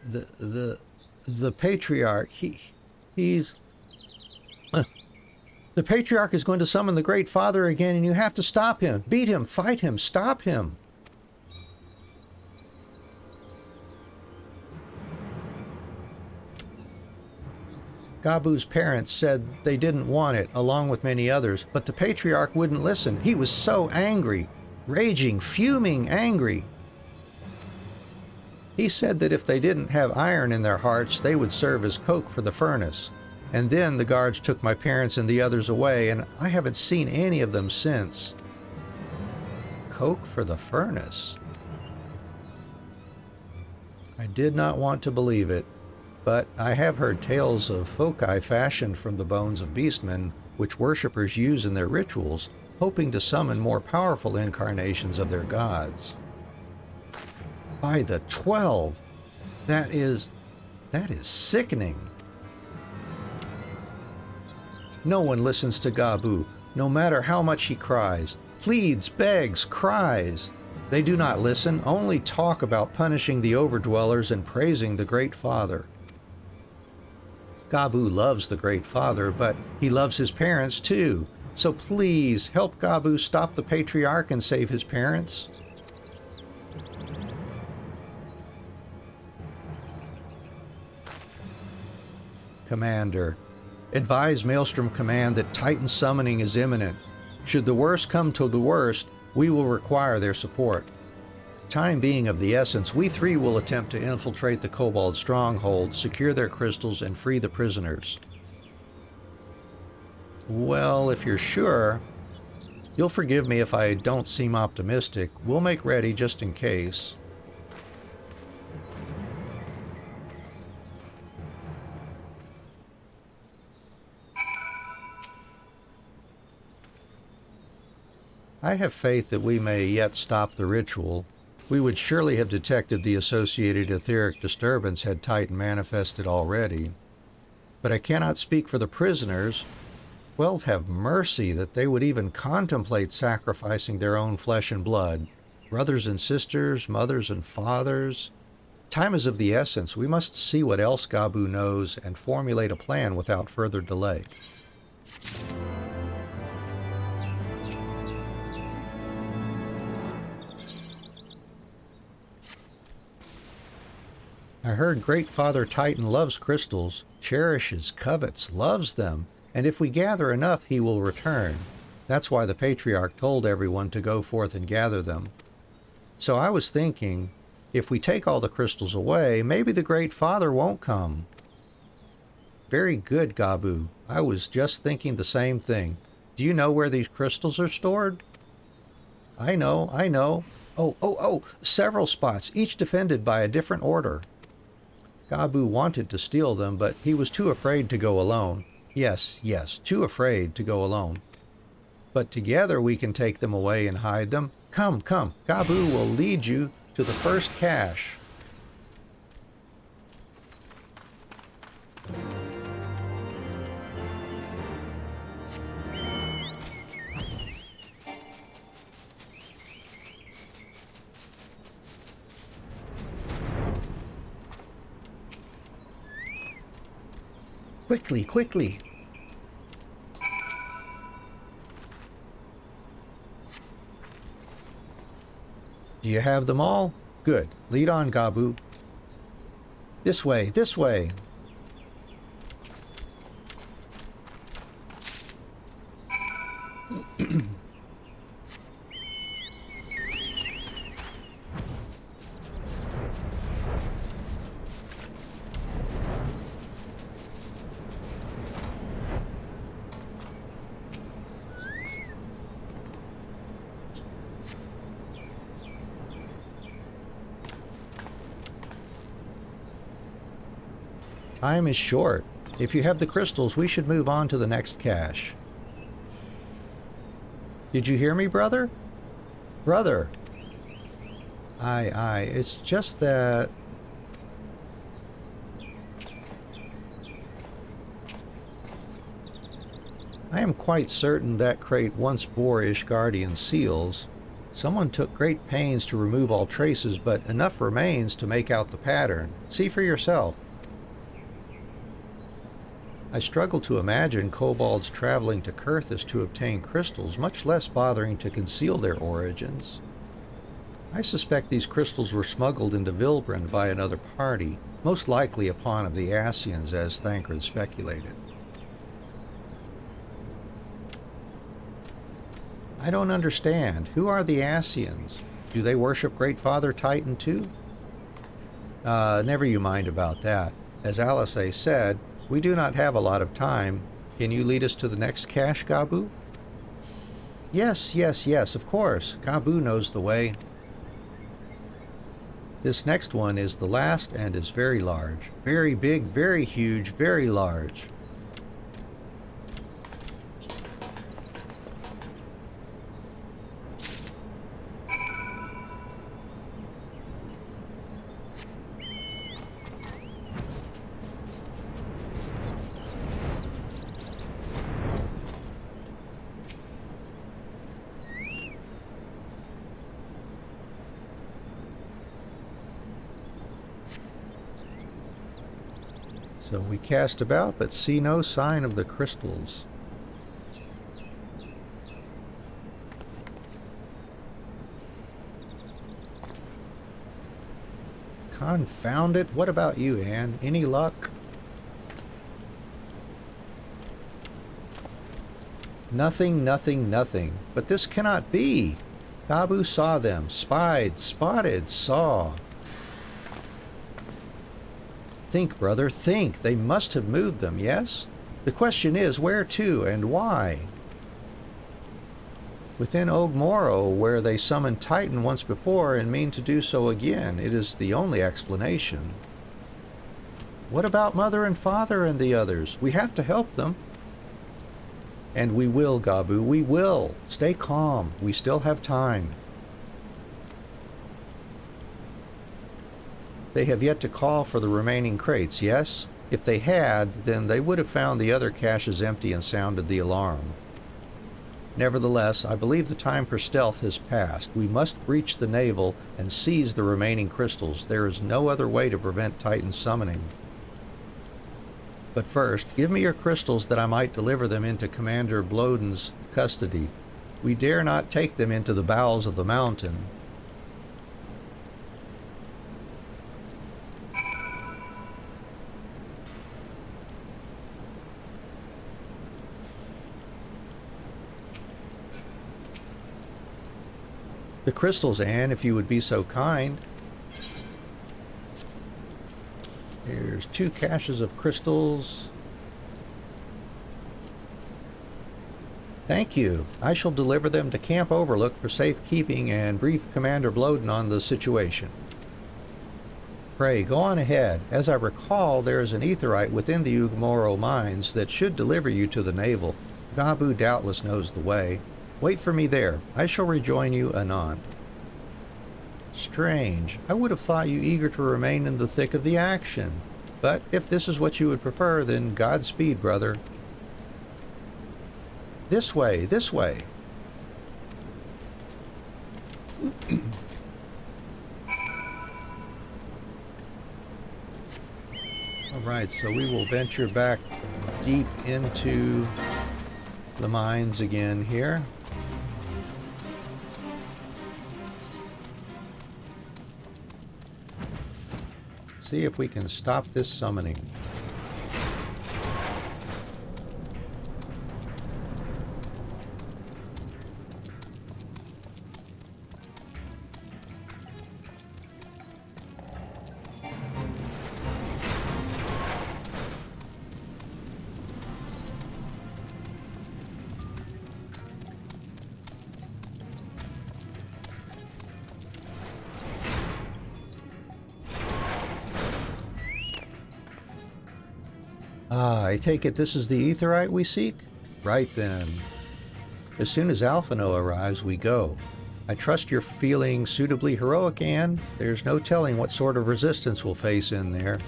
The Patriarch, he's... The Patriarch is going to summon the Great Father again, and you have to stop him. Beat him, fight him, stop him. Gabu's parents said they didn't want it, along with many others, but the Patriarch wouldn't listen. He was so angry, raging, fuming, angry. He said that if they didn't have iron in their hearts, they would serve as coke for the furnace. And then the guards took my parents and the others away, and I haven't seen any of them since. Coke for the furnace? I did not want to believe it, but I have heard tales of foci fashioned from the bones of beastmen, which worshippers use in their rituals, hoping to summon more powerful incarnations of their gods. By the 12! That is sickening. No one listens to Gabu, no matter how much he cries, pleads, begs, cries. They do not listen, only talk about punishing the overdwellers and praising the Great Father. Gabu loves the Great Father, but he loves his parents too. So please, help Gabu stop the Patriarch and save his parents. Commander, advise Maelstrom Command that Titan summoning is imminent. Should the worst come to the worst, we will require their support. Time being of the essence, we three will attempt to infiltrate the Kobold stronghold, secure their crystals, and free the prisoners. Well, if you're sure, you'll forgive me if I don't seem optimistic. We'll make ready just in case. I have faith that we may yet stop the ritual. We would surely have detected the associated etheric disturbance had Titan manifested already. But I cannot speak for the prisoners. 12 have mercy that they would even contemplate sacrificing their own flesh and blood. Brothers and sisters, mothers and fathers. Time is of the essence. We must see what else Gabu knows and formulate a plan without further delay. I heard Great Father Titan loves crystals, cherishes, covets, loves them, and if we gather enough, he will return. That's why the Patriarch told everyone to go forth and gather them. So I was thinking, if we take all the crystals away, maybe the Great Father won't come. Very good, Gabu. I was just thinking the same thing. Do you know where these crystals are stored? I know. Oh, several spots, each defended by a different order. Gabu wanted to steal them, but he was too afraid to go alone. Yes, too afraid to go alone. But together we can take them away and hide them. Come, Gabu will lead you to the first cache. Quickly, quickly. Do you have them all? Good. Lead on, Gabu. This way, this way. Time is short. If you have the crystals, we should move on to the next cache. Did you hear me, brother? Brother! Aye, it's just that... I am quite certain that crate once bore Ishgardian seals. Someone took great pains to remove all traces, but enough remains to make out the pattern. See for yourself. I struggle to imagine kobolds traveling to Kurthus to obtain crystals, much less bothering to conceal their origins. I suspect these crystals were smuggled into Vilbrand by another party, most likely a pawn of the Ascians, as Thancred speculated. I don't understand. Who are the Ascians? Do they worship Great Father Titan too? Never you mind about that. As Alisei said, we do not have a lot of time. Can you lead us to the next cache, Gabu? Yes, of course. Gabu knows the way. This next one is the last and is very large. Very big, very huge, very large. So we cast about, but see no sign of the crystals. Confound it. What about you, Anne? Any luck? Nothing. But this cannot be. Gabu saw them. Spied, spotted, saw. Think, brother, think. They must have moved them, yes? The question is, where to and why? Within Ogmoro, where they summoned Titan once before and mean to do so again. It is the only explanation. What about Mother and Father and the others? We have to help them. And we will, Gabu, we will. Stay calm. We still have time. They have yet to call for the remaining crates, yes? If they had, then they would have found the other caches empty and sounded the alarm. Nevertheless, I believe the time for stealth has passed. We must breach the navel and seize the remaining crystals. There is no other way to prevent Titan's summoning. But first, give me your crystals that I might deliver them into Commander Bloden's custody. We dare not take them into the bowels of the mountain. The crystals, Anne, if you would be so kind. There's 2 caches of crystals. Thank you. I shall deliver them to Camp Overlook for safekeeping and brief Commander Bloden on the situation. Pray, go on ahead. As I recall, there is an aetheryte within the Ogmoro mines that should deliver you to the navel. Gabu doubtless knows the way. Wait for me there. I shall rejoin you anon. Strange. I would have thought you eager to remain in the thick of the action. But if this is what you would prefer, then Godspeed, brother. This way, this way. Alright, so we will venture back deep into the mines again here. See if we can stop this summoning. I take it this is the aetheryte we seek? Right then. As soon as Alphino arrives, we go. I trust you're feeling suitably heroic, Anne. There's no telling what sort of resistance we'll face in there.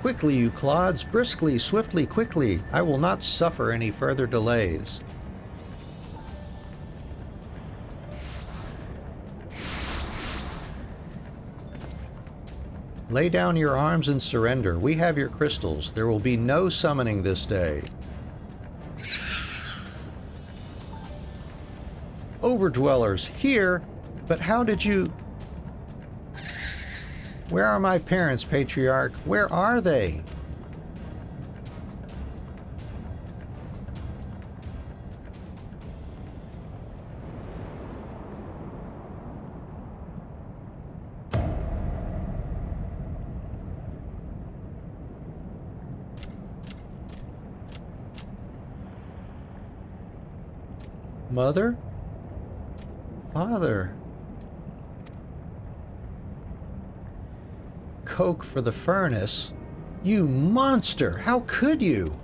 Quickly, you clods, briskly, swiftly, quickly. I will not suffer any further delays. Lay down your arms and surrender. We have your crystals. There will be no summoning this day. Overdwellers, here? But how did you... Where are my parents, Patriarch? Where are they? Mother? Father? Coke for the furnace? You monster! How could you?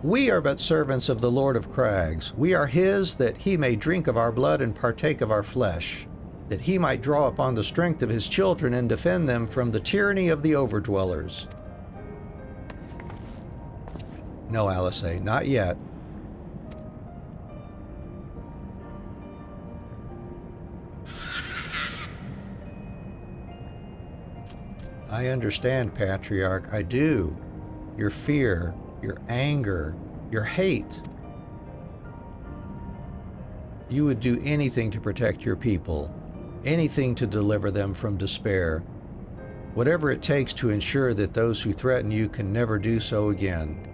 We are but servants of the Lord of Crags. We are his, that he may drink of our blood and partake of our flesh, that he might draw upon the strength of his children and defend them from the tyranny of the overdwellers. No, Alice, not yet. I understand, Patriarch, I do. Your fear, your anger, your hate. You would do anything to protect your people, anything to deliver them from despair, whatever it takes to ensure that those who threaten you can never do so again.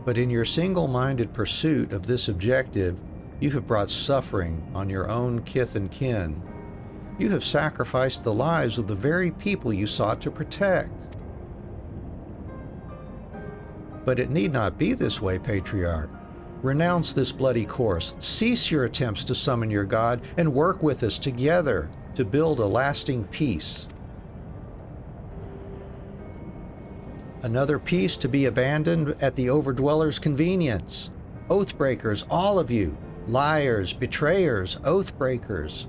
But in your single-minded pursuit of this objective, you have brought suffering on your own kith and kin. You have sacrificed the lives of the very people you sought to protect. But it need not be this way, Patriarch. Renounce this bloody course, cease your attempts to summon your god, and work with us together to build a lasting peace. Another peace to be abandoned at the overdwellers' convenience. Oathbreakers, all of you. Liars, betrayers, oathbreakers.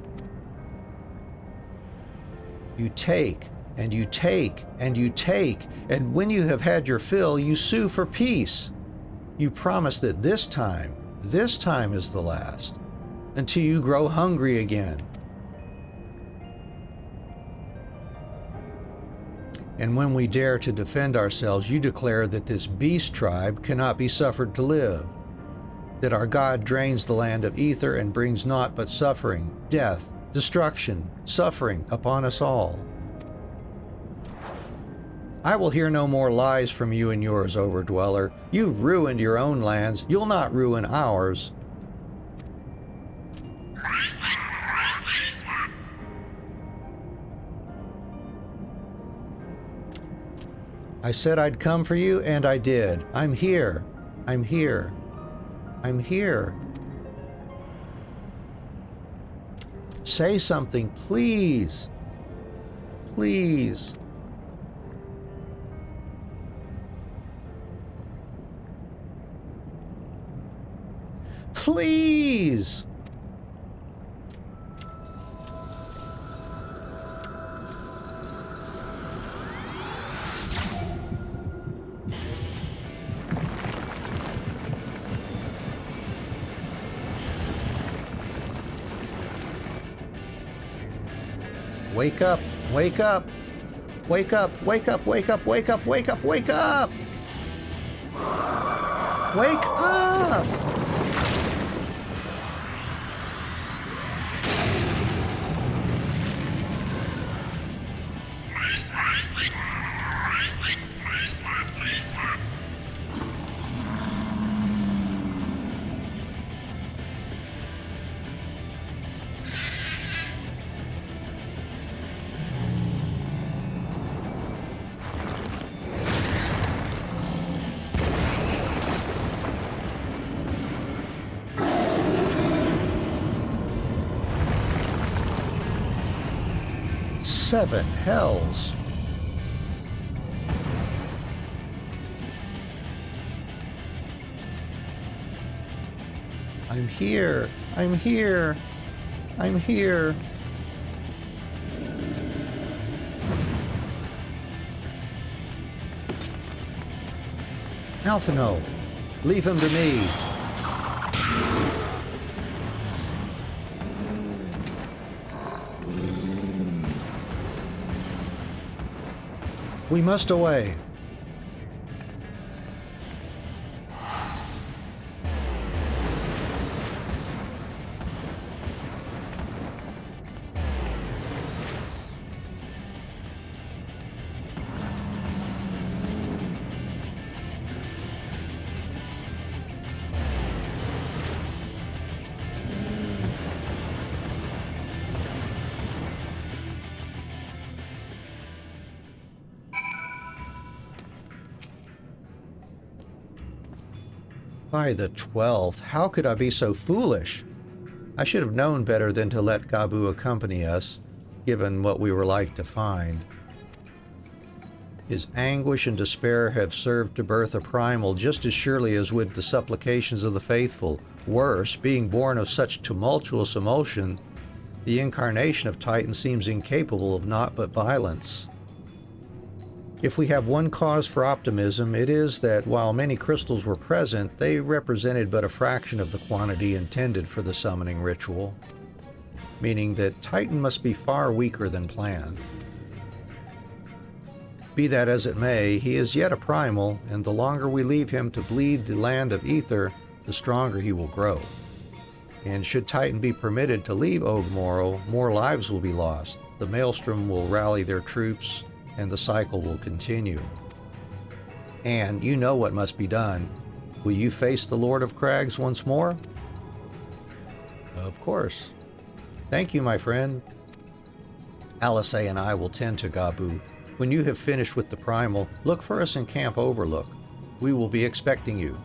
You take, and you take, and you take, and when you have had your fill, you sue for peace. You promise that this time is the last, until you grow hungry again. And when we dare to defend ourselves, you declare that this beast tribe cannot be suffered to live, that our God drains the land of ether and brings naught but suffering, death, destruction, suffering upon us all. I will hear no more lies from you and yours, overdweller. You've ruined your own lands. You'll not ruin ours. I said I'd come for you, and I did. I'm here. I'm here. I'm here. Say something, please. Please. Please! Wake up! Wake up! Wake up! Wake up! Wake up! Wake up! Wake up! Wake up! Wake up! Seven hells. I'm here. I'm here. I'm here. Alphino, leave him to me. We must away. By the 12th, how could I be so foolish? I should have known better than to let Gabu accompany us, given what we were like to find. His anguish and despair have served to birth a Primal just as surely as would the supplications of the faithful. Worse, being born of such tumultuous emotion, the incarnation of Titan seems incapable of naught but violence. If we have one cause for optimism, it is that while many crystals were present, they represented but a fraction of the quantity intended for the summoning ritual, meaning that Titan must be far weaker than planned. Be that as it may, he is yet a Primal, and the longer we leave him to bleed the land of Ether, the stronger he will grow. And should Titan be permitted to leave Ogmoro, more lives will be lost. The Maelstrom will rally their troops, and the cycle will continue. And you know what must be done. Will you face the Lord of Crags once more? Of course. Thank you, my friend. Alice and I will tend to Gabu. When you have finished with the Primal, look for us in Camp Overlook. We will be expecting you.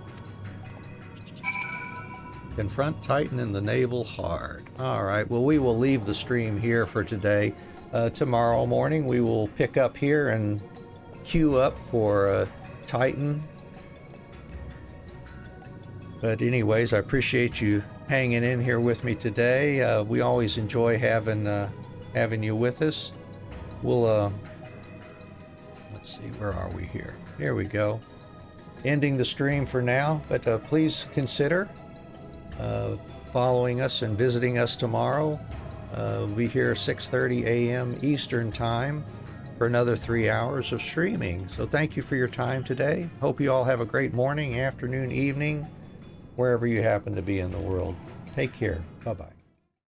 Confront Titan in the naval hard. All right, well, we will leave the stream here for today. Tomorrow morning we will pick up here and queue up for Titan. But anyways, I appreciate you hanging in here with me today. We always enjoy having you with us. We'll let's see, where are we here? Here we go. Ending the stream for now, but please consider following us and visiting us tomorrow. We'll be here 6:30 a.m. Eastern Time for another 3 hours of streaming. So thank you for your time today. Hope you all have a great morning, afternoon, evening, wherever you happen to be in the world. Take care. Bye-bye.